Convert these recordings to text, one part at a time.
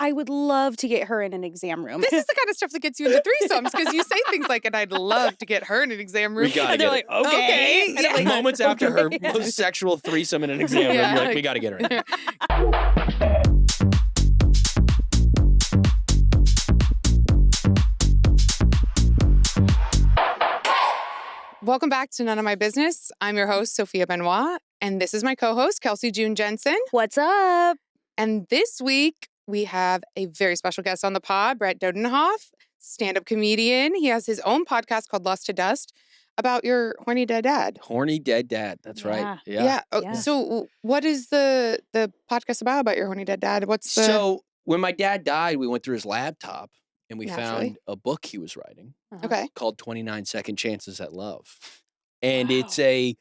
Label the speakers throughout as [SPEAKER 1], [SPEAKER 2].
[SPEAKER 1] I would love to get her in an exam room.
[SPEAKER 2] This is the kind of stuff that gets you into threesomes because you say things like, and I'd love to get her in an exam room.
[SPEAKER 3] We gotta
[SPEAKER 1] And they're
[SPEAKER 3] get
[SPEAKER 1] like, okay.
[SPEAKER 2] Okay.
[SPEAKER 1] And I'm like,
[SPEAKER 3] moments after her
[SPEAKER 1] okay.
[SPEAKER 3] most sexual threesome in an exam room,
[SPEAKER 2] Yeah,
[SPEAKER 3] you're like,
[SPEAKER 2] like-
[SPEAKER 3] we got to get her in.
[SPEAKER 2] Welcome back to None of My Business. I'm your host, Sophia Benoit, and this is my co-host, Kelsey June Jensen.
[SPEAKER 1] What's up?
[SPEAKER 2] And this week, we have a very special guest on the pod, Brett Dodenhoff, stand-up comedian. He has his own podcast called Lust to Dust about your Horny Dead Dad.
[SPEAKER 3] Horny Dead Dad. That's right.
[SPEAKER 2] Yeah.
[SPEAKER 1] Yeah.
[SPEAKER 2] So what is the podcast about your Horny Dead Dad? What's the...
[SPEAKER 3] So when my dad died, we went through his laptop and we
[SPEAKER 2] Naturally.
[SPEAKER 3] found a book he was writing
[SPEAKER 2] Okay.
[SPEAKER 3] called 29 Second Chances at Love. And
[SPEAKER 1] Wow.
[SPEAKER 3] it's a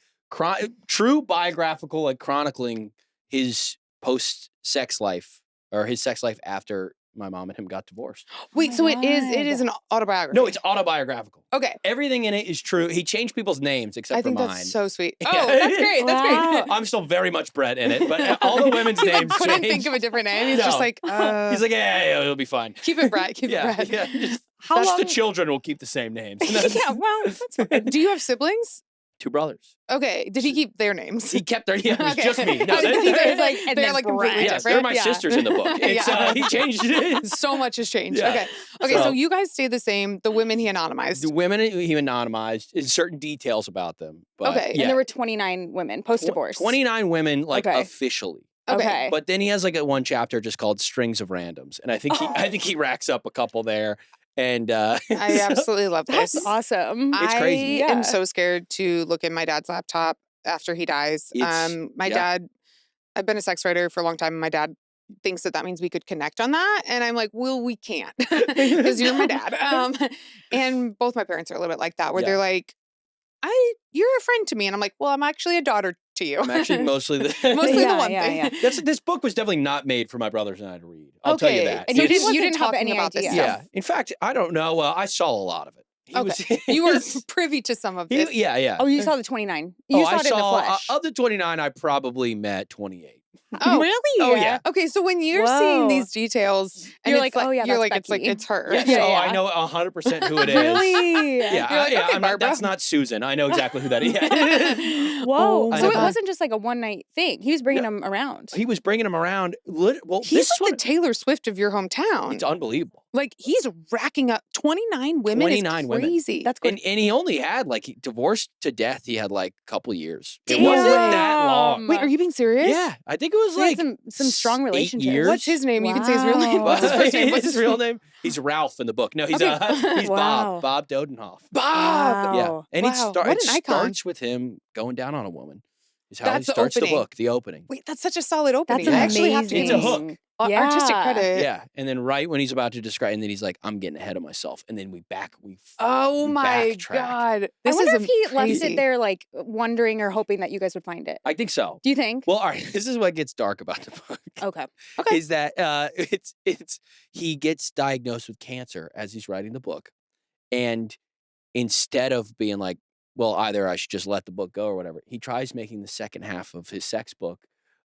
[SPEAKER 3] true biographical, like chronicling his post-sex life or his sex life after my mom and him got divorced.
[SPEAKER 2] Wait,
[SPEAKER 1] my
[SPEAKER 2] so it is
[SPEAKER 1] God.
[SPEAKER 2] an autobiography?
[SPEAKER 3] No, it's autobiographical.
[SPEAKER 2] Okay.
[SPEAKER 3] Everything in it is true. He changed people's names except
[SPEAKER 2] I think
[SPEAKER 3] for mine.
[SPEAKER 2] that's so sweet.
[SPEAKER 3] Yeah.
[SPEAKER 2] Oh, that's great. That's
[SPEAKER 1] Wow.
[SPEAKER 2] great.
[SPEAKER 3] I'm still very much Brett in it, but all the women's
[SPEAKER 2] He
[SPEAKER 3] names
[SPEAKER 2] couldn't
[SPEAKER 3] changed.
[SPEAKER 2] think of a different name. He's just
[SPEAKER 3] No.
[SPEAKER 2] like,
[SPEAKER 3] He's like, yeah, it'll be fine.
[SPEAKER 2] keep it Brett. Keep it Brett.
[SPEAKER 3] Yeah. Just
[SPEAKER 1] How
[SPEAKER 3] the
[SPEAKER 1] long?
[SPEAKER 3] children will keep the same names.
[SPEAKER 1] Yeah, well, that's fine.
[SPEAKER 2] Do you have siblings?
[SPEAKER 3] 2 brothers.
[SPEAKER 2] Okay. Did he keep their names?
[SPEAKER 3] He kept their, it was
[SPEAKER 2] Okay.
[SPEAKER 3] just me.
[SPEAKER 2] I
[SPEAKER 3] No,
[SPEAKER 2] was
[SPEAKER 3] they're,
[SPEAKER 2] gonna say,
[SPEAKER 3] they're,
[SPEAKER 1] It's like, and
[SPEAKER 2] they're
[SPEAKER 1] then
[SPEAKER 2] like completely
[SPEAKER 1] Brett.
[SPEAKER 3] yes,
[SPEAKER 2] different.
[SPEAKER 3] they're my
[SPEAKER 2] Yeah.
[SPEAKER 3] sisters in the book. It's,
[SPEAKER 2] Yeah.
[SPEAKER 3] he changed it.
[SPEAKER 2] So much has changed.
[SPEAKER 3] Yeah.
[SPEAKER 2] Okay. Okay. So
[SPEAKER 3] So-
[SPEAKER 2] you guys stay the same. The women he anonymized.
[SPEAKER 3] The women he anonymized, in certain details about them. But
[SPEAKER 2] Okay.
[SPEAKER 3] yeah.
[SPEAKER 1] And there were 29 women post-divorce.
[SPEAKER 3] 29 women, like
[SPEAKER 1] Okay.
[SPEAKER 3] officially.
[SPEAKER 1] Okay.
[SPEAKER 3] But then he has like a one chapter just called Strings of Randoms. And I think he racks up a couple there. And
[SPEAKER 2] I absolutely love this.
[SPEAKER 1] That's awesome.
[SPEAKER 3] It's crazy.
[SPEAKER 2] I
[SPEAKER 1] Yeah.
[SPEAKER 2] am so scared to look at my dad's laptop after he dies. My
[SPEAKER 3] yeah.
[SPEAKER 2] dad, I've been a sex writer for a long time. And my dad thinks that means we could connect on that. And I'm like, well, we can't because you're my dad. And both my parents are a little bit like that, where
[SPEAKER 3] Yeah.
[SPEAKER 2] they're like, you're a friend to me. And I'm like, well, I'm actually a daughter to you.
[SPEAKER 3] I'm actually mostly the
[SPEAKER 2] Mostly
[SPEAKER 1] Yeah,
[SPEAKER 2] the one
[SPEAKER 1] yeah,
[SPEAKER 2] thing.
[SPEAKER 1] yeah.
[SPEAKER 3] This book was definitely not made for my brothers and I to read. I'll tell you
[SPEAKER 2] Okay.
[SPEAKER 3] that.
[SPEAKER 1] And
[SPEAKER 2] So
[SPEAKER 1] you
[SPEAKER 2] he
[SPEAKER 3] It's-
[SPEAKER 1] wasn't
[SPEAKER 2] didn't have
[SPEAKER 1] talking
[SPEAKER 2] any about this
[SPEAKER 1] idea.
[SPEAKER 2] stuff.
[SPEAKER 3] yeah. In fact, I don't know. I saw a lot of it. He
[SPEAKER 2] Okay. You were privy to some of this.
[SPEAKER 3] yeah.
[SPEAKER 1] Oh, you saw the 29. You saw
[SPEAKER 3] I
[SPEAKER 1] it in the flesh.
[SPEAKER 3] of the 29, I probably met 28.
[SPEAKER 2] Oh.
[SPEAKER 1] Really?
[SPEAKER 3] Oh, yeah.
[SPEAKER 2] Okay, so when you're seeing
[SPEAKER 1] Whoa.
[SPEAKER 2] these details, and
[SPEAKER 1] You're
[SPEAKER 2] it's
[SPEAKER 1] like, oh, yeah,
[SPEAKER 2] you're
[SPEAKER 1] that's
[SPEAKER 2] like, it's like
[SPEAKER 1] Becky.
[SPEAKER 2] it's her.
[SPEAKER 3] Yeah,
[SPEAKER 1] Yeah,
[SPEAKER 3] so
[SPEAKER 1] yeah.
[SPEAKER 3] I know 100% who it is.
[SPEAKER 1] Really?
[SPEAKER 3] Yeah,
[SPEAKER 2] You're like, okay, Barbara.
[SPEAKER 3] that's not Susan. I know exactly who that is.
[SPEAKER 1] Whoa.
[SPEAKER 3] I
[SPEAKER 1] So
[SPEAKER 3] know.
[SPEAKER 1] it wasn't just like a one night thing. He was bringing them around.
[SPEAKER 3] He was bringing him around. Well,
[SPEAKER 2] He's
[SPEAKER 3] this is
[SPEAKER 2] like the
[SPEAKER 3] what
[SPEAKER 2] Taylor Swift of your hometown.
[SPEAKER 3] it's unbelievable.
[SPEAKER 2] Like he's racking up 29 women.
[SPEAKER 3] 29
[SPEAKER 2] is
[SPEAKER 3] women.
[SPEAKER 2] crazy.
[SPEAKER 1] That's good.
[SPEAKER 3] And he only had he divorced to death. He had like a couple years. It
[SPEAKER 2] Damn.
[SPEAKER 3] wasn't that long.
[SPEAKER 2] Wait, are you being serious?
[SPEAKER 3] Yeah, I think it was
[SPEAKER 1] He had
[SPEAKER 3] like
[SPEAKER 1] some strong
[SPEAKER 3] 8
[SPEAKER 1] relationships.
[SPEAKER 3] years.
[SPEAKER 2] What's his name? You can say his real name.
[SPEAKER 1] Wow.
[SPEAKER 2] What's his first name? What's
[SPEAKER 3] his real name? He's Ralph in the book. No, he's
[SPEAKER 2] Okay.
[SPEAKER 3] he's
[SPEAKER 1] Wow.
[SPEAKER 3] Bob Dodenhoff.
[SPEAKER 2] Bob.
[SPEAKER 3] Yeah,
[SPEAKER 1] Wow.
[SPEAKER 3] and
[SPEAKER 2] Wow.
[SPEAKER 3] it
[SPEAKER 2] What an icon.
[SPEAKER 3] starts with him going down on a woman. Is how
[SPEAKER 2] That's
[SPEAKER 3] he
[SPEAKER 2] the
[SPEAKER 3] starts the
[SPEAKER 2] opening.
[SPEAKER 3] book. The opening.
[SPEAKER 2] Wait, that's such a solid opening.
[SPEAKER 1] That's
[SPEAKER 2] I actually have to
[SPEAKER 1] amazing.
[SPEAKER 3] It's a
[SPEAKER 2] give
[SPEAKER 3] hook.
[SPEAKER 2] artistic
[SPEAKER 1] Yeah.
[SPEAKER 2] credit.
[SPEAKER 3] Yeah, and then right when he's about to describe, and then he's like, "I'm getting ahead of myself," and then we
[SPEAKER 2] Oh my
[SPEAKER 3] backtrack.
[SPEAKER 2] God.
[SPEAKER 1] I
[SPEAKER 2] This
[SPEAKER 1] wonder
[SPEAKER 2] is
[SPEAKER 1] if he
[SPEAKER 2] crazy.
[SPEAKER 1] left it there like wondering or hoping that you guys would find it.
[SPEAKER 3] I think so.
[SPEAKER 1] Do you think?
[SPEAKER 3] Well, all right. This is what gets dark about the book.
[SPEAKER 1] Okay.
[SPEAKER 2] Okay.
[SPEAKER 3] Is that it's he gets diagnosed with cancer as he's writing the book, and instead of being like, well, either I should just let the book go or whatever, he tries making the second half of his sex book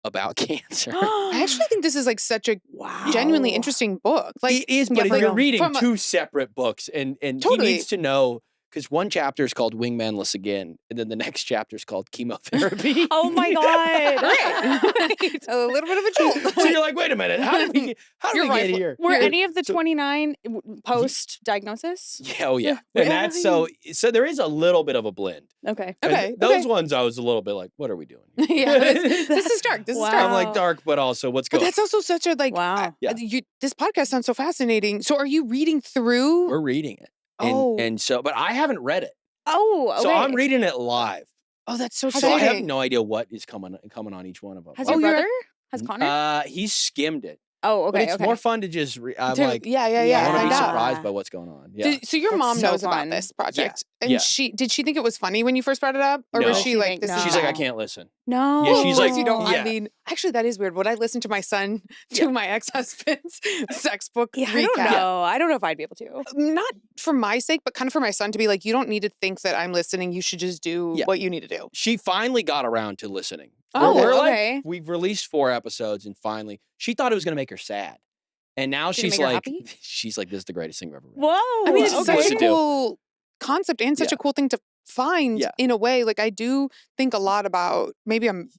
[SPEAKER 3] about cancer.
[SPEAKER 2] I actually think this is like such a
[SPEAKER 1] wow.
[SPEAKER 2] genuinely interesting book. Like
[SPEAKER 3] it is,
[SPEAKER 2] yeah,
[SPEAKER 3] but if
[SPEAKER 2] for
[SPEAKER 3] you're
[SPEAKER 2] real.
[SPEAKER 3] reading
[SPEAKER 2] From a-
[SPEAKER 3] 2 separate books, and
[SPEAKER 2] Totally.
[SPEAKER 3] he needs to know, because one chapter is called Wingmanless Again, and then the next chapter is called Chemotherapy.
[SPEAKER 1] Oh my God.
[SPEAKER 2] Right. A little bit of a jolt.
[SPEAKER 3] So you're like, wait a minute, how did we
[SPEAKER 2] You're
[SPEAKER 3] get
[SPEAKER 2] right.
[SPEAKER 3] here?
[SPEAKER 1] Were
[SPEAKER 3] Yeah.
[SPEAKER 1] any of the
[SPEAKER 3] So-
[SPEAKER 1] 29 post diagnosis?
[SPEAKER 3] Yeah, oh yeah. And that's so there is a little bit of a blend.
[SPEAKER 1] Okay.
[SPEAKER 3] And
[SPEAKER 2] Okay,
[SPEAKER 3] those
[SPEAKER 2] okay.
[SPEAKER 3] ones I was a little bit like, what are we doing here?
[SPEAKER 2] Yeah, this is dark. This is
[SPEAKER 1] Wow.
[SPEAKER 2] dark.
[SPEAKER 3] I'm like dark, but also what's
[SPEAKER 2] But
[SPEAKER 3] going on?
[SPEAKER 2] that's also such a like.
[SPEAKER 1] Wow.
[SPEAKER 3] Yeah.
[SPEAKER 2] This podcast sounds so fascinating. So, are you reading through?
[SPEAKER 3] We're reading it. And,
[SPEAKER 2] Oh.
[SPEAKER 3] and so, but I haven't read it.
[SPEAKER 1] Oh, okay.
[SPEAKER 3] So I'm reading it live.
[SPEAKER 2] Oh, that's so
[SPEAKER 1] Has
[SPEAKER 3] So I
[SPEAKER 2] exciting.
[SPEAKER 3] have no idea what is coming on each one of them.
[SPEAKER 1] Has
[SPEAKER 2] Oh,
[SPEAKER 1] your
[SPEAKER 2] you're-
[SPEAKER 1] brother? Has Connor?
[SPEAKER 3] He's skimmed it.
[SPEAKER 1] Oh,
[SPEAKER 3] But
[SPEAKER 1] okay.
[SPEAKER 3] it's
[SPEAKER 1] okay.
[SPEAKER 3] more fun to just, I'm
[SPEAKER 2] To-
[SPEAKER 3] like,
[SPEAKER 2] yeah,
[SPEAKER 3] I
[SPEAKER 1] yeah,
[SPEAKER 3] want to
[SPEAKER 2] find
[SPEAKER 3] be
[SPEAKER 2] out.
[SPEAKER 3] surprised by what's going on. Yeah.
[SPEAKER 2] So your
[SPEAKER 1] That's
[SPEAKER 2] mom
[SPEAKER 1] so
[SPEAKER 2] knows
[SPEAKER 1] fun.
[SPEAKER 2] about this project, and
[SPEAKER 3] Yeah.
[SPEAKER 2] did she think it was funny when you first brought it up, or
[SPEAKER 3] No.
[SPEAKER 2] was
[SPEAKER 3] What
[SPEAKER 2] she
[SPEAKER 1] did she
[SPEAKER 2] like,
[SPEAKER 1] think?
[SPEAKER 2] this is
[SPEAKER 3] She's like, I
[SPEAKER 1] No.
[SPEAKER 3] can't listen.
[SPEAKER 1] No.
[SPEAKER 3] Yeah, she's
[SPEAKER 2] Of
[SPEAKER 3] like,
[SPEAKER 2] course you don't.
[SPEAKER 3] yeah.
[SPEAKER 2] I mean, actually, that is weird. Would I listen to my son to my ex-husband's sex book
[SPEAKER 1] Yeah, I
[SPEAKER 2] recap?
[SPEAKER 1] don't know. I don't know if I'd be able to.
[SPEAKER 2] Not for my sake, but kind of for my son to be like, you don't need to think that I'm listening. You should just do
[SPEAKER 3] Yeah.
[SPEAKER 2] what you need to do.
[SPEAKER 3] She finally got around to listening.
[SPEAKER 2] Oh,
[SPEAKER 3] We're
[SPEAKER 1] okay.
[SPEAKER 3] like, we've released 4 episodes, and finally, she thought it was going to make her sad. And now
[SPEAKER 1] Did it
[SPEAKER 3] she's
[SPEAKER 1] make her
[SPEAKER 3] like,
[SPEAKER 1] happy?
[SPEAKER 3] this is the greatest thing I've ever read.
[SPEAKER 1] Whoa.
[SPEAKER 2] I mean, it's
[SPEAKER 3] okay.
[SPEAKER 2] such
[SPEAKER 3] Supposed
[SPEAKER 2] a
[SPEAKER 3] to do.
[SPEAKER 2] cool concept and such a cool thing to find
[SPEAKER 3] Yeah.
[SPEAKER 2] in a way. Like, I do think a lot about, maybe I'm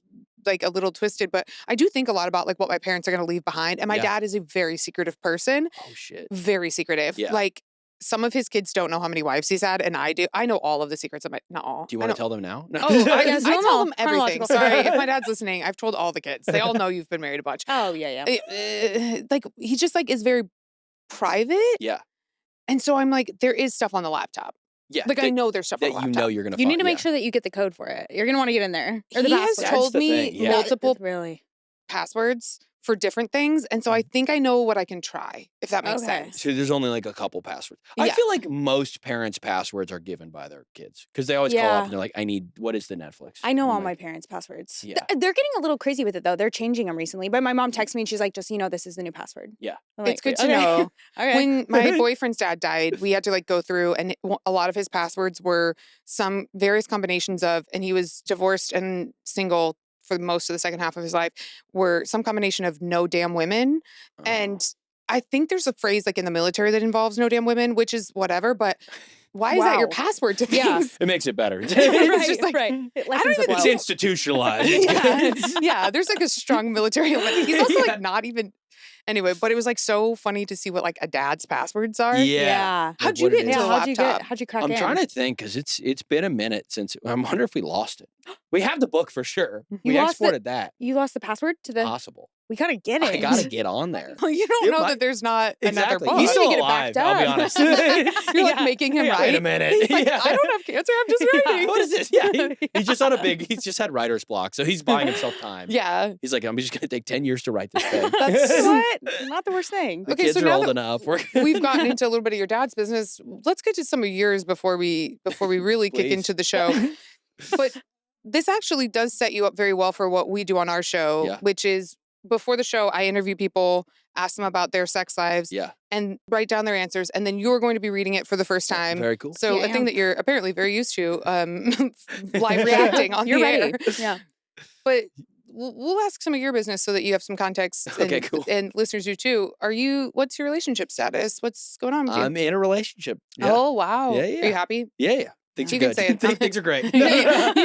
[SPEAKER 2] like a little twisted, but I do think a lot about like what my parents are going to leave behind. And my dad is a very secretive person.
[SPEAKER 3] Oh, shit.
[SPEAKER 2] Very secretive.
[SPEAKER 3] Yeah.
[SPEAKER 2] Like, some of his kids don't know how many wives he's had, and I do. I know all of the secrets of my, not all.
[SPEAKER 3] Do you want to tell them now? No.
[SPEAKER 2] Oh, I
[SPEAKER 1] Yes,
[SPEAKER 2] I
[SPEAKER 1] no,
[SPEAKER 2] tell
[SPEAKER 1] no,
[SPEAKER 2] them everything.
[SPEAKER 1] chronological.
[SPEAKER 2] Sorry, if my dad's listening, I've told all the kids. They all know you've been married a bunch.
[SPEAKER 1] Oh, yeah.
[SPEAKER 2] Like, he just like is very private.
[SPEAKER 3] Yeah.
[SPEAKER 2] And so I'm like, there is stuff on the laptop.
[SPEAKER 3] Yeah.
[SPEAKER 2] Like, I know there's stuff on the
[SPEAKER 3] that you
[SPEAKER 2] laptop.
[SPEAKER 3] know you're going to
[SPEAKER 1] You
[SPEAKER 3] find.
[SPEAKER 1] need to make sure that you get the code for it. You're going to want to get in there. Or the
[SPEAKER 2] He has
[SPEAKER 1] password.
[SPEAKER 2] told
[SPEAKER 3] the
[SPEAKER 2] me
[SPEAKER 3] thing, yeah.
[SPEAKER 2] multiple
[SPEAKER 1] Really?
[SPEAKER 2] passwords for different things. And so I think I know what I can try, if that makes
[SPEAKER 1] Okay.
[SPEAKER 2] sense.
[SPEAKER 3] So there's only like a couple passwords. I
[SPEAKER 2] Yeah.
[SPEAKER 3] feel like most parents' passwords are given by their kids because they always call
[SPEAKER 1] Yeah.
[SPEAKER 3] up and they're like, what is the Netflix?
[SPEAKER 1] I know
[SPEAKER 3] I'm
[SPEAKER 1] all
[SPEAKER 3] like,
[SPEAKER 1] my parents' passwords.
[SPEAKER 3] Yeah.
[SPEAKER 1] They're getting a little crazy with it, though. They're changing them recently. But my mom texted me and she's like, just, this is the new password.
[SPEAKER 3] Yeah.
[SPEAKER 1] I'm
[SPEAKER 2] It's
[SPEAKER 1] like,
[SPEAKER 2] good to
[SPEAKER 1] "Okay."
[SPEAKER 2] know.
[SPEAKER 1] Okay.
[SPEAKER 2] When my boyfriend's dad died, we had to like go through, and a lot of his passwords were some various combinations of, and he was divorced and single for most of the second half of his life, were some combination of no damn women.
[SPEAKER 3] Oh.
[SPEAKER 2] And I think there's a phrase like in the military that involves no damn women, which is whatever, but why is that your
[SPEAKER 1] Wow.
[SPEAKER 2] password to
[SPEAKER 1] Yeah.
[SPEAKER 2] things?
[SPEAKER 3] It makes it better.
[SPEAKER 2] It's
[SPEAKER 1] right,
[SPEAKER 2] just like,
[SPEAKER 1] right. It lessens the
[SPEAKER 2] even
[SPEAKER 3] It's
[SPEAKER 1] blow.
[SPEAKER 3] institutionalized. It's good.
[SPEAKER 2] yeah, there's like a strong military element. He's also
[SPEAKER 3] Yeah.
[SPEAKER 2] like not even, anyway, but it was like so funny to see what like a dad's passwords are.
[SPEAKER 3] Yeah.
[SPEAKER 2] How'd you
[SPEAKER 3] what it
[SPEAKER 2] get into
[SPEAKER 3] is.
[SPEAKER 2] the laptop?
[SPEAKER 1] How'd you crack
[SPEAKER 3] I'm
[SPEAKER 1] in?
[SPEAKER 3] trying to think because it's been a minute since. I wonder if we lost it. We have the book for sure. We
[SPEAKER 1] lost the-
[SPEAKER 3] exported that.
[SPEAKER 1] You lost the password to the.
[SPEAKER 3] Possible.
[SPEAKER 1] We gotta get it.
[SPEAKER 3] I gotta get on there.
[SPEAKER 2] Well, you don't
[SPEAKER 3] It
[SPEAKER 2] know
[SPEAKER 3] might-
[SPEAKER 2] that there's not another
[SPEAKER 3] Exactly.
[SPEAKER 2] book.
[SPEAKER 3] He's
[SPEAKER 1] You
[SPEAKER 3] still
[SPEAKER 1] need to get it
[SPEAKER 3] alive.
[SPEAKER 1] backed
[SPEAKER 3] I'll be
[SPEAKER 1] up.
[SPEAKER 3] honest.
[SPEAKER 2] You're like
[SPEAKER 1] Yeah.
[SPEAKER 2] making him
[SPEAKER 3] Yeah,
[SPEAKER 2] write.
[SPEAKER 3] wait a minute.
[SPEAKER 2] He's like,
[SPEAKER 3] Yeah.
[SPEAKER 2] I don't have cancer. I'm just writing.
[SPEAKER 3] What is this? Yeah, he's just on a big. He's just had writer's block, so he's buying himself time.
[SPEAKER 2] Yeah.
[SPEAKER 3] He's like, I'm just gonna take 10 years to write this thing.
[SPEAKER 2] That's-
[SPEAKER 1] What? Not the worst thing.
[SPEAKER 3] The
[SPEAKER 2] Okay,
[SPEAKER 3] kids
[SPEAKER 2] so
[SPEAKER 3] are
[SPEAKER 2] now
[SPEAKER 3] old
[SPEAKER 2] that
[SPEAKER 3] enough.
[SPEAKER 2] We've gotten into a little bit of your dad's business. Let's get to some of yours before we really kick
[SPEAKER 3] Please.
[SPEAKER 2] into the show. But this actually does set you up very well for what we do on our show,
[SPEAKER 3] Yeah.
[SPEAKER 2] which is before the show, I interview people, ask them about their sex lives,
[SPEAKER 3] Yeah,
[SPEAKER 2] and write down their answers. And then you're going to be reading it for the first time.
[SPEAKER 3] very cool.
[SPEAKER 2] So
[SPEAKER 1] Yeah,
[SPEAKER 2] a
[SPEAKER 1] I
[SPEAKER 2] thing
[SPEAKER 1] am.
[SPEAKER 2] that you're apparently very used to, live reacting on
[SPEAKER 1] You're
[SPEAKER 2] the
[SPEAKER 1] ready.
[SPEAKER 2] air.
[SPEAKER 1] Yeah.
[SPEAKER 2] But we'll ask some of your business so that you have some context.
[SPEAKER 3] Okay,
[SPEAKER 2] and,
[SPEAKER 3] cool.
[SPEAKER 2] And listeners do too. What's your relationship status? What's going on with you?
[SPEAKER 3] I'm in a relationship. Yeah.
[SPEAKER 2] Oh, wow.
[SPEAKER 3] Yeah,
[SPEAKER 2] Are
[SPEAKER 3] yeah.
[SPEAKER 2] you happy?
[SPEAKER 3] Yeah. Things
[SPEAKER 2] You
[SPEAKER 3] are
[SPEAKER 2] can
[SPEAKER 3] good.
[SPEAKER 2] say it.
[SPEAKER 3] Things are great.
[SPEAKER 2] you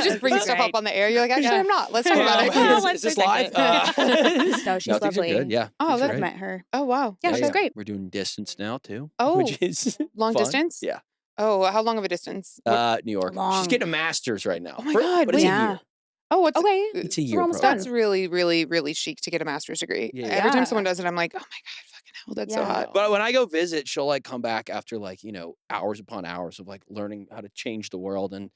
[SPEAKER 2] just bring
[SPEAKER 1] That's
[SPEAKER 2] stuff
[SPEAKER 1] great.
[SPEAKER 2] up on the air. You're like, actually,
[SPEAKER 1] Yeah.
[SPEAKER 2] I'm not. Let's talk about
[SPEAKER 3] Um,
[SPEAKER 2] it.
[SPEAKER 1] Well,
[SPEAKER 3] is
[SPEAKER 1] let's
[SPEAKER 3] this
[SPEAKER 1] dissect
[SPEAKER 3] live?
[SPEAKER 1] it. No, she's
[SPEAKER 3] No, things are
[SPEAKER 1] lovely.
[SPEAKER 3] good. Yeah.
[SPEAKER 2] Oh,
[SPEAKER 3] things are
[SPEAKER 2] that's
[SPEAKER 1] I've
[SPEAKER 3] great.
[SPEAKER 1] met her.
[SPEAKER 2] Oh, wow.
[SPEAKER 1] Yeah, she's great.
[SPEAKER 3] We're doing distance now too.
[SPEAKER 2] Oh,
[SPEAKER 3] which is
[SPEAKER 2] long
[SPEAKER 3] fun.
[SPEAKER 2] distance?
[SPEAKER 3] Yeah.
[SPEAKER 2] Oh, how long of a distance? What-
[SPEAKER 3] New York. She's
[SPEAKER 1] Long.
[SPEAKER 3] getting a master's right now.
[SPEAKER 2] Oh my God,
[SPEAKER 3] But it's a
[SPEAKER 1] wait.
[SPEAKER 3] year.
[SPEAKER 2] oh, what's
[SPEAKER 1] Okay.
[SPEAKER 3] It's a
[SPEAKER 1] We're
[SPEAKER 3] year.
[SPEAKER 1] almost
[SPEAKER 3] program.
[SPEAKER 2] That's really, really, really chic to get a master's degree.
[SPEAKER 3] Yeah.
[SPEAKER 2] Every time
[SPEAKER 1] Yeah.
[SPEAKER 2] someone does it, I'm like, oh my God, fucking hell, that's so
[SPEAKER 1] Yeah.
[SPEAKER 2] hot.
[SPEAKER 3] But when I go visit, she'll like come back after like, hours upon hours of like learning how to change the world. And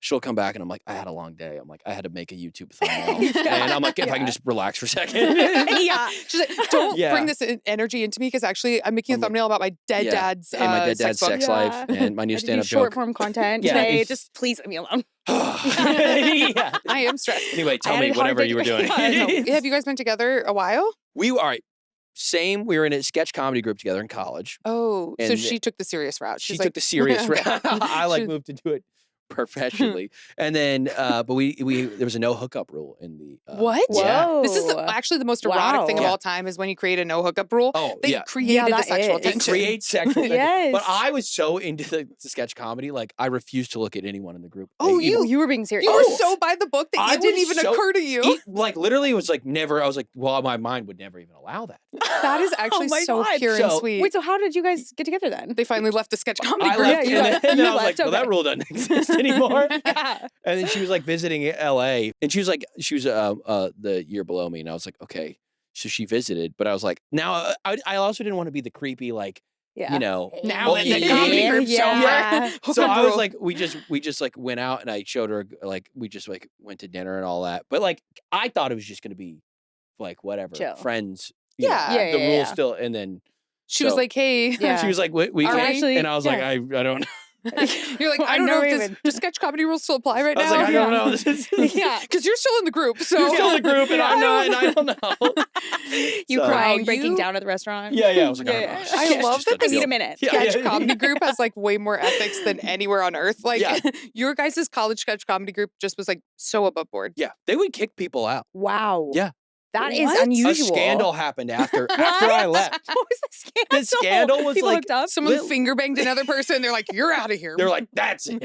[SPEAKER 3] she'll come back and I'm like, I had a long day. I'm like, I had to make a YouTube thumbnail. And I'm like, if I can
[SPEAKER 1] Yeah.
[SPEAKER 3] just relax for a second.
[SPEAKER 1] Yeah.
[SPEAKER 2] She's like, don't
[SPEAKER 3] Yeah.
[SPEAKER 2] bring this energy into me because actually I'm making a
[SPEAKER 3] I'm like-
[SPEAKER 2] thumbnail about my dead
[SPEAKER 3] Yeah.
[SPEAKER 2] dad's
[SPEAKER 3] And my dead dad's
[SPEAKER 2] book.
[SPEAKER 3] sex
[SPEAKER 1] Yeah.
[SPEAKER 3] life and my new
[SPEAKER 1] I had to do
[SPEAKER 3] stand-up
[SPEAKER 1] short
[SPEAKER 3] joke.
[SPEAKER 1] form content
[SPEAKER 3] Yeah.
[SPEAKER 1] today. Just please leave me alone.
[SPEAKER 3] Yeah.
[SPEAKER 2] I am stressed.
[SPEAKER 3] Anyway, tell
[SPEAKER 1] had
[SPEAKER 3] me
[SPEAKER 1] a hard
[SPEAKER 3] whatever
[SPEAKER 1] day
[SPEAKER 3] you were doing.
[SPEAKER 1] today.
[SPEAKER 2] Have you guys been together a while?
[SPEAKER 3] We were same. We were in a sketch comedy group together in college.
[SPEAKER 2] Oh, so
[SPEAKER 3] And
[SPEAKER 2] she took the serious route.
[SPEAKER 3] She
[SPEAKER 2] She's
[SPEAKER 3] took
[SPEAKER 2] like,
[SPEAKER 3] the serious
[SPEAKER 2] Okay.
[SPEAKER 3] route. I like
[SPEAKER 2] She-
[SPEAKER 3] moved to do it professionally, and then but we there was a no hookup rule in the
[SPEAKER 2] What?
[SPEAKER 3] Yeah.
[SPEAKER 2] This is
[SPEAKER 1] Whoa.
[SPEAKER 2] actually the most erotic thing of
[SPEAKER 3] Yeah.
[SPEAKER 2] all time is when you create a no hookup rule.
[SPEAKER 3] Oh
[SPEAKER 2] They
[SPEAKER 3] yeah.
[SPEAKER 2] created
[SPEAKER 1] Yeah,
[SPEAKER 2] the
[SPEAKER 1] that
[SPEAKER 2] sexual
[SPEAKER 1] is.
[SPEAKER 3] It
[SPEAKER 2] tension.
[SPEAKER 3] creates sexual tension.
[SPEAKER 1] Yes.
[SPEAKER 3] But I was so into the sketch comedy, like I refused to look at anyone in the group.
[SPEAKER 2] Oh,
[SPEAKER 3] Like, even-
[SPEAKER 2] you
[SPEAKER 1] were being serious.
[SPEAKER 2] You were
[SPEAKER 3] Oh.
[SPEAKER 2] so by the book that
[SPEAKER 3] I
[SPEAKER 2] it didn't
[SPEAKER 3] was
[SPEAKER 2] even
[SPEAKER 3] so-
[SPEAKER 2] occur to you.
[SPEAKER 3] like literally it was like never. I was like, well, my mind would never even allow that.
[SPEAKER 2] That is actually
[SPEAKER 1] my
[SPEAKER 2] so
[SPEAKER 1] God.
[SPEAKER 2] pure and
[SPEAKER 3] So-
[SPEAKER 2] sweet.
[SPEAKER 1] Wait, so how did you guys get together then?
[SPEAKER 2] They finally left the sketch comedy
[SPEAKER 3] I
[SPEAKER 2] group.
[SPEAKER 3] left,
[SPEAKER 1] you
[SPEAKER 3] and
[SPEAKER 1] left.
[SPEAKER 3] then, and then
[SPEAKER 1] You
[SPEAKER 3] I was like,
[SPEAKER 1] left,
[SPEAKER 3] well, that
[SPEAKER 1] okay.
[SPEAKER 3] rule doesn't exist anymore.
[SPEAKER 1] Yeah.
[SPEAKER 3] And then she was like visiting LA, and she was the year below me, and I was like, okay. So she visited, but I was like, now I also didn't want to be the creepy like,
[SPEAKER 1] Yeah.
[SPEAKER 2] Now
[SPEAKER 3] Well,
[SPEAKER 2] that the
[SPEAKER 3] yeah,
[SPEAKER 2] comedy
[SPEAKER 3] yeah,
[SPEAKER 2] group's
[SPEAKER 1] yeah.
[SPEAKER 2] over.
[SPEAKER 3] So
[SPEAKER 2] Hookup
[SPEAKER 3] I was
[SPEAKER 2] rule.
[SPEAKER 3] like, we just like went out, and I showed her like we just like went to dinner and all that. But like I thought it was just gonna be like whatever
[SPEAKER 1] Chill.
[SPEAKER 3] friends.
[SPEAKER 2] Yeah.
[SPEAKER 1] Yeah,
[SPEAKER 3] the
[SPEAKER 1] yeah,
[SPEAKER 3] rules
[SPEAKER 1] yeah.
[SPEAKER 3] still, and then
[SPEAKER 2] She was
[SPEAKER 3] so-
[SPEAKER 2] like, hey.
[SPEAKER 1] Yeah.
[SPEAKER 3] she was like, we
[SPEAKER 2] Are
[SPEAKER 3] can,
[SPEAKER 2] we
[SPEAKER 1] actually-
[SPEAKER 3] and I was like,
[SPEAKER 1] yeah.
[SPEAKER 3] I don't.
[SPEAKER 2] You're like, I
[SPEAKER 1] I've
[SPEAKER 2] don't know
[SPEAKER 1] never
[SPEAKER 2] if
[SPEAKER 1] even-
[SPEAKER 2] do sketch comedy rules still apply right
[SPEAKER 3] I
[SPEAKER 2] now?
[SPEAKER 3] was like, I don't
[SPEAKER 1] Yeah.
[SPEAKER 3] know. This is,
[SPEAKER 1] Yeah.
[SPEAKER 2] Because you're still in the group. So
[SPEAKER 3] you're still in the group, and I'm not, and I don't know.
[SPEAKER 1] You
[SPEAKER 3] So-
[SPEAKER 1] crying,
[SPEAKER 2] Wow,
[SPEAKER 1] breaking
[SPEAKER 2] you-
[SPEAKER 1] down at the restaurant.
[SPEAKER 3] Yeah, yeah. I was like, I don't
[SPEAKER 1] Yeah.
[SPEAKER 3] know.
[SPEAKER 2] I
[SPEAKER 3] It's
[SPEAKER 2] love
[SPEAKER 3] just
[SPEAKER 2] that
[SPEAKER 3] a
[SPEAKER 2] the
[SPEAKER 1] I need
[SPEAKER 3] deal.
[SPEAKER 1] a minute.
[SPEAKER 3] Yeah,
[SPEAKER 2] sketch
[SPEAKER 3] yeah.
[SPEAKER 2] comedy group has like way more ethics than anywhere on earth. Like
[SPEAKER 3] Yeah.
[SPEAKER 2] your guys' college sketch comedy group just was like so above board.
[SPEAKER 3] Yeah, they would kick people out.
[SPEAKER 1] Wow.
[SPEAKER 3] Yeah.
[SPEAKER 1] That is
[SPEAKER 2] What?
[SPEAKER 1] unusual.
[SPEAKER 3] A scandal happened after I left.
[SPEAKER 1] What was the scandal?
[SPEAKER 3] The scandal was
[SPEAKER 1] People
[SPEAKER 3] like
[SPEAKER 1] hooked up?
[SPEAKER 2] Someone finger banged another person. They're like, "You're out of here."
[SPEAKER 3] they're like, that's it.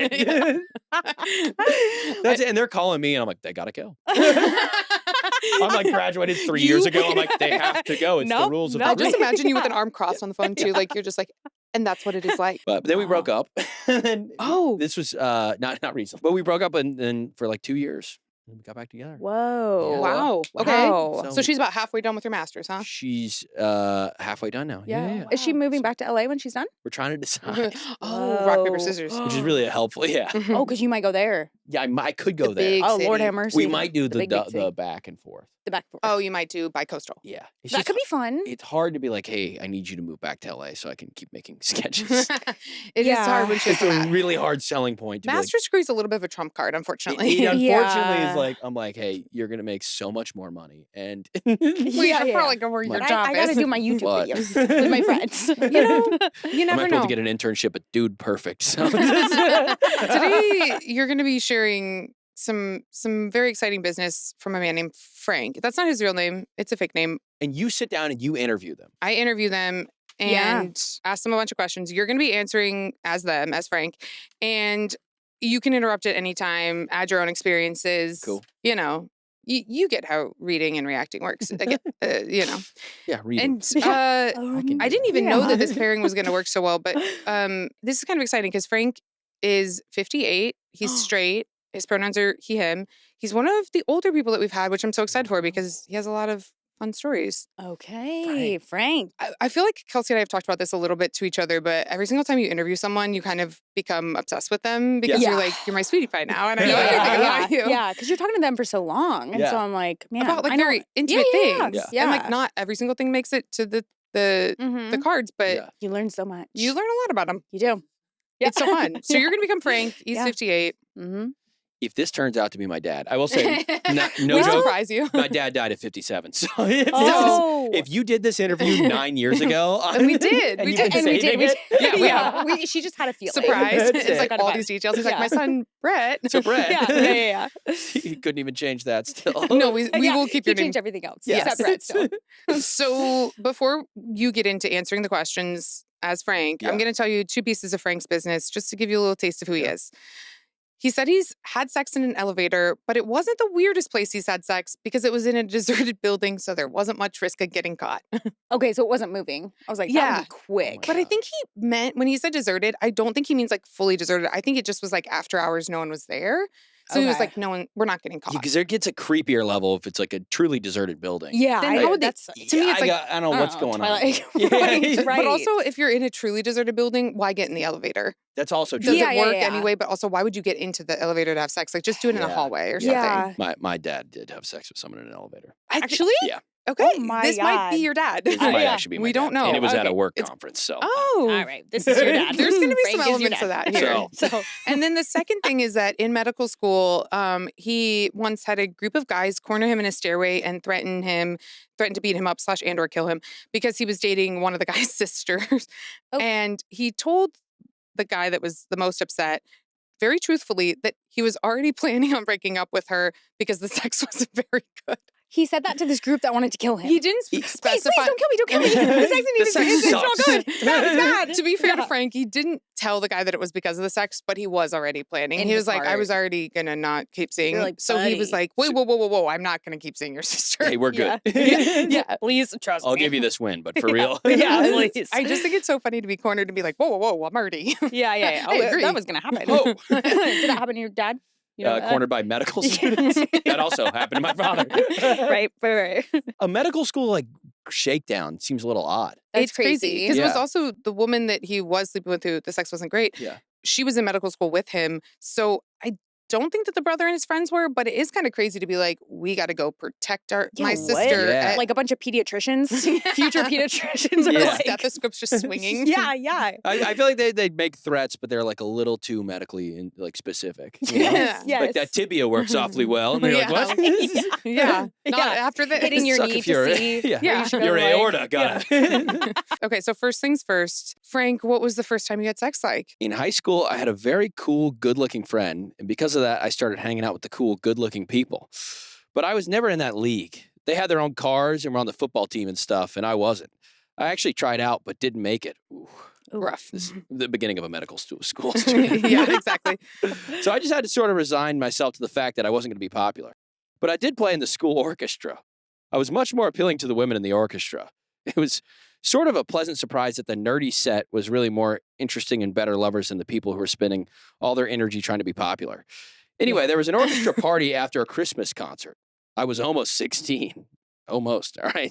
[SPEAKER 3] That's it. And they're calling me, and I'm like, they gotta go. I'm like graduated 3 years ago. I'm like, they have to go. It's the
[SPEAKER 1] Nope,
[SPEAKER 3] rules of
[SPEAKER 1] nope.
[SPEAKER 2] I
[SPEAKER 3] the
[SPEAKER 2] just
[SPEAKER 3] room.
[SPEAKER 2] imagine you with an arm crossed on the phone too. Like you're just like, and that's what it is like.
[SPEAKER 3] But then we broke up. And then
[SPEAKER 2] Oh.
[SPEAKER 3] this was not recent, but we broke up and then for like 2 years. And we got back together.
[SPEAKER 1] Whoa.
[SPEAKER 3] Yeah.
[SPEAKER 2] Wow. Okay.
[SPEAKER 1] Wow.
[SPEAKER 2] So she's about halfway done with her master's, huh?
[SPEAKER 3] She's halfway done now. Yeah.
[SPEAKER 1] Is she
[SPEAKER 2] Wow.
[SPEAKER 1] moving back to LA when she's done?
[SPEAKER 3] We're trying to decide,
[SPEAKER 2] Oh, rock paper
[SPEAKER 1] Whoa.
[SPEAKER 2] scissors.
[SPEAKER 3] which is really helpful. Yeah.
[SPEAKER 1] Oh, because you might go there.
[SPEAKER 3] Yeah, I could go
[SPEAKER 2] The
[SPEAKER 3] there.
[SPEAKER 2] big
[SPEAKER 1] Oh, Lord
[SPEAKER 2] city.
[SPEAKER 1] have mercy.
[SPEAKER 3] We might do the
[SPEAKER 1] big city.
[SPEAKER 3] the back and forth.
[SPEAKER 1] The back. Forth.
[SPEAKER 2] Oh, you might do bi-coastal.
[SPEAKER 3] Yeah. It's
[SPEAKER 1] that
[SPEAKER 3] just-
[SPEAKER 1] could be fun.
[SPEAKER 3] It's hard to be like, hey, I need you to move back to LA so I can keep making sketches.
[SPEAKER 2] It is
[SPEAKER 1] Yeah.
[SPEAKER 2] hard when she's
[SPEAKER 3] It's a really hard selling point to
[SPEAKER 2] master's degree is a little bit of a trump card,
[SPEAKER 3] be
[SPEAKER 2] unfortunately.
[SPEAKER 3] like, unfortunately,
[SPEAKER 1] Yeah.
[SPEAKER 3] is like, I'm like, hey, you're going to make so much more money. And
[SPEAKER 2] We
[SPEAKER 1] Yeah,
[SPEAKER 2] should
[SPEAKER 1] yeah.
[SPEAKER 2] probably go where your
[SPEAKER 1] But
[SPEAKER 2] job
[SPEAKER 1] I gotta
[SPEAKER 2] is.
[SPEAKER 1] do my YouTube
[SPEAKER 3] But-
[SPEAKER 1] videos with my friends.
[SPEAKER 2] You know, you
[SPEAKER 3] I
[SPEAKER 2] never
[SPEAKER 3] might be able
[SPEAKER 2] know.
[SPEAKER 3] to get an internship at Dude Perfect. So.
[SPEAKER 2] Today, you're going to be sharing some very exciting business from a man named Frank. That's not his real name. It's a fake name.
[SPEAKER 3] And you sit down and you interview them.
[SPEAKER 2] I interview them
[SPEAKER 1] Yeah.
[SPEAKER 2] and ask them a bunch of questions. You're going to be answering as them, as Frank. And you can interrupt at any time, add your own experiences.
[SPEAKER 3] Cool.
[SPEAKER 2] You know, you get how reading and reacting works. I get, you know.
[SPEAKER 3] Yeah, read it.
[SPEAKER 2] And
[SPEAKER 3] can
[SPEAKER 2] I
[SPEAKER 3] do
[SPEAKER 2] didn't
[SPEAKER 3] that.
[SPEAKER 2] even know that this pairing was going to work so well. But this is kind of exciting because Frank is 58. He's straight. His pronouns are he, him. He's one of the older people that we've had, which I'm so excited for because he has a lot of fun stories.
[SPEAKER 1] Okay, Frank.
[SPEAKER 2] I feel like Kelsey and I have talked about this a little bit to each other, but every single time you interview someone, you kind of become obsessed with them because
[SPEAKER 1] Yeah.
[SPEAKER 2] you're like, you're my sweetie pie now. And I know
[SPEAKER 3] Yeah.
[SPEAKER 2] everything about you.
[SPEAKER 1] Yeah, because you're talking to them for so long, and
[SPEAKER 3] Yeah.
[SPEAKER 1] so I'm like, man,
[SPEAKER 2] About like
[SPEAKER 1] I know-
[SPEAKER 2] very intimate
[SPEAKER 1] yeah,
[SPEAKER 2] things.
[SPEAKER 1] Yeah,
[SPEAKER 2] And like not every single thing makes it to the
[SPEAKER 1] Mhm.
[SPEAKER 2] cards, but
[SPEAKER 3] Yeah.
[SPEAKER 1] You learn so much.
[SPEAKER 2] you learn a lot about them.
[SPEAKER 1] You do.
[SPEAKER 2] It's so fun. So you're going to become Frank. He's
[SPEAKER 1] Yeah.
[SPEAKER 2] 58.
[SPEAKER 1] Mm-hmm.
[SPEAKER 3] If this turns out to be my dad, I will say, no
[SPEAKER 2] we
[SPEAKER 3] joke,
[SPEAKER 2] surprise you.
[SPEAKER 3] my dad died at 57. So if,
[SPEAKER 1] Oh,
[SPEAKER 3] if you did this interview 9 years ago,
[SPEAKER 2] And we did.
[SPEAKER 3] and
[SPEAKER 2] We
[SPEAKER 3] you've
[SPEAKER 2] did.
[SPEAKER 3] been
[SPEAKER 1] and we did.
[SPEAKER 3] saving
[SPEAKER 1] We
[SPEAKER 3] it,
[SPEAKER 1] did.
[SPEAKER 2] Yeah,
[SPEAKER 1] Yeah, she just had a feeling.
[SPEAKER 2] Surprise.
[SPEAKER 3] That's
[SPEAKER 2] It's like
[SPEAKER 1] it.
[SPEAKER 2] all these details. He's like, my
[SPEAKER 1] Yeah.
[SPEAKER 2] son, Brett.
[SPEAKER 3] So Brett,
[SPEAKER 1] Yeah.
[SPEAKER 3] he couldn't even change that still.
[SPEAKER 2] No, we
[SPEAKER 1] Yeah,
[SPEAKER 2] will keep
[SPEAKER 1] he
[SPEAKER 2] your name.
[SPEAKER 1] changed everything else.
[SPEAKER 3] Yes.
[SPEAKER 1] Except Brett still.
[SPEAKER 2] So before you get into answering the questions as Frank,
[SPEAKER 3] Yeah.
[SPEAKER 2] I'm going to tell you two pieces of Frank's business just to give you a little taste of who he
[SPEAKER 3] Yeah.
[SPEAKER 2] is. He said he's had sex in an elevator, but it wasn't the weirdest place he's had sex because it was in a deserted building, so there wasn't much risk of getting caught.
[SPEAKER 1] Okay, so it wasn't moving. I was like,
[SPEAKER 2] Yeah.
[SPEAKER 1] that would be quick.
[SPEAKER 3] my
[SPEAKER 2] But I
[SPEAKER 3] God.
[SPEAKER 2] think he meant, when he said deserted, I don't think he means like fully deserted. I think it just was like after hours, no one was there. So he was
[SPEAKER 1] Okay.
[SPEAKER 2] like, no one, we're not getting caught.
[SPEAKER 3] Because there gets a creepier level if it's like a truly deserted building.
[SPEAKER 1] Yeah,
[SPEAKER 2] Then how would they-
[SPEAKER 1] that's
[SPEAKER 2] to me, it's like-
[SPEAKER 3] I don't know what's going on.
[SPEAKER 1] Twilight.
[SPEAKER 3] Yeah.
[SPEAKER 1] Right,
[SPEAKER 2] But also, if you're in a truly deserted building, why get in the elevator?
[SPEAKER 3] That's also
[SPEAKER 2] Does
[SPEAKER 3] true.
[SPEAKER 1] Yeah,
[SPEAKER 2] it
[SPEAKER 1] yeah,
[SPEAKER 2] work
[SPEAKER 1] yeah.
[SPEAKER 2] anyway? But also, why would you get into the elevator to have sex? Like, just do it in a
[SPEAKER 3] Yeah.
[SPEAKER 2] hallway or something.
[SPEAKER 1] Yeah.
[SPEAKER 3] My dad did have sex with someone in an elevator.
[SPEAKER 1] Actually?
[SPEAKER 3] Yeah.
[SPEAKER 2] Okay,
[SPEAKER 1] Oh my
[SPEAKER 2] this might be
[SPEAKER 1] God.
[SPEAKER 2] your dad.
[SPEAKER 3] This
[SPEAKER 1] Oh,
[SPEAKER 3] might
[SPEAKER 1] yeah.
[SPEAKER 3] actually be my
[SPEAKER 2] We
[SPEAKER 3] dad.
[SPEAKER 2] don't know.
[SPEAKER 3] And it was at a
[SPEAKER 2] Okay.
[SPEAKER 3] work
[SPEAKER 2] It's-
[SPEAKER 3] conference. So
[SPEAKER 2] Oh,
[SPEAKER 1] All right, this is your dad.
[SPEAKER 2] There's going to be
[SPEAKER 1] Frank
[SPEAKER 2] some
[SPEAKER 1] is your
[SPEAKER 2] elements of
[SPEAKER 1] dad.
[SPEAKER 2] that here.
[SPEAKER 3] So-
[SPEAKER 2] And then the second thing is that in medical school, he once had a group of guys corner him in a stairway and threaten to beat him up / and or kill him because he was dating one of the guy's sisters.
[SPEAKER 1] Oh.
[SPEAKER 2] And he told the guy that was the most upset very truthfully that he was already planning on breaking up with her because the sex wasn't very good.
[SPEAKER 1] He said that to this group that wanted to kill him.
[SPEAKER 2] He didn't
[SPEAKER 1] Please,
[SPEAKER 2] specify.
[SPEAKER 1] please don't kill me, don't kill me. The sex isn't
[SPEAKER 3] The
[SPEAKER 1] even
[SPEAKER 3] sex
[SPEAKER 1] it's not
[SPEAKER 3] sucks.
[SPEAKER 1] good. It's bad, it's bad.
[SPEAKER 2] To be fair to
[SPEAKER 1] Yeah.
[SPEAKER 2] Frank, he didn't tell the guy that it was because of the sex, but he was already planning.
[SPEAKER 1] In
[SPEAKER 2] He
[SPEAKER 1] his
[SPEAKER 2] was like, I
[SPEAKER 1] heart.
[SPEAKER 2] was already gonna not keep seeing.
[SPEAKER 1] like,
[SPEAKER 2] So he was
[SPEAKER 1] buddy.
[SPEAKER 2] like, wait, whoa, I'm not gonna keep seeing your sister.
[SPEAKER 3] hey, we're good.
[SPEAKER 1] Yeah, please trust
[SPEAKER 3] I'll
[SPEAKER 1] me.
[SPEAKER 3] give you this win, but for real.
[SPEAKER 1] Yeah, please.
[SPEAKER 2] I just think it's so funny to be cornered and be like, whoa, I'm already.
[SPEAKER 1] Yeah.
[SPEAKER 2] I
[SPEAKER 1] Oh,
[SPEAKER 2] agree.
[SPEAKER 1] that was gonna happen.
[SPEAKER 3] Oh.
[SPEAKER 1] Did that happen to your dad? You know that?
[SPEAKER 3] Cornered by medical
[SPEAKER 1] Yeah.
[SPEAKER 3] students. That also happened to my father.
[SPEAKER 1] right.
[SPEAKER 3] A medical school like shakedown seems a little odd.
[SPEAKER 1] That's
[SPEAKER 2] It's crazy because it was
[SPEAKER 3] Yeah.
[SPEAKER 2] also the woman that he was sleeping with who the sex wasn't great.
[SPEAKER 3] Yeah.
[SPEAKER 2] She was in medical school with him. So I don't think that the brother and his friends were, but it is kind of crazy to be like, we got to go protect my
[SPEAKER 1] Yeah, what?
[SPEAKER 2] sister.
[SPEAKER 3] Yeah.
[SPEAKER 2] at-
[SPEAKER 1] Like a bunch of pediatricians, future pediatricians are
[SPEAKER 3] Yeah.
[SPEAKER 1] like,
[SPEAKER 2] stethoscopes just swinging.
[SPEAKER 1] yeah.
[SPEAKER 3] I feel like they make threats, but they're like a little too medically like specific. you know?
[SPEAKER 2] Yeah.
[SPEAKER 3] Like that tibia works awfully well. And they're like,
[SPEAKER 2] Yeah.
[SPEAKER 3] what?
[SPEAKER 2] Yeah. Not
[SPEAKER 1] Yeah.
[SPEAKER 2] after this.
[SPEAKER 1] Hitting your
[SPEAKER 3] Suck
[SPEAKER 1] knee
[SPEAKER 3] if you're-
[SPEAKER 1] to see
[SPEAKER 3] yeah.
[SPEAKER 1] where you should go,
[SPEAKER 3] Your
[SPEAKER 1] like-
[SPEAKER 3] aorta got it.
[SPEAKER 2] Okay, so first things first. Frank, what was the first time you had sex like?
[SPEAKER 3] In high school, I had a very cool, good-looking friend, and because of that, I started hanging out with the cool, good-looking people. But I was never in that league. they had their own cars and were on the football team and stuff, and I wasn't. I actually tried out, but didn't make it. Ooh,
[SPEAKER 2] Rough.
[SPEAKER 3] this is the beginning of a medical school.
[SPEAKER 2] Yeah, exactly.
[SPEAKER 3] So I just had to sort of resign myself to the fact that I wasn't going to be popular. But I did play in the school orchestra. I was much more appealing to the women in the orchestra. It was sort of a pleasant surprise that the nerdy set was really more interesting and better lovers than the people who were spending all their energy trying to be popular. Anyway, there was an orchestra party after a Christmas concert. I was almost 16. Almost, all right.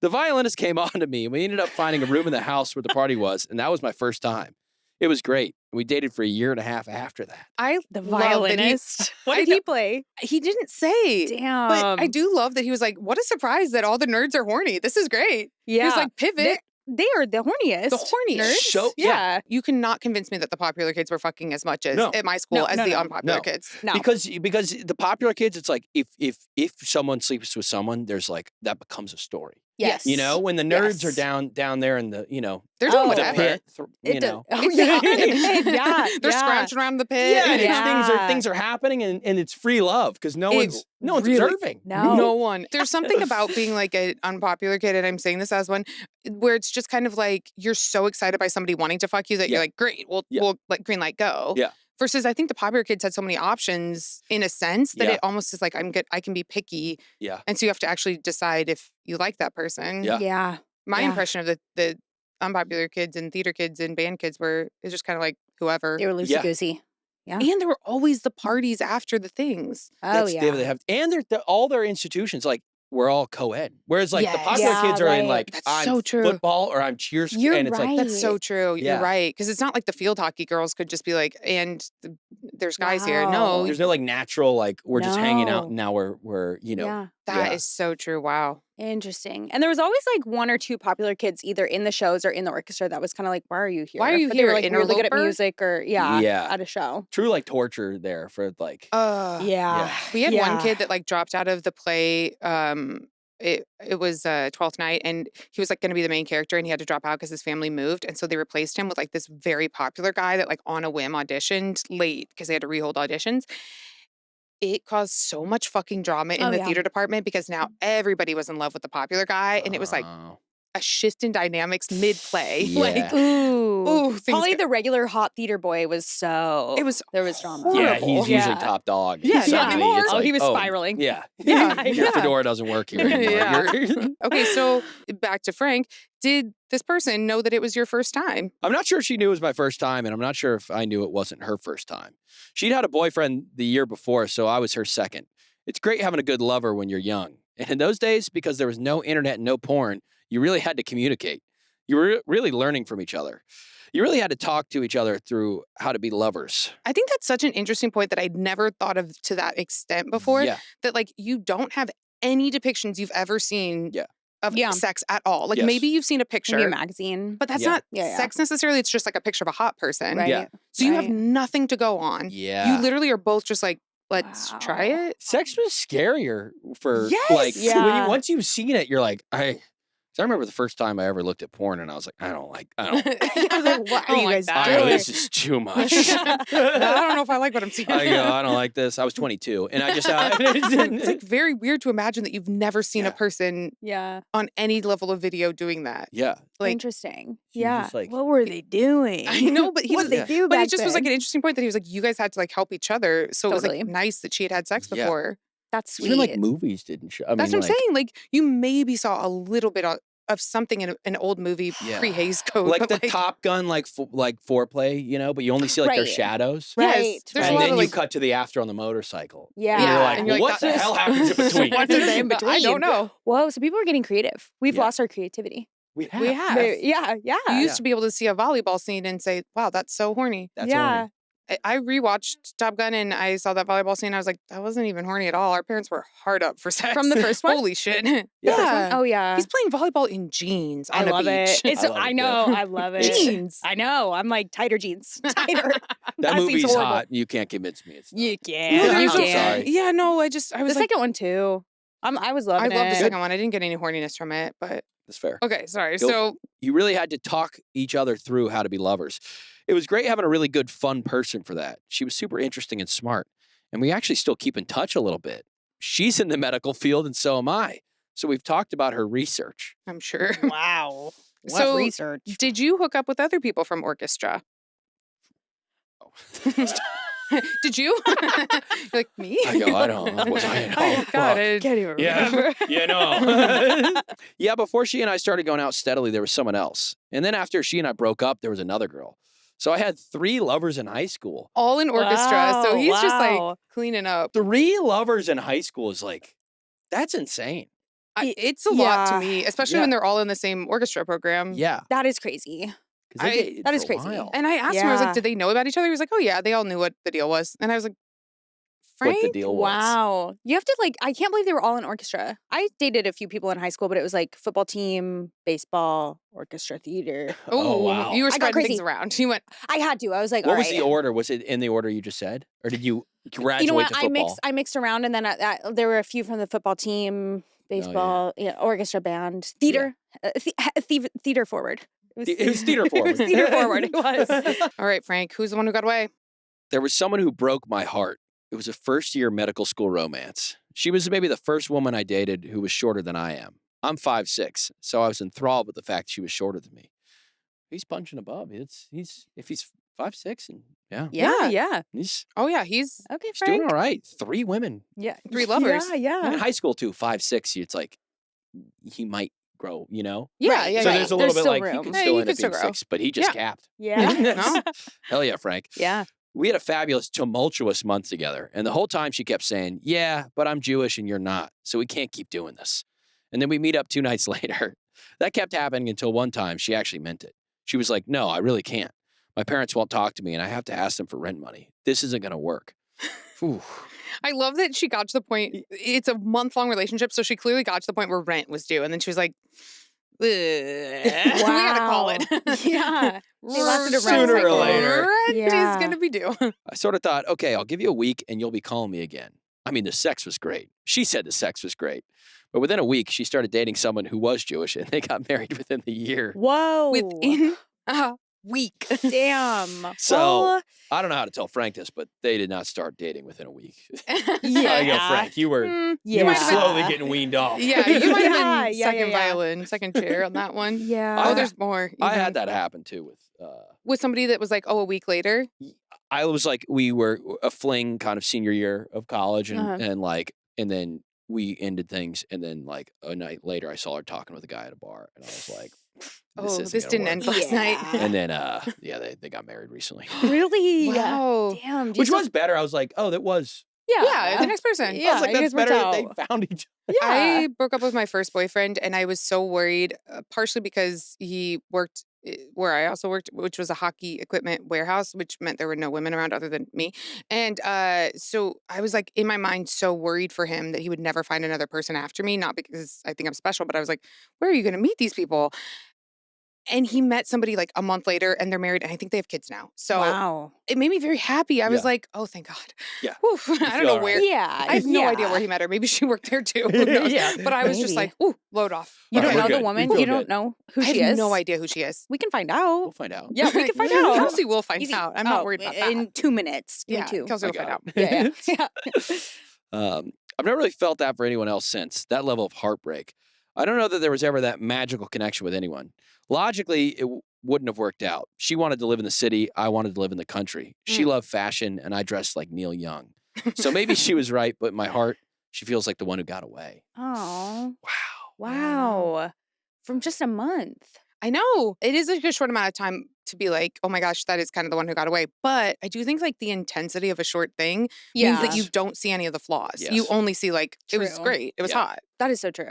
[SPEAKER 3] The violinist came on to me, and we ended up finding a room in the house where the party was, and that was my first time. It was great. We dated for a year and a half after that.
[SPEAKER 2] I
[SPEAKER 1] The
[SPEAKER 2] love that
[SPEAKER 1] violinist. What
[SPEAKER 2] I
[SPEAKER 1] did
[SPEAKER 2] know-
[SPEAKER 1] he play?
[SPEAKER 2] he didn't say.
[SPEAKER 1] Damn.
[SPEAKER 2] But I do love that he was like, what a surprise that all the nerds are horny. This is great.
[SPEAKER 1] Yeah.
[SPEAKER 2] He was like, pivot.
[SPEAKER 1] They are the horniest.
[SPEAKER 2] The horniest.
[SPEAKER 1] nerds.
[SPEAKER 3] So-
[SPEAKER 1] yeah.
[SPEAKER 2] You cannot convince me that the popular kids were fucking as much as
[SPEAKER 3] No.
[SPEAKER 2] at my school
[SPEAKER 1] No,
[SPEAKER 2] as
[SPEAKER 1] no,
[SPEAKER 2] the
[SPEAKER 1] no.
[SPEAKER 2] unpopular
[SPEAKER 3] No.
[SPEAKER 2] kids.
[SPEAKER 1] No.
[SPEAKER 3] Because the popular kids, it's like if someone sleeps with someone, there's like that becomes a story.
[SPEAKER 1] Yes.
[SPEAKER 3] You know, when the nerds are
[SPEAKER 1] Yes.
[SPEAKER 3] down there in the
[SPEAKER 2] They're doing
[SPEAKER 1] Oh.
[SPEAKER 3] the
[SPEAKER 2] whatever.
[SPEAKER 3] pit,
[SPEAKER 1] It
[SPEAKER 3] you
[SPEAKER 1] does-
[SPEAKER 3] know.
[SPEAKER 1] Oh,
[SPEAKER 2] It's
[SPEAKER 1] yeah.
[SPEAKER 2] the pit.
[SPEAKER 1] yeah.
[SPEAKER 2] They're
[SPEAKER 1] yeah.
[SPEAKER 2] scrounging around the pit.
[SPEAKER 3] Yeah, and it's
[SPEAKER 1] Yeah.
[SPEAKER 3] things are happening and it's free love because no
[SPEAKER 2] It
[SPEAKER 3] one's
[SPEAKER 2] really-
[SPEAKER 3] observing.
[SPEAKER 1] No.
[SPEAKER 2] No one. There's something about being like an unpopular kid, and I'm saying this as one, where it's just kind of like you're so excited by somebody wanting to fuck you that
[SPEAKER 3] Yeah.
[SPEAKER 2] you're like, great,
[SPEAKER 3] Yeah.
[SPEAKER 2] we'll like green light go.
[SPEAKER 3] Yeah.
[SPEAKER 2] Versus I think the popular kids had so many options in a sense that
[SPEAKER 3] Yeah.
[SPEAKER 2] it almost is like I can be picky.
[SPEAKER 3] Yeah.
[SPEAKER 2] And so you have to actually decide if you like that person.
[SPEAKER 3] Yeah.
[SPEAKER 1] Yeah.
[SPEAKER 2] My
[SPEAKER 1] Yeah.
[SPEAKER 2] impression of the unpopular kids and theater kids and band kids is just kind of like whoever.
[SPEAKER 1] They were loosey goosey. Yeah.
[SPEAKER 2] And there were always the parties after the things.
[SPEAKER 1] Oh
[SPEAKER 3] They
[SPEAKER 1] yeah.
[SPEAKER 3] have, and all their institutions like we're all co-ed. Whereas like the
[SPEAKER 2] Yes.
[SPEAKER 3] popular
[SPEAKER 1] Yeah,
[SPEAKER 3] kids are in
[SPEAKER 1] right.
[SPEAKER 3] like
[SPEAKER 2] That's
[SPEAKER 3] I'm
[SPEAKER 2] so true.
[SPEAKER 3] football or I'm cheer school,
[SPEAKER 1] You're
[SPEAKER 3] and it's like
[SPEAKER 1] right.
[SPEAKER 2] That's so true.
[SPEAKER 3] Yeah.
[SPEAKER 2] You're right. Because it's not like the field hockey girls could just be like, there's guys here.
[SPEAKER 1] Wow.
[SPEAKER 2] No,
[SPEAKER 3] there's no like natural like we're just hanging out
[SPEAKER 1] No.
[SPEAKER 3] and now we're you know
[SPEAKER 1] Yeah.
[SPEAKER 2] that is so true. Wow.
[SPEAKER 1] Interesting. And there was always like one or two popular kids either in the shows or in the orchestra that was kind of like, why are you here?
[SPEAKER 2] Why are you
[SPEAKER 1] But they were
[SPEAKER 2] here?
[SPEAKER 1] like really good at
[SPEAKER 2] Interloper?
[SPEAKER 1] music or
[SPEAKER 3] Yeah.
[SPEAKER 1] at a show.
[SPEAKER 3] true like torture there for like
[SPEAKER 1] Yeah.
[SPEAKER 2] We had one
[SPEAKER 1] Yeah.
[SPEAKER 2] kid that like dropped out of the play. It was 12th night, and he was like going to be the main character, and he had to drop out because his family moved, and so they replaced him with like this very popular guy that like on a whim auditioned late because they had to rehold auditions. It caused so much fucking drama in
[SPEAKER 1] Oh,
[SPEAKER 2] the
[SPEAKER 1] yeah.
[SPEAKER 2] theater department because now everybody was in love with the popular guy, and it was like
[SPEAKER 3] Oh.
[SPEAKER 2] a shift in dynamics mid play.
[SPEAKER 3] Yeah.
[SPEAKER 2] Like,
[SPEAKER 1] Ooh.
[SPEAKER 2] ooh, things
[SPEAKER 1] Probably
[SPEAKER 2] got-
[SPEAKER 1] the regular hot theater boy was so.
[SPEAKER 2] It was
[SPEAKER 1] there was drama.
[SPEAKER 3] yeah,
[SPEAKER 2] horrible.
[SPEAKER 3] he's usually
[SPEAKER 1] Yeah.
[SPEAKER 3] top dog.
[SPEAKER 2] Yeah, not
[SPEAKER 3] Suddenly
[SPEAKER 2] anymore.
[SPEAKER 3] it's
[SPEAKER 1] Oh, he
[SPEAKER 3] like,
[SPEAKER 1] was spiraling.
[SPEAKER 3] Yeah,
[SPEAKER 2] Yeah,
[SPEAKER 3] Your
[SPEAKER 2] yeah.
[SPEAKER 3] fedora doesn't work here anymore.
[SPEAKER 2] Yeah.
[SPEAKER 3] You're-
[SPEAKER 2] Okay, so back to Frank. Did this person know that it was your first time?
[SPEAKER 3] I'm not sure she knew it was my first time, and I'm not sure if I knew it wasn't her first time. She'd had a boyfriend the year before, so I was her second. It's great having a good lover when you're young. And in those days, because there was no internet and no porn, you really had to communicate. You were really learning from each other. You really had to talk to each other through how to be lovers.
[SPEAKER 2] I think that's such an interesting point that I'd never thought of to that extent before.
[SPEAKER 3] Yeah.
[SPEAKER 2] That like you don't have any depictions you've ever seen
[SPEAKER 3] Yeah.
[SPEAKER 2] of
[SPEAKER 1] Yeah.
[SPEAKER 2] sex at all. Like
[SPEAKER 3] Yes.
[SPEAKER 2] maybe you've seen a picture,
[SPEAKER 1] Maybe a magazine.
[SPEAKER 2] but that's
[SPEAKER 3] Yeah.
[SPEAKER 2] not
[SPEAKER 1] Yeah, yeah.
[SPEAKER 2] sex necessarily. It's just like a picture of a hot person.
[SPEAKER 1] Right.
[SPEAKER 3] Yeah.
[SPEAKER 2] So you have
[SPEAKER 1] right.
[SPEAKER 2] nothing to go on.
[SPEAKER 3] Yeah.
[SPEAKER 2] You literally are both just like, let's try
[SPEAKER 1] Wow.
[SPEAKER 2] it.
[SPEAKER 3] Sex was scarier for
[SPEAKER 2] Yes!
[SPEAKER 3] like when
[SPEAKER 1] Yeah.
[SPEAKER 3] once you've seen it, you're like, so I remember the first time I ever looked at porn and I was like, I don't
[SPEAKER 1] I was like, what
[SPEAKER 2] I
[SPEAKER 1] are
[SPEAKER 2] don't
[SPEAKER 1] you
[SPEAKER 2] like
[SPEAKER 1] guys
[SPEAKER 2] that.
[SPEAKER 3] I,
[SPEAKER 1] doing?
[SPEAKER 3] this is too much.
[SPEAKER 2] I don't know if I like what I'm seeing.
[SPEAKER 3] I go, I don't like this. I was 22 and I just
[SPEAKER 2] It's like very weird to imagine that you've never seen
[SPEAKER 3] Yeah.
[SPEAKER 2] a person
[SPEAKER 1] Yeah.
[SPEAKER 2] on any level of video doing that.
[SPEAKER 3] yeah.
[SPEAKER 2] Like
[SPEAKER 1] Interesting.
[SPEAKER 3] She was
[SPEAKER 1] Yeah.
[SPEAKER 3] just like-
[SPEAKER 1] what were they doing?
[SPEAKER 2] I know, but he
[SPEAKER 1] what
[SPEAKER 2] was
[SPEAKER 1] they do
[SPEAKER 2] But
[SPEAKER 1] back
[SPEAKER 2] it just was like
[SPEAKER 1] then?
[SPEAKER 2] an interesting point that he was like, you guys had to like help each other. So it was
[SPEAKER 1] Totally.
[SPEAKER 2] like nice that she had sex
[SPEAKER 3] Yeah.
[SPEAKER 2] before.
[SPEAKER 1] That's sweet.
[SPEAKER 3] Even like movies didn't show. I
[SPEAKER 2] That's
[SPEAKER 3] mean,
[SPEAKER 2] what I'm saying. Like you maybe saw a little bit of something in an old movie
[SPEAKER 3] Yeah.
[SPEAKER 2] pre-Hays Code.
[SPEAKER 3] like
[SPEAKER 2] but
[SPEAKER 3] the Top Gun, like foreplay, you know, but you only see like their
[SPEAKER 1] Right.
[SPEAKER 3] shadows.
[SPEAKER 1] Right.
[SPEAKER 2] Yes, there's a
[SPEAKER 3] And
[SPEAKER 2] lot
[SPEAKER 3] then
[SPEAKER 2] of
[SPEAKER 3] you
[SPEAKER 2] like,
[SPEAKER 3] cut to the after on the motorcycle.
[SPEAKER 1] Yeah.
[SPEAKER 3] And you're like,
[SPEAKER 2] and you're like,
[SPEAKER 3] what the
[SPEAKER 2] that-
[SPEAKER 3] hell happens in between?
[SPEAKER 1] What's in
[SPEAKER 2] I
[SPEAKER 1] between?
[SPEAKER 2] don't know.
[SPEAKER 1] Whoa, so people are getting creative. We've
[SPEAKER 3] Yeah.
[SPEAKER 1] lost our creativity.
[SPEAKER 3] We have.
[SPEAKER 2] We have.
[SPEAKER 1] Yeah.
[SPEAKER 2] You
[SPEAKER 1] Yeah.
[SPEAKER 2] used to be able to see a volleyball scene and say, wow, that's so horny.
[SPEAKER 3] That's
[SPEAKER 1] yeah.
[SPEAKER 3] horny.
[SPEAKER 2] I rewatched Top Gun and I saw that volleyball scene. I was like, that wasn't even horny at all. Our parents were hard up for sex.
[SPEAKER 1] From the first one?
[SPEAKER 2] Holy shit.
[SPEAKER 1] The first one?
[SPEAKER 2] Yeah.
[SPEAKER 1] Oh yeah.
[SPEAKER 2] He's playing volleyball in jeans on
[SPEAKER 1] I
[SPEAKER 2] a
[SPEAKER 1] love
[SPEAKER 2] beach.
[SPEAKER 1] it. It's
[SPEAKER 3] I love it,
[SPEAKER 1] I know. I love it.
[SPEAKER 2] Jeans.
[SPEAKER 1] I know. I'm like tighter jeans. Tighter.
[SPEAKER 3] That
[SPEAKER 1] seems
[SPEAKER 3] movie's
[SPEAKER 1] horrible.
[SPEAKER 3] hot. You can't convince me. It's not.
[SPEAKER 1] You
[SPEAKER 2] No,
[SPEAKER 1] can.
[SPEAKER 3] Yeah,
[SPEAKER 2] there's
[SPEAKER 1] you
[SPEAKER 3] I'm
[SPEAKER 2] a-
[SPEAKER 1] can.
[SPEAKER 3] sorry.
[SPEAKER 2] Yeah, no, I
[SPEAKER 1] The
[SPEAKER 2] was like,
[SPEAKER 1] second one too. I was loving
[SPEAKER 2] I love the
[SPEAKER 1] it.
[SPEAKER 2] second one. I didn't get any horniness from it, but
[SPEAKER 3] That's fair.
[SPEAKER 2] okay, sorry.
[SPEAKER 3] Go-
[SPEAKER 2] So
[SPEAKER 3] You really had to talk each other through how to be lovers. It was great having a really good, fun person for that. She was super interesting and smart. And we actually still keep in touch a little bit. she's in the medical field and so am I. So we've talked about her research.
[SPEAKER 2] I'm sure.
[SPEAKER 1] Wow. What
[SPEAKER 2] So,
[SPEAKER 1] research?
[SPEAKER 2] did you hook up with other people from orchestra? Did you? You're like, me?
[SPEAKER 3] I go, I don't. Was I? Oh,
[SPEAKER 2] God,
[SPEAKER 3] fuck.
[SPEAKER 2] I
[SPEAKER 1] Can't even
[SPEAKER 3] Yeah.
[SPEAKER 1] remember.
[SPEAKER 3] You know. Yeah, before she and I started going out steadily, there was someone else. And then after she and I broke up, there was another girl. So I had 3 lovers in high school.
[SPEAKER 2] all in orchestra. So
[SPEAKER 1] Wow,
[SPEAKER 2] he's just like
[SPEAKER 1] wow.
[SPEAKER 2] cleaning up.
[SPEAKER 3] 3 lovers in high school is like, that's insane.
[SPEAKER 2] It's a lot to
[SPEAKER 1] Yeah.
[SPEAKER 2] me, especially
[SPEAKER 3] Yeah.
[SPEAKER 2] when they're all in the same orchestra program.
[SPEAKER 3] Yeah.
[SPEAKER 1] That is crazy.
[SPEAKER 3] 'Cause they
[SPEAKER 2] I-
[SPEAKER 3] dated
[SPEAKER 1] that is
[SPEAKER 3] for a
[SPEAKER 1] crazy.
[SPEAKER 3] while.
[SPEAKER 2] And I asked him, I was like,
[SPEAKER 1] Yeah.
[SPEAKER 2] did they know about each other? He was like, oh yeah, they all knew what the deal was. And I was like,
[SPEAKER 3] What
[SPEAKER 2] Frank?
[SPEAKER 3] the deal was.
[SPEAKER 1] Wow. You have to like, I can't believe they were all in orchestra. I dated a few people in high school, but it was like football team, baseball, orchestra, theater.
[SPEAKER 3] Oh,
[SPEAKER 2] Ooh,
[SPEAKER 3] wow.
[SPEAKER 2] You were
[SPEAKER 1] I got
[SPEAKER 2] spreading
[SPEAKER 1] crazy.
[SPEAKER 2] things around. You went,
[SPEAKER 1] I had to. I was like,
[SPEAKER 3] What
[SPEAKER 1] all
[SPEAKER 3] was
[SPEAKER 1] right.
[SPEAKER 3] the order? Was it in the order you just said? Or did you graduate
[SPEAKER 1] You know what?
[SPEAKER 3] to football?
[SPEAKER 1] I mixed around, and then there were a few from the football team, baseball, orchestra, band, theater, theater forward.
[SPEAKER 3] It was theater
[SPEAKER 1] It
[SPEAKER 3] forward.
[SPEAKER 1] was theater forward. It was.
[SPEAKER 2] all right, Frank, who's the one who got away?
[SPEAKER 3] There was someone who broke my heart. It was a first-year medical school romance. She was maybe the first woman I dated who was shorter than I am. I'm 5'6", so I was enthralled with the fact she was shorter than me. He's punching above. He's if he's 5'6", and
[SPEAKER 1] Yeah.
[SPEAKER 3] he's
[SPEAKER 2] Oh yeah, he's
[SPEAKER 1] Okay,
[SPEAKER 3] doing
[SPEAKER 1] Frank.
[SPEAKER 3] all right. 3 women.
[SPEAKER 1] Yeah.
[SPEAKER 2] 3 lovers.
[SPEAKER 1] Yeah.
[SPEAKER 3] In high school too, 5'6", it's like he might grow, you know?
[SPEAKER 2] Yeah,
[SPEAKER 1] Right,
[SPEAKER 2] yeah,
[SPEAKER 3] So
[SPEAKER 2] yeah.
[SPEAKER 3] there's a little
[SPEAKER 1] There's
[SPEAKER 3] bit
[SPEAKER 1] still
[SPEAKER 3] like he
[SPEAKER 1] room.
[SPEAKER 3] can
[SPEAKER 2] Yeah,
[SPEAKER 3] still
[SPEAKER 2] you
[SPEAKER 3] end
[SPEAKER 2] could
[SPEAKER 3] up
[SPEAKER 2] still
[SPEAKER 3] being
[SPEAKER 2] grow.
[SPEAKER 3] 6, but he just
[SPEAKER 2] Yeah.
[SPEAKER 3] capped.
[SPEAKER 1] Yeah.
[SPEAKER 2] No?
[SPEAKER 3] Hell yeah, Frank.
[SPEAKER 1] Yeah.
[SPEAKER 3] We had a fabulous, tumultuous month together. And the whole time she kept saying, yeah, but I'm Jewish and you're not. So we can't keep doing this. And then we meet up 2 nights later. That kept happening until one time she actually meant it. She was like, no, I really can't. My parents won't talk to me and I have to ask them for rent money. This isn't going to work. Whew.
[SPEAKER 2] I love that she got to the point. It's a month-long relationship, so she clearly got to the point where rent was due, and then she was like, "Ugh, we gotta call it."
[SPEAKER 1] Yeah. They lasted a
[SPEAKER 3] Sooner
[SPEAKER 1] rent
[SPEAKER 3] or
[SPEAKER 1] cycle.
[SPEAKER 3] later.
[SPEAKER 2] Rent
[SPEAKER 1] Yeah.
[SPEAKER 2] is gonna be due.
[SPEAKER 3] I sort of thought, okay, I'll give you a week and you'll be calling me again. I mean, the sex was great. She said the sex was great. But within a week, she started dating someone who was Jewish and they got married within the year.
[SPEAKER 1] Whoa.
[SPEAKER 2] Within a week.
[SPEAKER 1] Damn.
[SPEAKER 3] So
[SPEAKER 1] Well,
[SPEAKER 3] I don't know how to tell Frank this, but they did not start dating within a week.
[SPEAKER 1] Yeah.
[SPEAKER 3] I go, Frank, you were
[SPEAKER 2] Mm,
[SPEAKER 3] you
[SPEAKER 1] yeah.
[SPEAKER 3] were slowly getting weaned off.
[SPEAKER 2] yeah, you might have
[SPEAKER 1] Yeah,
[SPEAKER 2] been
[SPEAKER 1] yeah,
[SPEAKER 2] second
[SPEAKER 1] yeah.
[SPEAKER 2] violin, second chair on that one.
[SPEAKER 1] Yeah.
[SPEAKER 2] Oh, there's more.
[SPEAKER 3] I
[SPEAKER 2] even.
[SPEAKER 3] had that happen too
[SPEAKER 2] With somebody that was like, oh, a week later.
[SPEAKER 3] I was like, we were a fling kind of senior year of college and,
[SPEAKER 1] Uh-huh.
[SPEAKER 3] and then we ended things. And then like a night later, I saw her talking with a guy at a bar and I was like,
[SPEAKER 2] Oh,
[SPEAKER 3] isn't
[SPEAKER 2] this
[SPEAKER 3] gonna
[SPEAKER 2] didn't
[SPEAKER 3] work.
[SPEAKER 2] end last night.
[SPEAKER 1] Yeah.
[SPEAKER 3] And then, they got married recently,
[SPEAKER 1] Really?
[SPEAKER 2] Wow.
[SPEAKER 1] Damn.
[SPEAKER 3] which was better. I was like, oh, that was,
[SPEAKER 2] Yeah, the next person.
[SPEAKER 1] Yeah.
[SPEAKER 3] I was like,
[SPEAKER 1] you
[SPEAKER 3] that's
[SPEAKER 1] guys worked
[SPEAKER 3] better that they
[SPEAKER 1] out.
[SPEAKER 3] found each other.
[SPEAKER 1] Yeah.
[SPEAKER 2] I broke up with my first boyfriend and I was so worried, partially because he worked where I also worked, which was a hockey equipment warehouse, which meant there were no women around other than me. And so I was like, in my mind, so worried for him that he would never find another person after me. Not because I think I'm special, but I was like, where are you going to meet these people? And he met somebody like a month later and they're married and I think they have kids now. So
[SPEAKER 1] Wow.
[SPEAKER 2] it made me very happy. I was
[SPEAKER 3] Yeah.
[SPEAKER 2] like, oh, thank God.
[SPEAKER 3] Yeah.
[SPEAKER 2] Whew. I don't
[SPEAKER 3] feel
[SPEAKER 2] know
[SPEAKER 3] all
[SPEAKER 2] where.
[SPEAKER 3] right.
[SPEAKER 1] Yeah.
[SPEAKER 2] I have no idea where he met her. Maybe she worked there too. Who knows?
[SPEAKER 3] Yeah.
[SPEAKER 2] But I was just
[SPEAKER 1] Maybe.
[SPEAKER 2] like, ooh, load off.
[SPEAKER 1] You
[SPEAKER 3] All
[SPEAKER 1] don't
[SPEAKER 3] right,
[SPEAKER 1] know
[SPEAKER 3] we're
[SPEAKER 1] the
[SPEAKER 3] good.
[SPEAKER 1] woman?
[SPEAKER 3] We feel
[SPEAKER 1] You don't
[SPEAKER 3] good.
[SPEAKER 1] know who
[SPEAKER 2] I
[SPEAKER 1] she
[SPEAKER 2] have
[SPEAKER 1] is?
[SPEAKER 2] no idea who she is.
[SPEAKER 1] We can find
[SPEAKER 3] We'll
[SPEAKER 1] out.
[SPEAKER 3] find out.
[SPEAKER 1] Yeah, we can find out.
[SPEAKER 2] Kelsey will find
[SPEAKER 1] Easy.
[SPEAKER 2] out. I'm not
[SPEAKER 1] Oh,
[SPEAKER 2] worried about that.
[SPEAKER 1] in 2 minutes. Give me
[SPEAKER 2] Yeah,
[SPEAKER 1] 2.
[SPEAKER 2] Kelsey
[SPEAKER 3] I
[SPEAKER 2] will find
[SPEAKER 3] got
[SPEAKER 2] out.
[SPEAKER 3] it.
[SPEAKER 1] Yeah. Yeah.
[SPEAKER 3] I've never really felt that for anyone else since, that level of heartbreak. I don't know that there was ever that magical connection with anyone. Logically, it wouldn't have worked out. She wanted to live in the city. I wanted to live in the country. She loved fashion, and I dressed like Neil Young. So maybe she was right, but in my heart, she feels like the one who got away.
[SPEAKER 1] Oh.
[SPEAKER 3] Wow.
[SPEAKER 1] Wow. From just a month.
[SPEAKER 2] I know. It is like a short amount of time to be like, oh my gosh, that is kind of the one who got away. But I do think like the intensity of a short thing means that you don't see any of the flaws. You
[SPEAKER 3] Yes.
[SPEAKER 2] only see like, it was
[SPEAKER 1] True.
[SPEAKER 2] great. It was
[SPEAKER 3] Yeah.
[SPEAKER 2] hot.
[SPEAKER 1] That is so true.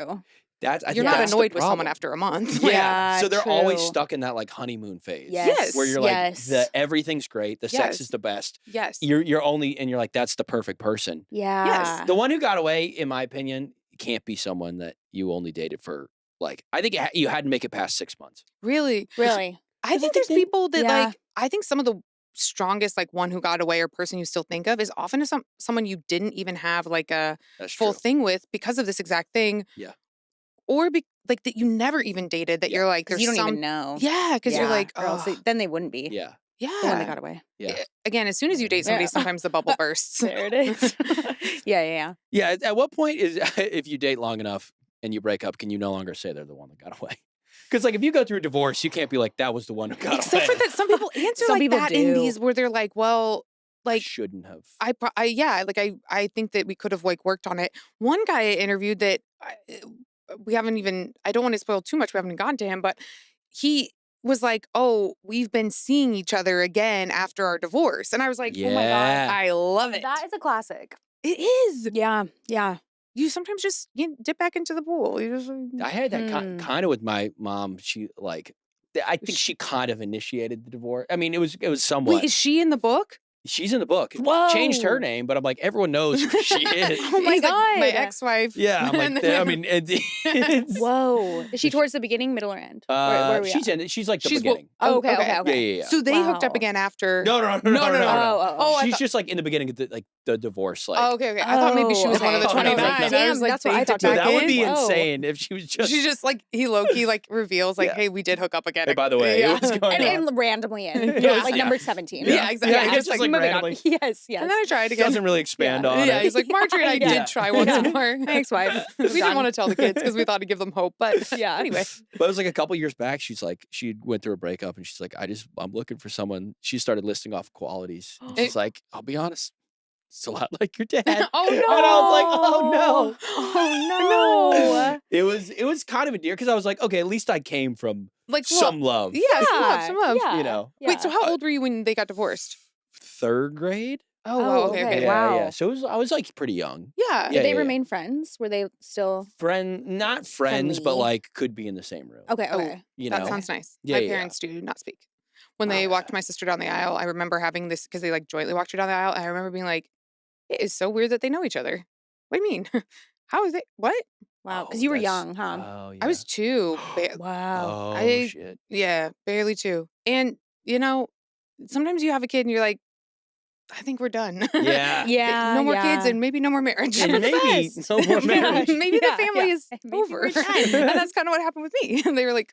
[SPEAKER 3] I
[SPEAKER 2] You're
[SPEAKER 3] think
[SPEAKER 2] not
[SPEAKER 3] that's the
[SPEAKER 2] annoyed with someone
[SPEAKER 3] problem.
[SPEAKER 2] after a month.
[SPEAKER 3] Yeah.
[SPEAKER 1] Yeah,
[SPEAKER 3] So they're always
[SPEAKER 1] true.
[SPEAKER 3] stuck in that like honeymoon phase.
[SPEAKER 1] Yes.
[SPEAKER 3] Where you're like,
[SPEAKER 1] yes.
[SPEAKER 3] everything's great. The sex
[SPEAKER 2] Yes.
[SPEAKER 3] is the best.
[SPEAKER 2] Yes.
[SPEAKER 3] You're only, and you're like, that's the perfect person.
[SPEAKER 1] Yeah.
[SPEAKER 3] The one who got away, in my opinion, can't be someone that you only dated for like, I think you had to make it past 6 months.
[SPEAKER 2] Really?
[SPEAKER 1] Really.
[SPEAKER 2] I think there's people that
[SPEAKER 1] Yeah.
[SPEAKER 2] like, I think some of the strongest like one who got away or person you still think of is often someone you didn't even have like a
[SPEAKER 3] That's
[SPEAKER 2] full
[SPEAKER 3] true.
[SPEAKER 2] thing with because of this exact thing.
[SPEAKER 3] Yeah.
[SPEAKER 2] Or like that you never even dated that you're like, there's
[SPEAKER 1] You don't
[SPEAKER 2] some,
[SPEAKER 1] even know.
[SPEAKER 2] yeah, because you're like,
[SPEAKER 1] or else
[SPEAKER 2] oh,
[SPEAKER 1] then they wouldn't be.
[SPEAKER 3] Yeah.
[SPEAKER 2] Yeah.
[SPEAKER 1] The one that got away.
[SPEAKER 3] Yeah.
[SPEAKER 2] Again, as soon as you date somebody,
[SPEAKER 1] Yeah.
[SPEAKER 2] sometimes the bubble bursts.
[SPEAKER 1] There it is. Yeah.
[SPEAKER 3] Yeah. At what point is if you date long enough and you break up, can you no longer say they're the one that got away? Because like if you go through a divorce, you can't be like that was the one who got
[SPEAKER 2] Except
[SPEAKER 3] away.
[SPEAKER 2] for that, some people answer
[SPEAKER 1] Some
[SPEAKER 2] like
[SPEAKER 1] people
[SPEAKER 2] that in
[SPEAKER 1] do.
[SPEAKER 2] these where they're like, well, like
[SPEAKER 3] shouldn't have.
[SPEAKER 2] I think that we could have like worked on it. One guy I interviewed that we haven't even, I don't want to spoil too much. We haven't gotten to him, but he was like, oh, we've been seeing each other again after our divorce. And I was like, oh my God,
[SPEAKER 3] Yeah.
[SPEAKER 2] I love it.
[SPEAKER 1] That is a classic.
[SPEAKER 2] It is.
[SPEAKER 1] Yeah.
[SPEAKER 2] You sometimes just dip back into the pool. You just
[SPEAKER 3] I had that
[SPEAKER 1] Hmm.
[SPEAKER 3] kind of with my mom. She like, I think she kind of initiated the divorce. I mean, it was somewhat.
[SPEAKER 2] Wait, is she in the book?
[SPEAKER 3] She's in the book.
[SPEAKER 1] Whoa.
[SPEAKER 3] Changed her name, but I'm like, everyone knows who she is.
[SPEAKER 1] Oh my
[SPEAKER 2] He's like, my
[SPEAKER 1] God.
[SPEAKER 2] ex-wife.
[SPEAKER 3] Yeah, I'm
[SPEAKER 2] And
[SPEAKER 3] like,
[SPEAKER 2] then-
[SPEAKER 3] I mean, it's,
[SPEAKER 1] Whoa. Is she towards the beginning, middle, or end? Where are we
[SPEAKER 3] she's
[SPEAKER 1] at?
[SPEAKER 3] she's like the
[SPEAKER 2] She's
[SPEAKER 3] beginning.
[SPEAKER 1] Oh, okay.
[SPEAKER 3] Yeah.
[SPEAKER 2] So they hooked up
[SPEAKER 1] Wow.
[SPEAKER 2] again after.
[SPEAKER 3] No.
[SPEAKER 2] no.
[SPEAKER 1] Oh,
[SPEAKER 2] I
[SPEAKER 3] She's
[SPEAKER 2] thought-
[SPEAKER 3] just like in the beginning of the divorce. Like,
[SPEAKER 2] Oh, okay. I thought maybe she was one of the
[SPEAKER 1] okay.
[SPEAKER 2] 29.
[SPEAKER 3] Oh, no, no.
[SPEAKER 2] I was like,
[SPEAKER 1] That's what I
[SPEAKER 2] they
[SPEAKER 1] thought
[SPEAKER 2] dipped
[SPEAKER 3] no,
[SPEAKER 1] too.
[SPEAKER 2] back
[SPEAKER 3] that would be
[SPEAKER 2] in.
[SPEAKER 1] Whoa.
[SPEAKER 3] insane if she was just.
[SPEAKER 2] She just like he low-key like reveals like,
[SPEAKER 3] Yeah.
[SPEAKER 2] hey, we did hook up again.
[SPEAKER 3] Hey, by the way,
[SPEAKER 2] yeah.
[SPEAKER 3] what's going on?
[SPEAKER 1] And randomly in.
[SPEAKER 2] Yeah.
[SPEAKER 1] Like
[SPEAKER 3] Yeah.
[SPEAKER 1] number 17.
[SPEAKER 2] Yeah, exactly.
[SPEAKER 3] Yeah,
[SPEAKER 2] Just
[SPEAKER 3] just
[SPEAKER 2] like
[SPEAKER 3] like
[SPEAKER 1] moving on.
[SPEAKER 3] randomly.
[SPEAKER 1] Yes.
[SPEAKER 2] And then I tried again.
[SPEAKER 3] Doesn't really expand
[SPEAKER 1] Yeah.
[SPEAKER 3] on
[SPEAKER 2] Yeah,
[SPEAKER 3] it.
[SPEAKER 2] he's like, Marjorie and I
[SPEAKER 1] Yeah.
[SPEAKER 2] did try once
[SPEAKER 1] Yeah.
[SPEAKER 2] more.
[SPEAKER 1] My ex-wife.
[SPEAKER 2] We didn't want to tell the kids because we thought it'd give them hope. But
[SPEAKER 1] Yeah.
[SPEAKER 2] anyway.
[SPEAKER 3] But it was like a couple years back. She's like, she went through a breakup, and she's like, I'm looking for someone. She started listing off qualities. And she's like, I'll be honest, it's a lot like your dad.
[SPEAKER 2] Oh no.
[SPEAKER 3] And I was like, oh no.
[SPEAKER 1] Oh no.
[SPEAKER 3] It was kind of a deer because I was like, okay, at least I came from
[SPEAKER 2] Like
[SPEAKER 3] some love.
[SPEAKER 2] Yeah, some love.
[SPEAKER 1] Yeah.
[SPEAKER 3] You know,
[SPEAKER 2] Wait, so how old were you when they got divorced?
[SPEAKER 3] third grade.
[SPEAKER 2] Oh,
[SPEAKER 1] wow, okay,
[SPEAKER 2] okay.
[SPEAKER 3] Yeah,
[SPEAKER 1] wow.
[SPEAKER 3] yeah. So I was like pretty young.
[SPEAKER 2] Yeah.
[SPEAKER 1] Did
[SPEAKER 3] Yeah,
[SPEAKER 1] they
[SPEAKER 3] yeah.
[SPEAKER 1] remain friends? Were they still
[SPEAKER 3] Not friends, but
[SPEAKER 2] Friendly.
[SPEAKER 3] like could be in the same room.
[SPEAKER 1] okay?
[SPEAKER 2] Oh,
[SPEAKER 1] Okay.
[SPEAKER 3] You
[SPEAKER 2] That
[SPEAKER 3] know,
[SPEAKER 2] sounds nice.
[SPEAKER 3] Yeah,
[SPEAKER 2] My
[SPEAKER 3] yeah,
[SPEAKER 2] parents do not speak. When
[SPEAKER 1] Wow.
[SPEAKER 2] they walked my sister down the aisle, I remember having this because they like jointly walked her down the aisle. I remember being like, it is so weird that they know each other. What do you mean? How is it? What?
[SPEAKER 1] Wow.
[SPEAKER 3] Oh,
[SPEAKER 1] Because you were
[SPEAKER 3] that's-
[SPEAKER 1] young, huh?
[SPEAKER 3] Oh, yeah.
[SPEAKER 2] I was 2.
[SPEAKER 1] Wow.
[SPEAKER 3] Oh
[SPEAKER 2] I-
[SPEAKER 3] shit.
[SPEAKER 2] Yeah, barely 2. And, you know, sometimes you have a kid and you're like, I think we're done.
[SPEAKER 3] Yeah.
[SPEAKER 1] Yeah.
[SPEAKER 2] no more
[SPEAKER 1] yeah.
[SPEAKER 2] kids and maybe no more marriage.
[SPEAKER 3] And maybe
[SPEAKER 1] best.
[SPEAKER 3] no more
[SPEAKER 1] Yeah.
[SPEAKER 3] marriage.
[SPEAKER 2] Maybe the
[SPEAKER 1] Yeah,
[SPEAKER 2] family
[SPEAKER 1] yeah.
[SPEAKER 2] is
[SPEAKER 1] Maybe
[SPEAKER 2] over.
[SPEAKER 1] we're done.
[SPEAKER 2] And that's kind of what happened with me. And they were like,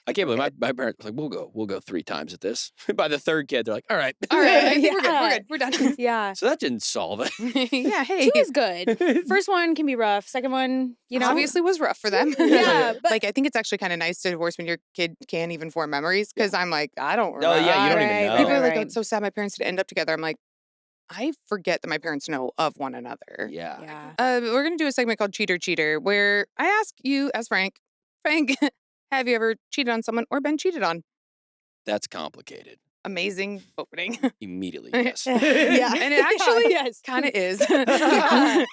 [SPEAKER 3] I can't believe my parents were like, we'll go 3 times at this. By the third kid, they're like, all right.
[SPEAKER 2] all right, I think
[SPEAKER 1] Yeah.
[SPEAKER 2] we're good. We're done.
[SPEAKER 1] Yeah.
[SPEAKER 3] So that didn't solve it.
[SPEAKER 2] Yeah, hey.
[SPEAKER 1] 2 is good. First one can be rough. Second one, you know.
[SPEAKER 2] Obviously was rough for them.
[SPEAKER 1] Yeah, but-
[SPEAKER 2] like I think it's actually kind of nice to divorce when your kid can't even form memories because I'm like, I don't remember.
[SPEAKER 3] Oh, yeah, you don't even
[SPEAKER 1] Right,
[SPEAKER 3] know.
[SPEAKER 2] People are like,
[SPEAKER 1] right.
[SPEAKER 2] oh, it's so sad my parents didn't end up together. I'm like, I forget that my parents know of one another.
[SPEAKER 3] Yeah.
[SPEAKER 1] Yeah.
[SPEAKER 2] We're going to do a segment called Cheater Cheater where I ask you as Frank, have you ever cheated on someone or been cheated on?
[SPEAKER 3] That's complicated.
[SPEAKER 2] Amazing opening.
[SPEAKER 3] Immediately, yes.
[SPEAKER 1] Yeah.
[SPEAKER 2] And it actually
[SPEAKER 1] yes.
[SPEAKER 2] kind of is.
[SPEAKER 1] Yeah.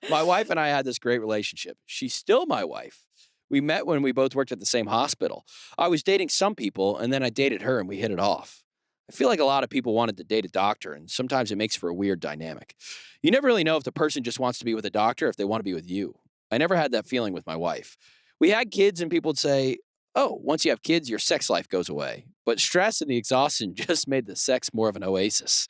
[SPEAKER 3] My wife and I had this great relationship. She's still my wife. We met when we both worked at the same hospital. I was dating some people, and then I dated her, and we hit it off. I feel like a lot of people wanted to date a doctor, and sometimes it makes for a weird dynamic. You never really know if the person just wants to be with a doctor or if they want to be with you. I never had that feeling with my wife. We had kids, and people would say, oh, once you have kids, your sex life goes away. But stress and the exhaustion just made the sex more of an oasis.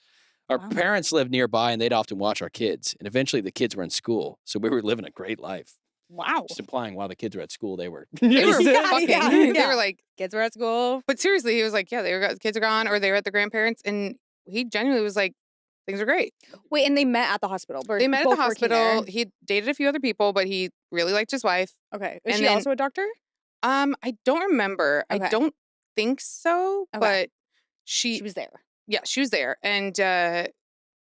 [SPEAKER 3] Our
[SPEAKER 1] Wow.
[SPEAKER 3] parents lived nearby, and they'd often watch our kids. And eventually the kids were in school, so we were living a great life.
[SPEAKER 1] Wow.
[SPEAKER 3] Just implying while the kids were at school, they were.
[SPEAKER 2] They were
[SPEAKER 1] Yeah,
[SPEAKER 2] fucking.
[SPEAKER 1] yeah,
[SPEAKER 2] They
[SPEAKER 1] yeah.
[SPEAKER 2] were like,
[SPEAKER 1] Kids were at school.
[SPEAKER 2] but seriously, he was like, yeah, the kids are gone or they were at the grandparents. And he genuinely was like, things are great.
[SPEAKER 1] Wait, and they met at the hospital.
[SPEAKER 2] They met at the
[SPEAKER 1] both working
[SPEAKER 2] hospital.
[SPEAKER 1] there?
[SPEAKER 2] He dated a few other people, but he really liked his wife.
[SPEAKER 1] Okay. Is
[SPEAKER 2] and
[SPEAKER 1] she
[SPEAKER 2] then-
[SPEAKER 1] also a doctor?
[SPEAKER 2] I don't remember. I
[SPEAKER 1] Okay.
[SPEAKER 2] don't think so,
[SPEAKER 1] Okay.
[SPEAKER 2] but
[SPEAKER 1] She was there.
[SPEAKER 2] yeah, she was there. And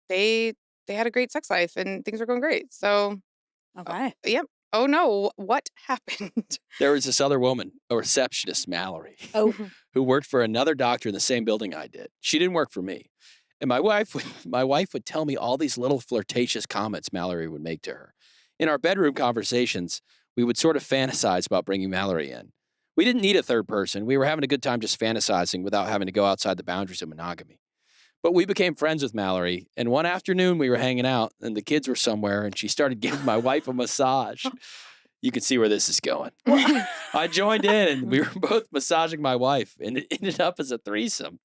[SPEAKER 2] they had a great sex life and things were going great. So,
[SPEAKER 1] Okay.
[SPEAKER 2] yep. Oh no, what happened?
[SPEAKER 3] There was this other woman, a receptionist, Mallory,
[SPEAKER 1] Oh.
[SPEAKER 3] who worked for another doctor in the same building I did. She didn't work for me. And my wife would tell me all these little flirtatious comments Mallory would make to her. In our bedroom conversations, we would sort of fantasize about bringing Mallory in. We didn't need a third person. We were having a good time just fantasizing without having to go outside the boundaries of monogamy. But we became friends with Mallory, and one afternoon we were hanging out, and the kids were somewhere, and she started giving my wife a massage. You can see where this is going. I joined in, and we were both massaging my wife, and it ended up as a threesome.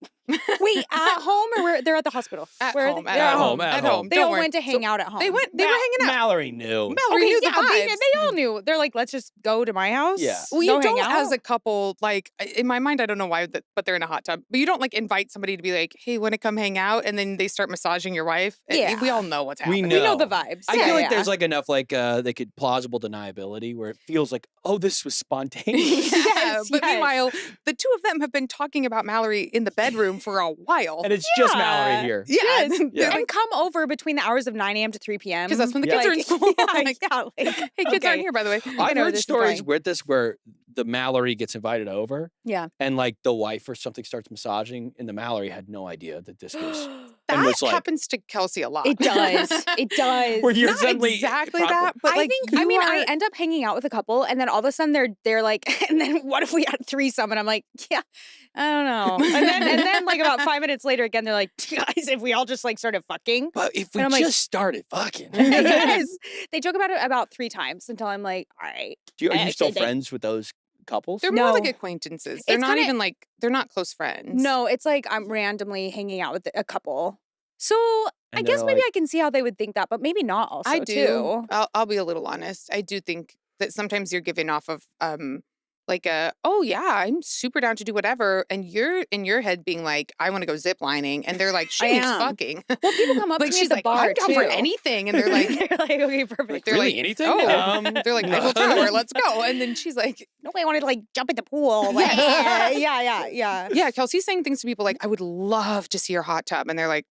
[SPEAKER 1] Wait, at home or they're at the hospital?
[SPEAKER 2] At
[SPEAKER 1] Where are
[SPEAKER 2] home.
[SPEAKER 1] they?
[SPEAKER 2] At
[SPEAKER 1] They're
[SPEAKER 2] home.
[SPEAKER 3] At
[SPEAKER 2] At
[SPEAKER 3] home.
[SPEAKER 2] home.
[SPEAKER 1] They
[SPEAKER 2] Don't
[SPEAKER 1] all
[SPEAKER 2] worry.
[SPEAKER 1] went to hang out at home.
[SPEAKER 2] They were hanging out.
[SPEAKER 3] Mallory knew.
[SPEAKER 2] Mallory knew the
[SPEAKER 1] yeah,
[SPEAKER 2] vibes.
[SPEAKER 1] they all knew. They're like, let's just go to my house.
[SPEAKER 3] Yeah.
[SPEAKER 2] Well,
[SPEAKER 1] go
[SPEAKER 2] you
[SPEAKER 1] hang
[SPEAKER 2] don't,
[SPEAKER 1] out.
[SPEAKER 2] as a couple, like, in my mind, I don't know why, but they're in a hot tub. But you don't, like, invite somebody to be like, hey, want to come hang out? And then they start massaging your wife.
[SPEAKER 1] Yeah.
[SPEAKER 2] We all know what's
[SPEAKER 3] We
[SPEAKER 2] happening.
[SPEAKER 3] know.
[SPEAKER 1] We know the vibes.
[SPEAKER 3] I
[SPEAKER 1] yeah,
[SPEAKER 3] feel like
[SPEAKER 1] yeah.
[SPEAKER 3] there's like enough they could plausible deniability where it feels like, oh, this was spontaneous.
[SPEAKER 2] Yeah,
[SPEAKER 1] Yes,
[SPEAKER 2] but
[SPEAKER 1] yes.
[SPEAKER 2] meanwhile, the two of them have been talking about Mallory in the bedroom for a while.
[SPEAKER 3] And it's just
[SPEAKER 1] Yeah.
[SPEAKER 3] Mallory here.
[SPEAKER 2] Yeah.
[SPEAKER 1] Yes.
[SPEAKER 3] Yeah.
[SPEAKER 1] And come over between the hours of 9 a.m. to 3 p.m.
[SPEAKER 2] Because that's when the
[SPEAKER 3] Yeah.
[SPEAKER 2] kids are in school.
[SPEAKER 1] Yeah,
[SPEAKER 2] Like,
[SPEAKER 1] yeah, like,
[SPEAKER 2] hey, kids aren't
[SPEAKER 1] okay.
[SPEAKER 2] here, by the way.
[SPEAKER 3] I've
[SPEAKER 1] know where
[SPEAKER 3] heard
[SPEAKER 1] this is
[SPEAKER 3] stories
[SPEAKER 1] going.
[SPEAKER 3] with this where the Mallory gets invited over
[SPEAKER 1] Yeah.
[SPEAKER 3] and like the wife or something starts massaging and the Mallory had no idea that this was
[SPEAKER 2] That
[SPEAKER 3] was like-
[SPEAKER 2] happens to Kelsey a lot.
[SPEAKER 1] It does. It does.
[SPEAKER 3] where you're
[SPEAKER 2] Not
[SPEAKER 3] suddenly
[SPEAKER 2] exactly
[SPEAKER 3] proper-
[SPEAKER 2] that, but
[SPEAKER 1] I
[SPEAKER 2] like,
[SPEAKER 1] think I end up hanging out with a couple and then all of a sudden they're like, and then what if we had threesome? And I'm like, yeah, I don't know. And then like about 5 minutes later again, they're like, guys, if we all just like started fucking.
[SPEAKER 3] But if we
[SPEAKER 1] And I'm like-
[SPEAKER 3] just started fucking.
[SPEAKER 1] Yes. They joke about it about 3 times until I'm like, all right.
[SPEAKER 3] Are you still
[SPEAKER 1] Actually, they-
[SPEAKER 3] friends with those couples?
[SPEAKER 2] they're more like
[SPEAKER 1] No.
[SPEAKER 2] acquaintances. They're
[SPEAKER 1] It's
[SPEAKER 2] not
[SPEAKER 1] kinda-
[SPEAKER 2] even like, they're not close friends.
[SPEAKER 1] No, it's like I'm randomly hanging out with a couple. So I
[SPEAKER 3] And
[SPEAKER 1] guess
[SPEAKER 3] they're
[SPEAKER 1] maybe
[SPEAKER 3] like-
[SPEAKER 1] I can see how they would think that, but maybe not also
[SPEAKER 2] I do.
[SPEAKER 1] too.
[SPEAKER 2] I'll be a little honest. I do think that sometimes you're giving off of like a, oh yeah, I'm super down to do whatever, and you're in your head being like, I want to go zip lining, and they're like, she
[SPEAKER 1] I
[SPEAKER 2] needs
[SPEAKER 1] am.
[SPEAKER 2] fucking.
[SPEAKER 1] Well, people come up
[SPEAKER 2] Like
[SPEAKER 1] to me
[SPEAKER 2] she's
[SPEAKER 1] at the
[SPEAKER 2] like,
[SPEAKER 1] bar
[SPEAKER 2] I'm down for
[SPEAKER 1] too.
[SPEAKER 2] anything, and they're like,
[SPEAKER 1] they're like, okay, perfect.
[SPEAKER 2] they're
[SPEAKER 3] really
[SPEAKER 2] like,
[SPEAKER 3] anything?
[SPEAKER 2] oh, they're like,
[SPEAKER 3] no.
[SPEAKER 2] Eiffel Tower, let's go. And then she's like,
[SPEAKER 1] Nobody wanted to like jump in the pool. Like,
[SPEAKER 2] Yes.
[SPEAKER 1] yeah.
[SPEAKER 2] yeah, Kelsey's saying things to people like, I would love to see your hot tub, and they're like,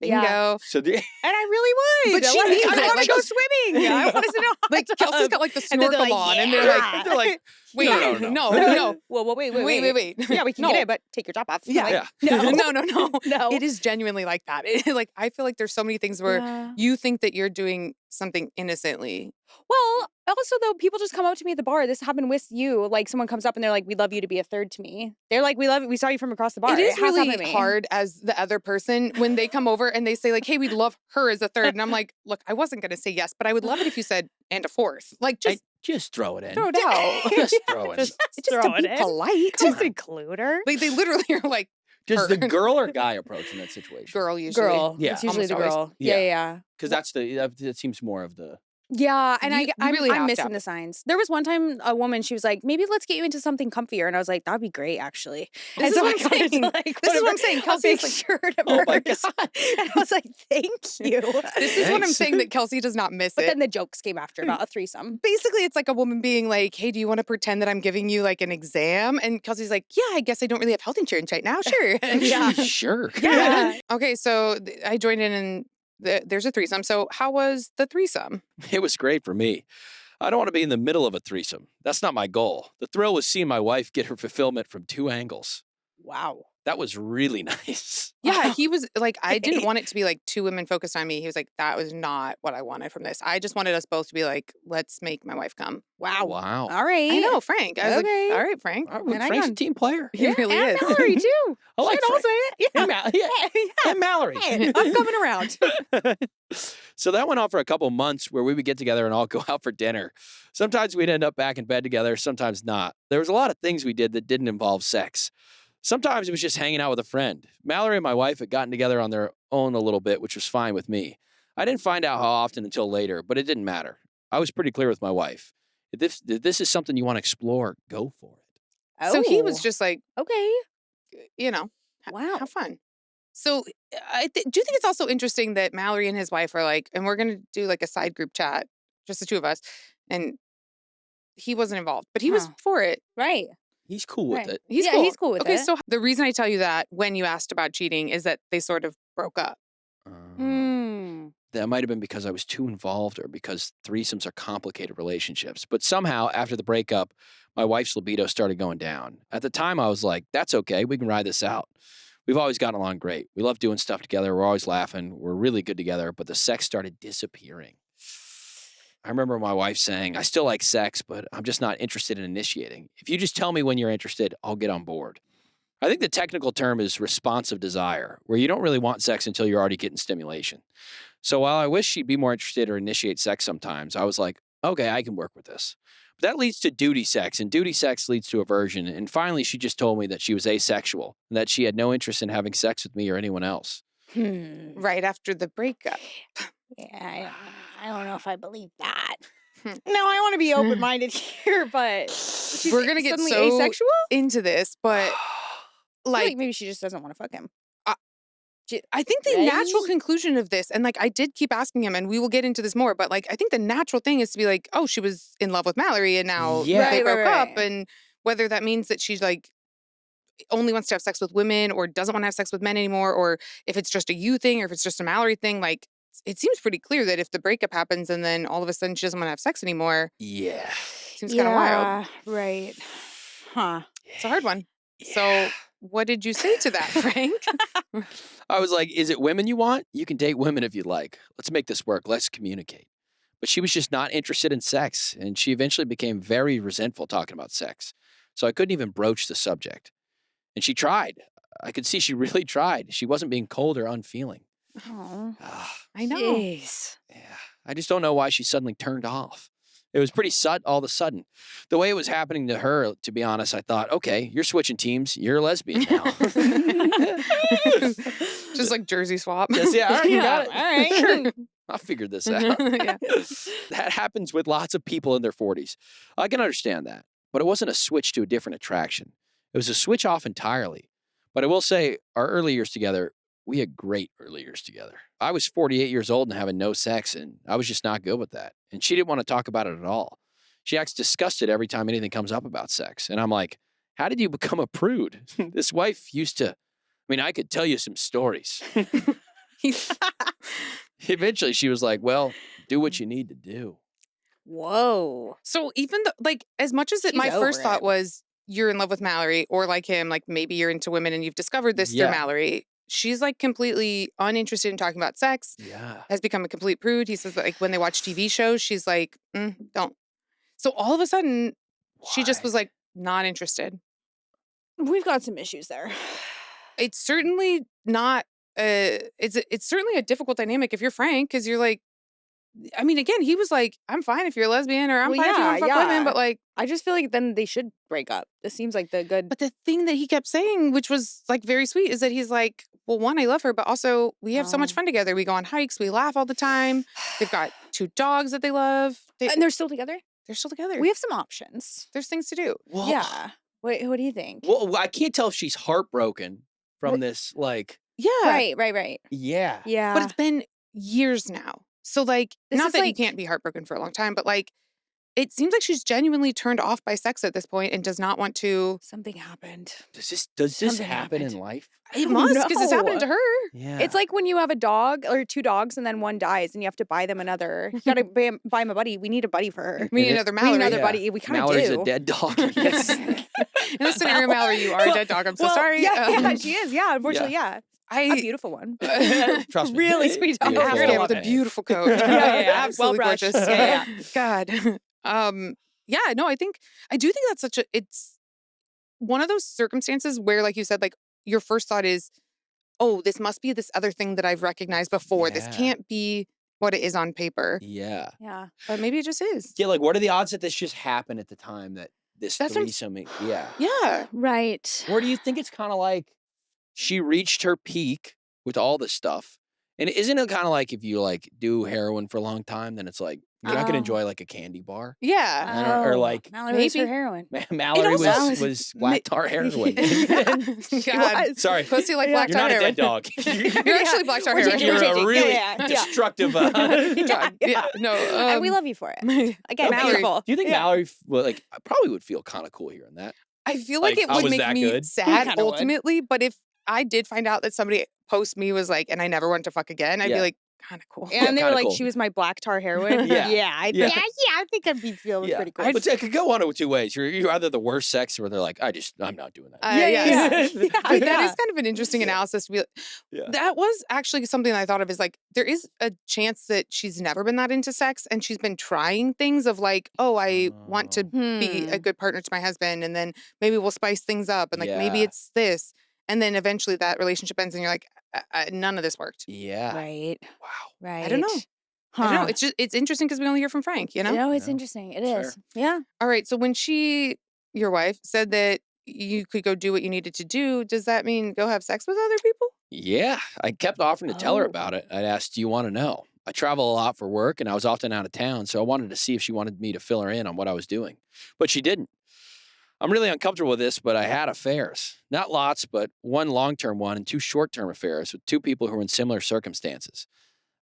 [SPEAKER 1] Yeah.
[SPEAKER 2] bingo.
[SPEAKER 3] So the,
[SPEAKER 1] And I really would.
[SPEAKER 2] But she
[SPEAKER 1] Like,
[SPEAKER 2] needs
[SPEAKER 1] I
[SPEAKER 2] it,
[SPEAKER 1] want
[SPEAKER 2] like-
[SPEAKER 1] to go swimming. I want to sit in a hot
[SPEAKER 2] Like
[SPEAKER 1] tub.
[SPEAKER 2] Kelsey's got like the
[SPEAKER 1] And then they're
[SPEAKER 2] snorkel
[SPEAKER 1] like,
[SPEAKER 2] on, and they're
[SPEAKER 1] yeah.
[SPEAKER 2] like, wait,
[SPEAKER 3] No.
[SPEAKER 2] no.
[SPEAKER 1] Wait. Yeah, we can
[SPEAKER 2] No.
[SPEAKER 1] get it, but take your top off.
[SPEAKER 2] Yeah.
[SPEAKER 1] Like,
[SPEAKER 3] Yeah.
[SPEAKER 1] No.
[SPEAKER 2] no.
[SPEAKER 1] No.
[SPEAKER 2] It is genuinely like that. Like I feel like there's so many things where
[SPEAKER 1] Yeah.
[SPEAKER 2] you think that you're doing something innocently.
[SPEAKER 1] Well, also though, people just come up to me at the bar. This happened with you. Like someone comes up and they're like, "We'd love you to be a third to me." They're like, "We love it. We saw you from across the bar."
[SPEAKER 2] It is
[SPEAKER 1] has happened
[SPEAKER 2] really
[SPEAKER 1] to me.
[SPEAKER 2] hard as the other person when they come over and they say like, "Hey, we'd love her as a third," and I'm like, "Look, I wasn't gonna say yes, but I would love it if you said and a fourth. Like just
[SPEAKER 3] just throw it in.
[SPEAKER 2] throw it out,
[SPEAKER 3] Just throw it in.
[SPEAKER 1] Just
[SPEAKER 2] just
[SPEAKER 1] throw
[SPEAKER 2] to
[SPEAKER 1] it
[SPEAKER 2] be
[SPEAKER 1] in.
[SPEAKER 2] polite."
[SPEAKER 1] Just include her.
[SPEAKER 2] Like they literally are like,
[SPEAKER 3] Does the
[SPEAKER 2] her.
[SPEAKER 3] girl or guy approach in that situation?
[SPEAKER 2] "Girl, usually."
[SPEAKER 1] Girl.
[SPEAKER 3] Yeah.
[SPEAKER 1] It's usually the
[SPEAKER 2] Almost
[SPEAKER 1] girl.
[SPEAKER 2] always.
[SPEAKER 1] Yeah.
[SPEAKER 3] Because that seems more of the.
[SPEAKER 1] Yeah, and
[SPEAKER 2] You
[SPEAKER 1] I'm
[SPEAKER 2] really have to
[SPEAKER 1] missing
[SPEAKER 2] have
[SPEAKER 1] the
[SPEAKER 2] it.
[SPEAKER 1] signs. There was one time a woman, she was like, maybe let's get you into something comfier. And I was like, that'd be great, actually.
[SPEAKER 2] This
[SPEAKER 1] and
[SPEAKER 2] is
[SPEAKER 1] so
[SPEAKER 2] what
[SPEAKER 1] I
[SPEAKER 2] I'm
[SPEAKER 1] got into,
[SPEAKER 2] saying.
[SPEAKER 1] like,
[SPEAKER 2] This is what I'm
[SPEAKER 1] whatever,
[SPEAKER 2] saying.
[SPEAKER 1] a
[SPEAKER 2] Kelsey's
[SPEAKER 1] big
[SPEAKER 2] like,
[SPEAKER 1] shirt of
[SPEAKER 3] Oh my
[SPEAKER 1] hers. And I was like, thank you.
[SPEAKER 2] This is what I'm
[SPEAKER 3] Thanks.
[SPEAKER 2] saying that Kelsey does not miss
[SPEAKER 1] But
[SPEAKER 2] it.
[SPEAKER 1] then the jokes came after about a threesome.
[SPEAKER 2] Basically, it's like a woman being like, "Hey, do you want to pretend that I'm giving you like an exam?" And Kelsey's like, "Yeah, I guess I don't really have health insurance right now. Sure."
[SPEAKER 1] Yeah.
[SPEAKER 3] Sure.
[SPEAKER 1] Yeah.
[SPEAKER 2] Okay, so I joined in and there's a threesome. So how was the threesome?
[SPEAKER 3] It was great for me. I don't want to be in the middle of a threesome. That's not my goal. The thrill was seeing my wife get her fulfillment from 2 angles.
[SPEAKER 1] Wow.
[SPEAKER 3] That was really nice.
[SPEAKER 2] Yeah, he was like, I didn't
[SPEAKER 1] Okay.
[SPEAKER 2] want it to be like 2 women focused on me. He was like, that was not what I wanted from this. I just wanted us both to be like, let's make my wife come.
[SPEAKER 1] Wow.
[SPEAKER 3] Wow.
[SPEAKER 1] All right.
[SPEAKER 2] I know, Frank. I was
[SPEAKER 1] Okay.
[SPEAKER 2] like, all right, Frank.
[SPEAKER 3] All right,
[SPEAKER 1] And I
[SPEAKER 3] Frank's a
[SPEAKER 1] got-
[SPEAKER 3] team player.
[SPEAKER 2] He really
[SPEAKER 1] and
[SPEAKER 2] is.
[SPEAKER 1] Mallory, too.
[SPEAKER 3] I like
[SPEAKER 1] Shit, I'll
[SPEAKER 3] Frank.
[SPEAKER 1] say it. Yeah.
[SPEAKER 3] Yeah. And Mallory.
[SPEAKER 1] Hey, I'm coming around.
[SPEAKER 3] So that went on for a couple months where we would get together and all go out for dinner. Sometimes we'd end up back in bed together, sometimes not. There was a lot of things we did that didn't involve sex. Sometimes it was just hanging out with a friend. Mallory and my wife had gotten together on their own a little bit, which was fine with me. I didn't find out how often until later, but it didn't matter. I was pretty clear with my wife. If this is something you want to explore, go for it.
[SPEAKER 2] So he was
[SPEAKER 1] Oh,
[SPEAKER 2] just like,
[SPEAKER 1] okay.
[SPEAKER 2] you know,
[SPEAKER 1] Wow.
[SPEAKER 2] have fun. So do you think it's also interesting that Mallory and his wife are like, and we're going to do like a side group chat, just the two of us, and he wasn't involved, but he was
[SPEAKER 1] Huh.
[SPEAKER 2] for it.
[SPEAKER 1] Right.
[SPEAKER 3] He's cool with
[SPEAKER 1] Right.
[SPEAKER 3] it.
[SPEAKER 2] He's
[SPEAKER 1] Yeah,
[SPEAKER 2] cool.
[SPEAKER 1] he's cool with
[SPEAKER 2] okay,
[SPEAKER 1] it.
[SPEAKER 2] so the reason I tell you that when you asked about cheating is that they sort of broke up.
[SPEAKER 1] Mm.
[SPEAKER 3] That might have been because I was too involved or because threesomes are complicated relationships. But somehow, after the breakup, my wife's libido started going down. At the time, I was like, that's okay. We can ride this out. We've always gotten along great. We love doing stuff together. We're always laughing. We're really good together. But the sex started disappearing. I remember my wife saying, I still like sex, but I'm just not interested in initiating. If you just tell me when you're interested, I'll get on board. I think the technical term is responsive desire, where you don't really want sex until you're already getting stimulation. So while I wish she'd be more interested or initiate sex sometimes, I was like, okay, I can work with this. But that leads to duty sex, and duty sex leads to aversion. And finally, she just told me that she was asexual and that she had no interest in having sex with me or anyone else.
[SPEAKER 2] Right after the breakup.
[SPEAKER 1] Yeah, I don't know if I believe that. No, I want to be open-minded here, but
[SPEAKER 2] We're gonna get
[SPEAKER 1] suddenly
[SPEAKER 2] so
[SPEAKER 1] asexual.
[SPEAKER 2] into this, but
[SPEAKER 1] I feel
[SPEAKER 2] like
[SPEAKER 1] like maybe she just doesn't want to fuck him.
[SPEAKER 2] I think the natural conclusion of this, and like I did keep asking him, and we will get into this more, but like I think the natural thing is to be like, oh, she was in love with Mallory, and now
[SPEAKER 3] Yeah.
[SPEAKER 2] they
[SPEAKER 1] Right,
[SPEAKER 2] broke up,
[SPEAKER 1] right.
[SPEAKER 2] and whether that means that she's like only wants to have sex with women or doesn't want to have sex with men anymore, or if it's just a you thing or if it's just a Mallory thing, like it seems pretty clear that if the breakup happens and then all of a sudden she doesn't want to have sex anymore,
[SPEAKER 3] Yeah.
[SPEAKER 2] seems kind of wild.
[SPEAKER 1] Right. Huh.
[SPEAKER 2] It's a hard one.
[SPEAKER 3] Yeah.
[SPEAKER 2] So what did you say to that, Frank?
[SPEAKER 3] I was like, is it women you want? You can date women if you'd like. Let's make this work. Let's communicate. But she was just not interested in sex, and she eventually became very resentful talking about sex. So I couldn't even broach the subject. And she tried. I could see she really tried. She wasn't being cold or unfeeling.
[SPEAKER 1] Oh.
[SPEAKER 2] I know.
[SPEAKER 1] Jeez.
[SPEAKER 3] Yeah. I just don't know why she suddenly turned off. It was pretty all of a sudden. The way it was happening to her, to be honest, I thought, okay, you're switching teams. You're a lesbian now.
[SPEAKER 2] Just like Jersey swap.
[SPEAKER 3] Yes, yeah, all right, you got it.
[SPEAKER 1] All right.
[SPEAKER 3] Sure. I figured this out.
[SPEAKER 2] Yeah.
[SPEAKER 3] That happens with lots of people in their 40s. I can understand that. But it wasn't a switch to a different attraction. It was a switch off entirely. But I will say, our early years together, we had great early years together. I was 48 years old and having no sex, and I was just not good with that. And she didn't want to talk about it at all. She acts disgusted every time anything comes up about sex. And I'm like, how did you become a prude? This wife used to, I mean, I could tell you some stories. Eventually, she was like, well, do what you need to do.
[SPEAKER 1] Whoa.
[SPEAKER 2] So even though, like, as much as
[SPEAKER 1] She's
[SPEAKER 2] my first
[SPEAKER 1] over
[SPEAKER 2] thought
[SPEAKER 1] it.
[SPEAKER 2] was you're in love with Mallory, or like him, like maybe you're into women and you've discovered this
[SPEAKER 3] Yeah.
[SPEAKER 2] through Mallory. She's like completely uninterested in talking about sex,
[SPEAKER 3] Yeah.
[SPEAKER 2] has become a complete prude. He says that, like, when they watch TV shows, she's like, don't. So all of a sudden, she just
[SPEAKER 3] Why?
[SPEAKER 2] was like not interested.
[SPEAKER 1] We've got some issues there.
[SPEAKER 2] It's certainly not. It's certainly a difficult dynamic if you're Frank, because you're like, I mean, again, he was like, I'm fine if you're a lesbian, or I'm
[SPEAKER 1] Well,
[SPEAKER 2] fine if you want to
[SPEAKER 1] yeah,
[SPEAKER 2] fuck women,
[SPEAKER 1] yeah.
[SPEAKER 2] but like.
[SPEAKER 1] I just feel like then they should break up. This seems like the good.
[SPEAKER 2] But the thing that he kept saying, which was like very sweet, is that he's like, well, one, I love her, but also we have so much
[SPEAKER 1] Oh.
[SPEAKER 2] fun together. We go on hikes, we laugh all the time. They've got 2 dogs that they love.
[SPEAKER 1] And they're still together?
[SPEAKER 2] They're still together.
[SPEAKER 1] We have some options.
[SPEAKER 2] There's things to do.
[SPEAKER 3] Well,
[SPEAKER 1] Yeah. What do you think?
[SPEAKER 3] Well, I can't tell if she's heartbroken from this, like,
[SPEAKER 2] Yeah.
[SPEAKER 1] Right.
[SPEAKER 3] yeah.
[SPEAKER 1] Yeah.
[SPEAKER 2] But it's been years now. So like,
[SPEAKER 1] This
[SPEAKER 2] not
[SPEAKER 1] is
[SPEAKER 2] that you
[SPEAKER 1] like-
[SPEAKER 2] can't be heartbroken for a long time, but like, it seems like she's genuinely turned off by sex at this point and does not want to.
[SPEAKER 1] something happened.
[SPEAKER 3] Does this
[SPEAKER 1] Something
[SPEAKER 3] happen in
[SPEAKER 1] happened.
[SPEAKER 3] life?
[SPEAKER 2] It
[SPEAKER 1] don't
[SPEAKER 2] must, because it's
[SPEAKER 1] know.
[SPEAKER 2] happened to her.
[SPEAKER 3] Yeah.
[SPEAKER 1] It's like when you have a dog or 2 dogs and then one dies and you have to buy them another. You gotta buy him a buddy. We need a buddy for her.
[SPEAKER 2] We need
[SPEAKER 3] And
[SPEAKER 2] another
[SPEAKER 1] We need
[SPEAKER 2] Mallory.
[SPEAKER 1] another
[SPEAKER 3] Yeah.
[SPEAKER 1] buddy. We kind of
[SPEAKER 3] Mallory's
[SPEAKER 1] do.
[SPEAKER 3] a dead dog.
[SPEAKER 1] Yes.
[SPEAKER 2] In this scenario, Mallory, you are a dead dog. I'm so
[SPEAKER 1] Well,
[SPEAKER 2] sorry.
[SPEAKER 1] Yeah, she is. Yeah, unfortunately, yeah. A
[SPEAKER 2] I
[SPEAKER 1] beautiful one.
[SPEAKER 3] Trust me.
[SPEAKER 1] Really sweet dog.
[SPEAKER 3] Beautiful.
[SPEAKER 1] You're gonna
[SPEAKER 2] yeah,
[SPEAKER 1] love
[SPEAKER 2] with a
[SPEAKER 1] it.
[SPEAKER 2] beautiful coat.
[SPEAKER 1] Yeah.
[SPEAKER 2] Absolutely
[SPEAKER 1] Well-brushed.
[SPEAKER 2] gorgeous.
[SPEAKER 1] Yeah.
[SPEAKER 2] God. Yeah, no, I do think that's it's one of those circumstances where, like you said, like your first thought is, oh, this must be this other thing that I've recognized before. This
[SPEAKER 3] Yeah.
[SPEAKER 2] can't be what it is on paper.
[SPEAKER 3] Yeah.
[SPEAKER 1] Yeah.
[SPEAKER 2] But maybe it just is.
[SPEAKER 3] Yeah, like, what are the odds that this just happened at the time that this
[SPEAKER 2] That's what I'm-
[SPEAKER 3] threesome? Yeah.
[SPEAKER 2] Yeah.
[SPEAKER 1] Right.
[SPEAKER 3] Or do you think it's kind of like she reached her peak with all this stuff? And isn't it kind of like if you like do heroin for a long time, then it's like you're not
[SPEAKER 1] Oh.
[SPEAKER 3] gonna enjoy like a candy bar.
[SPEAKER 2] Yeah.
[SPEAKER 3] Or like-
[SPEAKER 1] Mallory was her
[SPEAKER 2] maybe.
[SPEAKER 1] heroin.
[SPEAKER 3] Mallory
[SPEAKER 2] also-
[SPEAKER 3] was black tar heroin.
[SPEAKER 2] God.
[SPEAKER 3] Sorry,
[SPEAKER 2] Pussy like
[SPEAKER 1] Yeah.
[SPEAKER 2] black
[SPEAKER 3] you're
[SPEAKER 2] tar
[SPEAKER 3] not a
[SPEAKER 2] heroin.
[SPEAKER 3] dead dog.
[SPEAKER 2] You're actually black tar
[SPEAKER 1] We're
[SPEAKER 2] heroin.
[SPEAKER 1] changing,
[SPEAKER 3] You're
[SPEAKER 1] we're
[SPEAKER 3] a
[SPEAKER 1] changing.
[SPEAKER 3] really
[SPEAKER 1] Yeah.
[SPEAKER 3] destructive.
[SPEAKER 2] God, yeah. No.
[SPEAKER 1] And we love you for it. Again,
[SPEAKER 2] Mallory.
[SPEAKER 1] beautiful.
[SPEAKER 3] Do you think
[SPEAKER 1] Yeah.
[SPEAKER 3] Mallory like probably would feel kind of cool hearing that?
[SPEAKER 2] I feel like
[SPEAKER 3] Like,
[SPEAKER 2] it
[SPEAKER 3] I
[SPEAKER 2] would
[SPEAKER 3] was
[SPEAKER 2] make
[SPEAKER 3] that
[SPEAKER 2] me
[SPEAKER 3] good?
[SPEAKER 2] sad
[SPEAKER 1] Kinda would.
[SPEAKER 2] ultimately, but if I did find out that somebody post me was like, and I never want to fuck again, I'd
[SPEAKER 3] Yeah.
[SPEAKER 2] be like, kind of cool.
[SPEAKER 1] And they were
[SPEAKER 3] kinda
[SPEAKER 1] like,
[SPEAKER 3] cool.
[SPEAKER 1] she was my black tar heroin.
[SPEAKER 3] Yeah.
[SPEAKER 1] Yeah.
[SPEAKER 3] Yeah.
[SPEAKER 1] I think I'd be feeling pretty cool.
[SPEAKER 3] But it could go on 2 ways. You're either the worst sex, or they're like, I'm not doing that.
[SPEAKER 2] Yes.
[SPEAKER 1] Yeah.
[SPEAKER 2] That
[SPEAKER 1] Yeah.
[SPEAKER 2] is kind of an interesting analysis to be.
[SPEAKER 3] Yeah.
[SPEAKER 2] That was actually something I thought of is like, there is a chance that she's never been that into sex and she's been trying things of like, oh, I want to be a good partner to my husband, and then maybe we'll spice things up, and like maybe
[SPEAKER 3] Yeah.
[SPEAKER 2] it's this, and then eventually that relationship ends and you're like, none of this worked.
[SPEAKER 3] Yeah.
[SPEAKER 1] Right.
[SPEAKER 3] Wow.
[SPEAKER 1] Right.
[SPEAKER 2] I don't know. I don't know. It's interesting because we only hear from Frank, you know?
[SPEAKER 1] No, it's
[SPEAKER 3] Yeah.
[SPEAKER 1] interesting. It
[SPEAKER 3] Sure.
[SPEAKER 1] is. Yeah.
[SPEAKER 2] All right. So when your wife, said that you could go do what you needed to do, does that mean go have sex with other people?
[SPEAKER 3] Yeah, I kept offering to tell her
[SPEAKER 1] Oh.
[SPEAKER 3] about it. I'd asked, do you want to know? I travel a lot for work and I was often out of town, so I wanted to see if she wanted me to fill her in on what I was doing. But she didn't. I'm really uncomfortable with this, but I had affairs. Not lots, but one long-term one and two short-term affairs with two people who were in similar circumstances.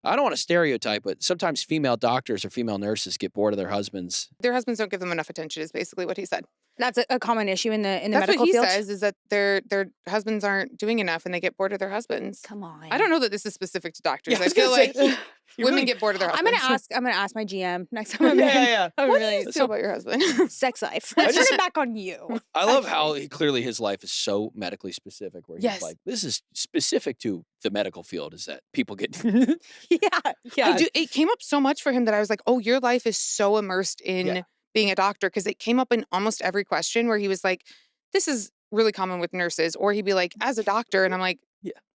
[SPEAKER 3] I don't want to stereotype, but sometimes female doctors or female nurses get bored of their husbands.
[SPEAKER 2] Their husbands don't give them enough attention is basically what he said.
[SPEAKER 1] That's a common issue in the
[SPEAKER 2] That's
[SPEAKER 1] medical
[SPEAKER 2] what he
[SPEAKER 1] field.
[SPEAKER 2] says, is that their husbands aren't doing enough and they get bored of their husbands.
[SPEAKER 1] Come on.
[SPEAKER 2] I don't know that this is specific to doctors.
[SPEAKER 3] Yeah, I
[SPEAKER 2] I
[SPEAKER 3] was
[SPEAKER 2] feel
[SPEAKER 3] gonna
[SPEAKER 2] like
[SPEAKER 3] say,
[SPEAKER 2] women get bored of their
[SPEAKER 1] I'm
[SPEAKER 2] husbands.
[SPEAKER 1] gonna ask my GM next time I'm in.
[SPEAKER 3] yeah.
[SPEAKER 1] I'm
[SPEAKER 2] What do
[SPEAKER 1] really
[SPEAKER 2] you feel about your husband?
[SPEAKER 1] sex life.
[SPEAKER 3] I
[SPEAKER 1] Let's turn
[SPEAKER 3] just-
[SPEAKER 1] it back on you.
[SPEAKER 3] I love how clearly his life is so medically specific, where he's
[SPEAKER 2] Yes.
[SPEAKER 3] like, this is specific to the medical field, is that people get...
[SPEAKER 1] Yeah.
[SPEAKER 2] It came up so much for him that I was like, oh, your life is so immersed in
[SPEAKER 3] Yeah.
[SPEAKER 2] being a doctor, because it came up in almost every question where he was like, this is really common with nurses, or he'd be like, as a doctor, and I'm like,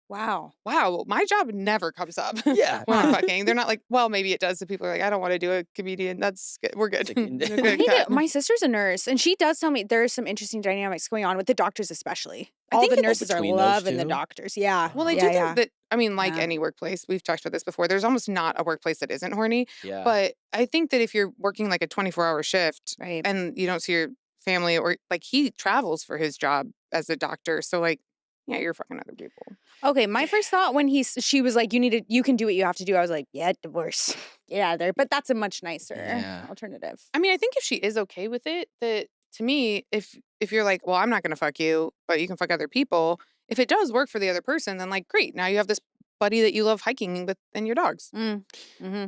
[SPEAKER 1] Wow.
[SPEAKER 2] wow, my job never comes up
[SPEAKER 3] Yeah.
[SPEAKER 2] when I'm fucking. They're not like, well, maybe it does. So people are like, I don't want to do a comedian. That's good. We're good.
[SPEAKER 3] It's like-
[SPEAKER 2] We're
[SPEAKER 1] I
[SPEAKER 2] good,
[SPEAKER 1] need
[SPEAKER 2] cut.
[SPEAKER 1] to- my sister's a nurse, and she does tell me there's some interesting dynamics going on with the doctors, especially.
[SPEAKER 2] I
[SPEAKER 1] All
[SPEAKER 2] think
[SPEAKER 1] the
[SPEAKER 2] that-
[SPEAKER 1] nurses are
[SPEAKER 3] Between those
[SPEAKER 1] loving the
[SPEAKER 3] two?
[SPEAKER 1] doctors. Yeah.
[SPEAKER 2] Well, I
[SPEAKER 1] yeah,
[SPEAKER 2] do
[SPEAKER 1] yeah.
[SPEAKER 2] think that, I mean, like
[SPEAKER 1] Yeah.
[SPEAKER 2] any workplace, we've talked about this before, there's almost not a workplace that isn't horny.
[SPEAKER 3] Yeah.
[SPEAKER 2] But I think that if you're working like a 24-hour shift
[SPEAKER 1] Right.
[SPEAKER 2] and you don't see your family, or like he travels for his job as a doctor. So like, yeah, you're fucking other people.
[SPEAKER 1] Okay, my first thought when she was like, you can do what you have to do. I was like, yeah, divorce. Get out of there. But that's a much nicer
[SPEAKER 3] Yeah.
[SPEAKER 1] alternative.
[SPEAKER 2] I mean, I think if she is okay with it, that to me, if you're like, well, I'm not going to fuck you, but you can fuck other people. If it does work for the other person, then like, great. Now you have this buddy that you love hiking with and your dogs.
[SPEAKER 1] Mm-hmm.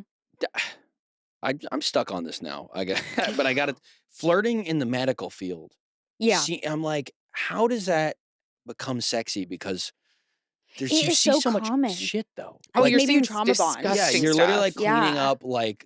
[SPEAKER 3] I'm stuck on this now. But I got it. Flirting in the medical field.
[SPEAKER 1] Yeah.
[SPEAKER 3] I'm like, how does that become sexy? Because
[SPEAKER 1] It
[SPEAKER 3] you
[SPEAKER 1] is
[SPEAKER 3] see
[SPEAKER 1] so
[SPEAKER 3] so much
[SPEAKER 1] common.
[SPEAKER 3] shit though.
[SPEAKER 2] Oh,
[SPEAKER 3] Like,
[SPEAKER 2] you're
[SPEAKER 1] maybe you
[SPEAKER 2] seeing
[SPEAKER 1] trauma bond.
[SPEAKER 3] yeah,
[SPEAKER 2] disgusting
[SPEAKER 3] you're literally like
[SPEAKER 2] stuff.
[SPEAKER 3] cleaning
[SPEAKER 1] Yeah.
[SPEAKER 3] up like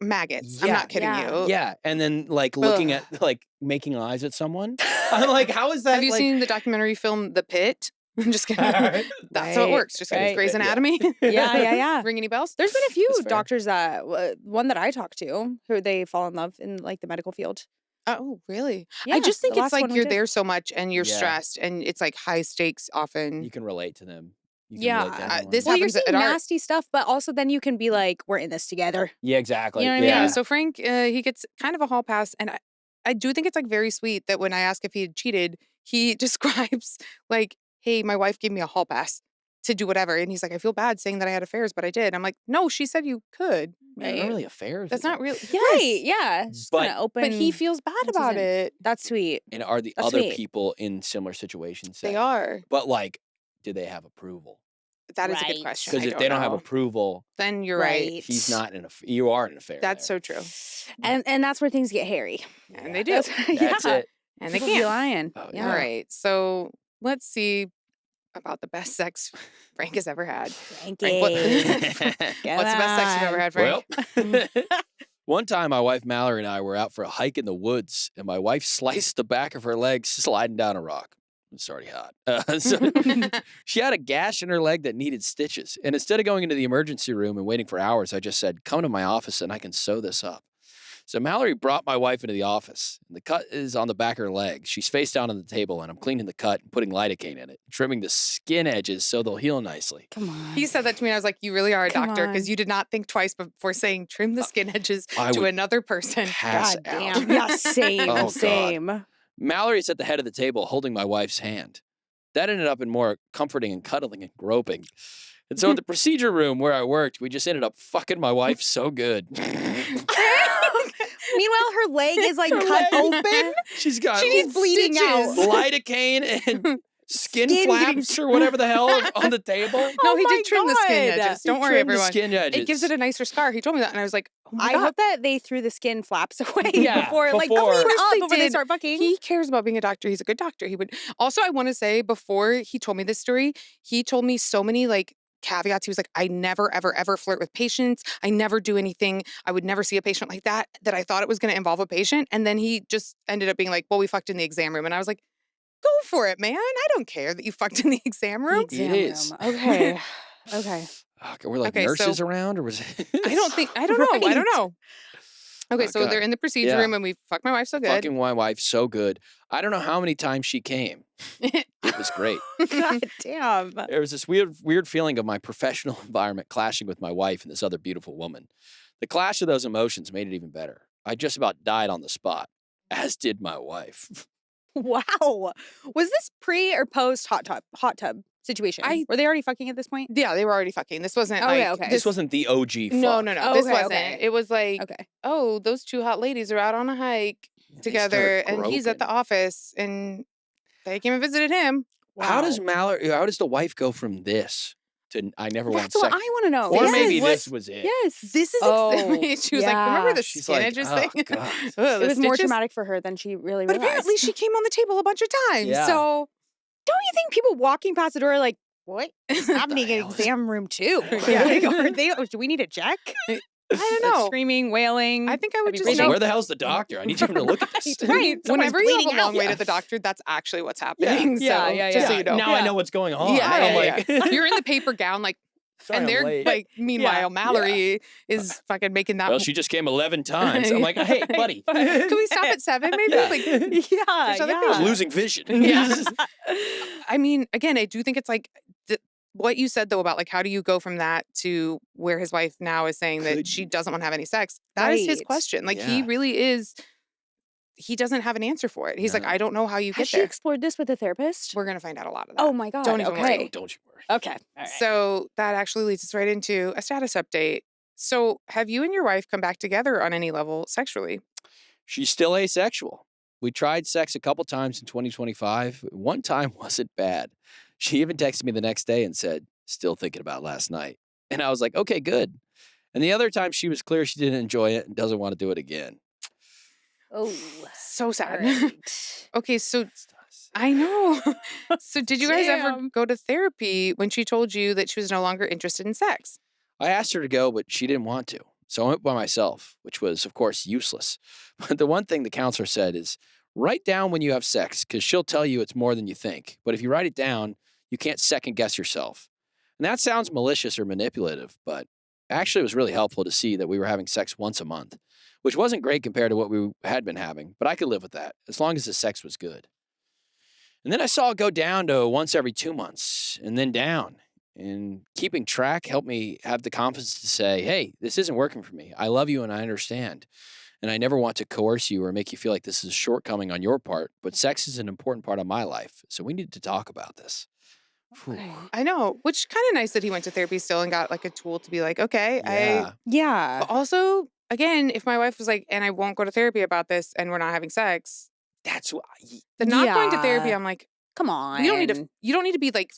[SPEAKER 2] maggots.
[SPEAKER 3] Yeah.
[SPEAKER 2] I'm not kidding
[SPEAKER 1] Yeah.
[SPEAKER 2] you.
[SPEAKER 3] yeah, and then like looking
[SPEAKER 2] Ugh.
[SPEAKER 3] at like making eyes at someone. I'm like, how is that?
[SPEAKER 2] Have you
[SPEAKER 3] like,
[SPEAKER 2] seen the documentary film The Pit? I'm just kidding. That's how it
[SPEAKER 1] Right,
[SPEAKER 2] works. Just kidding.
[SPEAKER 1] right.
[SPEAKER 2] Grey's
[SPEAKER 3] Yeah.
[SPEAKER 2] Anatomy.
[SPEAKER 1] Yeah.
[SPEAKER 2] Ring any bells?
[SPEAKER 1] There's been a few
[SPEAKER 3] That's fair.
[SPEAKER 1] doctors that one that I talked to who they fall in love in like the medical field.
[SPEAKER 2] Oh, really?
[SPEAKER 1] Yeah,
[SPEAKER 2] I just think
[SPEAKER 1] the
[SPEAKER 2] it's
[SPEAKER 1] last one
[SPEAKER 2] like
[SPEAKER 1] we
[SPEAKER 2] you're
[SPEAKER 1] did.
[SPEAKER 2] there so much and you're
[SPEAKER 3] Yeah.
[SPEAKER 2] stressed and it's like high stakes often.
[SPEAKER 3] you can relate to them. You can
[SPEAKER 1] Yeah.
[SPEAKER 3] relate to everyone.
[SPEAKER 2] this
[SPEAKER 1] Well, you're
[SPEAKER 2] happens
[SPEAKER 1] seeing
[SPEAKER 2] at our-
[SPEAKER 1] nasty stuff, but also then you can be like, we're in this together.
[SPEAKER 3] yeah, exactly.
[SPEAKER 1] You know what I mean?
[SPEAKER 2] Yeah.
[SPEAKER 3] yeah.
[SPEAKER 2] So Frank, he gets kind of a hall pass, and I do think it's like very sweet that when I ask if he had cheated, he describes like, "Hey, my wife gave me a hall pass to do whatever," and he's like, "I feel bad saying that I had affairs, but I did." I'm like, "No, she said you could.
[SPEAKER 3] Yeah, they're not really affairs.
[SPEAKER 2] That's
[SPEAKER 3] is
[SPEAKER 2] not
[SPEAKER 3] it?
[SPEAKER 2] real."
[SPEAKER 1] Right. Yeah. It's just
[SPEAKER 3] But-
[SPEAKER 1] kinda open.
[SPEAKER 2] But he feels bad
[SPEAKER 1] This
[SPEAKER 2] about
[SPEAKER 1] isn't-
[SPEAKER 2] it.
[SPEAKER 1] That's sweet.
[SPEAKER 3] And are the
[SPEAKER 1] That's
[SPEAKER 3] other
[SPEAKER 1] sweet.
[SPEAKER 3] people in similar situations?
[SPEAKER 2] They
[SPEAKER 3] say-
[SPEAKER 2] are.
[SPEAKER 3] But like, do they have approval?
[SPEAKER 2] That is a
[SPEAKER 1] Right.
[SPEAKER 2] good question.
[SPEAKER 3] Because
[SPEAKER 2] I
[SPEAKER 3] if they don't have
[SPEAKER 2] know.
[SPEAKER 3] approval,
[SPEAKER 2] then you're right.
[SPEAKER 3] he's not in you are in an affair.
[SPEAKER 2] That's
[SPEAKER 3] there.
[SPEAKER 2] so true.
[SPEAKER 1] And that's where things get hairy.
[SPEAKER 2] And they do.
[SPEAKER 1] That's,
[SPEAKER 3] That's
[SPEAKER 1] yeah.
[SPEAKER 3] it.
[SPEAKER 2] And they
[SPEAKER 1] People be
[SPEAKER 2] can't.
[SPEAKER 1] lying.
[SPEAKER 3] Oh,
[SPEAKER 1] Yeah.
[SPEAKER 2] All right. So let's see about the best sex Frank has ever had.
[SPEAKER 1] Frankie.
[SPEAKER 2] Frank, what's the best sex you've ever had, Frank?
[SPEAKER 3] Well, one time my wife Mallory and I were out for a hike in the woods, and my wife sliced the back of her leg sliding down a rock. It's already hot. So she had a gash in her leg that needed stitches. And instead of going into the emergency room and waiting for hours, I just said, come to my office and I can sew this up. So Mallory brought my wife into the office. The cut is on the back of her leg. She's face down on the table, and I'm cleaning the cut and putting lidocaine in it, trimming the skin edges so they'll heal nicely.
[SPEAKER 1] Come on.
[SPEAKER 2] He said that to me. And I was like, you really are a
[SPEAKER 1] Come
[SPEAKER 2] doctor because
[SPEAKER 1] on.
[SPEAKER 2] you did not think twice before saying trim the skin edges
[SPEAKER 3] I
[SPEAKER 2] to
[SPEAKER 3] would
[SPEAKER 2] another person.
[SPEAKER 3] Pass
[SPEAKER 1] God
[SPEAKER 3] out.
[SPEAKER 1] damn. Yeah, same.
[SPEAKER 3] Oh, God.
[SPEAKER 1] Same.
[SPEAKER 3] Mallory's at the head of the table holding my wife's hand. That ended up in more comforting and cuddling and groping. And so at the procedure room where I worked, we just ended up fucking my wife so good.
[SPEAKER 1] Meanwhile, her leg is like
[SPEAKER 3] Her
[SPEAKER 1] cut
[SPEAKER 3] leg.
[SPEAKER 1] open.
[SPEAKER 3] She's got
[SPEAKER 1] She needs bleeding out.
[SPEAKER 2] stitches.
[SPEAKER 3] lidocaine and skin
[SPEAKER 1] Skin
[SPEAKER 3] flaps or whatever the hell on the table.
[SPEAKER 2] No,
[SPEAKER 1] Oh
[SPEAKER 2] he
[SPEAKER 1] my
[SPEAKER 2] did trim the skin
[SPEAKER 1] God.
[SPEAKER 2] edges. Don't
[SPEAKER 3] He
[SPEAKER 2] worry,
[SPEAKER 3] trimmed the
[SPEAKER 2] everyone.
[SPEAKER 3] skin edges.
[SPEAKER 2] It gives it a nicer scar. He told me that, and I was like, oh my
[SPEAKER 1] I
[SPEAKER 2] God.
[SPEAKER 1] hope that they threw the skin flaps away
[SPEAKER 3] Yeah,
[SPEAKER 1] before, like,
[SPEAKER 3] before.
[SPEAKER 1] clean
[SPEAKER 3] Of
[SPEAKER 2] course
[SPEAKER 1] up
[SPEAKER 2] they
[SPEAKER 1] before they
[SPEAKER 2] did.
[SPEAKER 1] start fucking.
[SPEAKER 2] He cares about being a doctor. He's a good doctor. He would also, I want to say, before he told me this story, he told me so many like caveats. He was like, I never, ever, ever flirt with patients. I never do anything. I would never see a patient like that I thought it was going to involve a patient. And then he just ended up being like, well, we fucked in the exam room. And I was like, go for it, man. I don't care that you fucked in the exam room.
[SPEAKER 3] It is.
[SPEAKER 1] Okay. Okay.
[SPEAKER 3] Were like
[SPEAKER 2] Okay, so-
[SPEAKER 3] nurses around, or was it?
[SPEAKER 2] I don't know. I don't know. Okay,
[SPEAKER 3] Oh,
[SPEAKER 2] so
[SPEAKER 3] God.
[SPEAKER 2] they're in the procedure
[SPEAKER 3] Yeah.
[SPEAKER 2] room and we fucked my wife so good.
[SPEAKER 3] Fucking my wife so good. I don't know how many times she came. It was great.
[SPEAKER 1] God damn.
[SPEAKER 3] There was this weird feeling of my professional environment clashing with my wife and this other beautiful woman. The clash of those emotions made it even better. I just about died on the spot, as did my wife.
[SPEAKER 1] Wow. Was this pre or post hot tub situation? Were they already fucking at this point?
[SPEAKER 2] Yeah, they were already fucking. This wasn't
[SPEAKER 1] Okay,
[SPEAKER 2] like
[SPEAKER 1] okay.
[SPEAKER 3] This wasn't the OG fuck.
[SPEAKER 2] No.
[SPEAKER 1] Oh,
[SPEAKER 2] This
[SPEAKER 1] okay,
[SPEAKER 2] wasn't.
[SPEAKER 1] okay.
[SPEAKER 2] It was like,
[SPEAKER 1] Okay.
[SPEAKER 2] oh, those two hot ladies are out on a hike
[SPEAKER 3] They
[SPEAKER 2] together,
[SPEAKER 3] start
[SPEAKER 2] and he's at the
[SPEAKER 3] groping.
[SPEAKER 2] office, and they came and visited him.
[SPEAKER 3] How does
[SPEAKER 1] Wow.
[SPEAKER 3] How does the wife go from this to I never want
[SPEAKER 1] That's what
[SPEAKER 3] sex?
[SPEAKER 1] I want to know.
[SPEAKER 3] Or
[SPEAKER 1] Yes.
[SPEAKER 3] maybe
[SPEAKER 1] What-
[SPEAKER 3] this was it.
[SPEAKER 1] Yes.
[SPEAKER 2] This is
[SPEAKER 1] Oh,
[SPEAKER 2] she was like, remember
[SPEAKER 1] yeah.
[SPEAKER 2] the
[SPEAKER 3] She's
[SPEAKER 2] skin
[SPEAKER 3] like,
[SPEAKER 2] edges
[SPEAKER 3] oh,
[SPEAKER 2] thing?
[SPEAKER 3] God.
[SPEAKER 2] Ugh,
[SPEAKER 1] It
[SPEAKER 2] the
[SPEAKER 1] was more
[SPEAKER 2] stitches.
[SPEAKER 1] traumatic for her than she really
[SPEAKER 2] But
[SPEAKER 1] realized.
[SPEAKER 2] apparently she came on the table a bunch of times.
[SPEAKER 3] Yeah.
[SPEAKER 2] So
[SPEAKER 1] Don't you think people walking past the door are like, what is happening in
[SPEAKER 3] hell is-
[SPEAKER 1] exam room 2?
[SPEAKER 2] Yeah.
[SPEAKER 1] Like, do we need a check?
[SPEAKER 2] I don't know.
[SPEAKER 1] Screaming, wailing.
[SPEAKER 2] I think I would
[SPEAKER 1] Have you
[SPEAKER 2] just
[SPEAKER 1] read
[SPEAKER 3] Also,
[SPEAKER 2] know.
[SPEAKER 3] where the hell's the doctor? I need him to look at this.
[SPEAKER 1] Right. Someone's
[SPEAKER 2] Whenever you have
[SPEAKER 1] bleeding
[SPEAKER 2] a long
[SPEAKER 1] out.
[SPEAKER 2] wait
[SPEAKER 3] Yeah.
[SPEAKER 2] at the doctor, that's actually what's happening.
[SPEAKER 1] Yeah,
[SPEAKER 2] so,
[SPEAKER 1] yeah,
[SPEAKER 2] just so
[SPEAKER 1] yeah.
[SPEAKER 2] you know.
[SPEAKER 3] Now I know what's going on.
[SPEAKER 2] Yeah,
[SPEAKER 3] I'm
[SPEAKER 2] yeah,
[SPEAKER 3] like,
[SPEAKER 2] You're in the paper gown, like,
[SPEAKER 3] sorry,
[SPEAKER 2] and
[SPEAKER 3] I'm
[SPEAKER 2] they're
[SPEAKER 3] late.
[SPEAKER 2] like, meanwhile, Mallory is fucking making that.
[SPEAKER 3] Well, she just came 11 times. I'm like, hey, buddy.
[SPEAKER 2] Can we stop at 7 maybe?
[SPEAKER 3] Yeah.
[SPEAKER 2] Like,
[SPEAKER 1] Yeah,
[SPEAKER 2] There's other
[SPEAKER 3] I was
[SPEAKER 1] yeah.
[SPEAKER 3] losing vision.
[SPEAKER 2] Yeah. I mean, again, I do think it's like what you said though about like how do you go from that to where his wife now is saying that
[SPEAKER 3] Could
[SPEAKER 2] she
[SPEAKER 3] you?
[SPEAKER 2] doesn't want to have any sex. That is his
[SPEAKER 1] Right.
[SPEAKER 2] question. Like he
[SPEAKER 3] Yeah.
[SPEAKER 2] really is. He doesn't have an answer for it. He's like,
[SPEAKER 3] No.
[SPEAKER 2] I don't know how you
[SPEAKER 1] Has
[SPEAKER 2] get
[SPEAKER 1] she
[SPEAKER 2] there.
[SPEAKER 1] explored this with a therapist?
[SPEAKER 2] We're gonna find out a lot of that.
[SPEAKER 1] Oh my God.
[SPEAKER 2] Don't even worry.
[SPEAKER 1] okay.
[SPEAKER 3] Oh, don't you worry.
[SPEAKER 1] Okay. All right.
[SPEAKER 2] So that actually leads us right into a status update. So have you and your wife come back together on any level sexually?
[SPEAKER 3] She's still asexual. We tried sex a couple times in 2025. One time wasn't bad. She even texted me the next day and said, still thinking about last night. And I was like, okay, good. And the other time she was clear she didn't enjoy it and doesn't want to do it again.
[SPEAKER 1] Oh.
[SPEAKER 2] So
[SPEAKER 1] All
[SPEAKER 2] sad.
[SPEAKER 1] right.
[SPEAKER 2] Okay, so I know. So did you guys ever
[SPEAKER 1] Damn.
[SPEAKER 2] go to therapy when she told you that she was no longer interested in sex?
[SPEAKER 3] I asked her to go, but she didn't want to. So I went by myself, which was, of course, useless. But the one thing the counselor said is write down when you have sex because she'll tell you it's more than you think. But if you write it down, you can't second guess yourself. And that sounds malicious or manipulative, but actually it was really helpful to see that we were having sex once a month, which wasn't great compared to what we had been having, but I could live with that as long as the sex was good. And then I saw it go down to once every 2 months and then down. And keeping track helped me have the confidence to say, hey, this isn't working for me. I love you and I understand. And I never want to coerce you or make you feel like this is a shortcoming on your part, but sex is an important part of my life. So we need to talk about this. Whew.
[SPEAKER 1] Okay.
[SPEAKER 2] I know, which kind of nice that he went to therapy still and got like a tool to be like, okay,
[SPEAKER 3] Yeah.
[SPEAKER 1] Yeah.
[SPEAKER 2] But also, again, if my wife was like, and I won't go to therapy about this and we're not having sex,
[SPEAKER 3] That's why.
[SPEAKER 2] then not going to therapy,
[SPEAKER 1] Yeah.
[SPEAKER 2] I'm like,
[SPEAKER 1] Come on.
[SPEAKER 2] you don't need to be like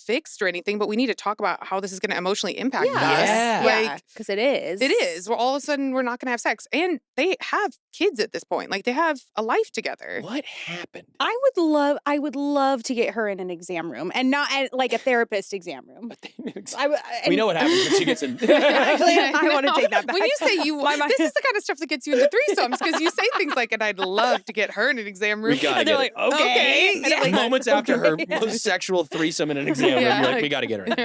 [SPEAKER 2] fixed or anything, but we need to talk about how this is going to emotionally impact
[SPEAKER 1] Yeah.
[SPEAKER 2] us.
[SPEAKER 3] Yeah.
[SPEAKER 2] Like,
[SPEAKER 1] because it is.
[SPEAKER 2] it is. Well, all of a sudden, we're not going to have sex. And they have kids at this point. Like, they have a life together.
[SPEAKER 3] What happened?
[SPEAKER 1] I would love to get her in an exam room and not at, like a therapist exam room.
[SPEAKER 3] We know what happens when she gets in.
[SPEAKER 1] Actually, I want to
[SPEAKER 2] know.
[SPEAKER 1] take that back.
[SPEAKER 2] When you say you,
[SPEAKER 1] My mind-
[SPEAKER 2] this is the kind of stuff that gets you into threesomes because you say things like, and I'd love to get her in an exam room.
[SPEAKER 3] We gotta
[SPEAKER 1] and they're
[SPEAKER 3] get
[SPEAKER 1] like,
[SPEAKER 3] it.
[SPEAKER 1] okay. And I'm
[SPEAKER 2] Yeah.
[SPEAKER 1] like,
[SPEAKER 3] Moments after her
[SPEAKER 1] okay.
[SPEAKER 3] most sexual threesome in an exam room,
[SPEAKER 2] Yeah,
[SPEAKER 3] you're like,
[SPEAKER 2] like-
[SPEAKER 3] we got to get her in.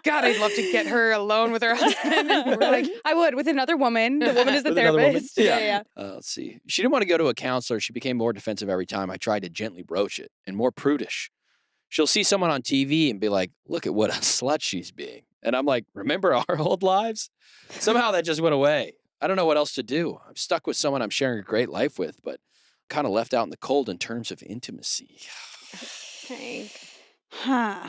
[SPEAKER 2] God, I'd love to get her alone with her husband. And we're like,
[SPEAKER 1] I would with another woman. The woman is the
[SPEAKER 3] With another woman?
[SPEAKER 1] therapist.
[SPEAKER 3] Yeah.
[SPEAKER 1] yeah.
[SPEAKER 3] Let's see. She didn't want to go to a counselor. She became more defensive every time I tried to gently broach it and more prudish. She'll see someone on TV and be like, look at what a slut she's being. And I'm like, remember our old lives? Somehow that just went away. I don't know what else to do. I'm stuck with someone I'm sharing a great life with, but kind of left out in the cold in terms of intimacy.
[SPEAKER 2] okay.
[SPEAKER 1] Huh.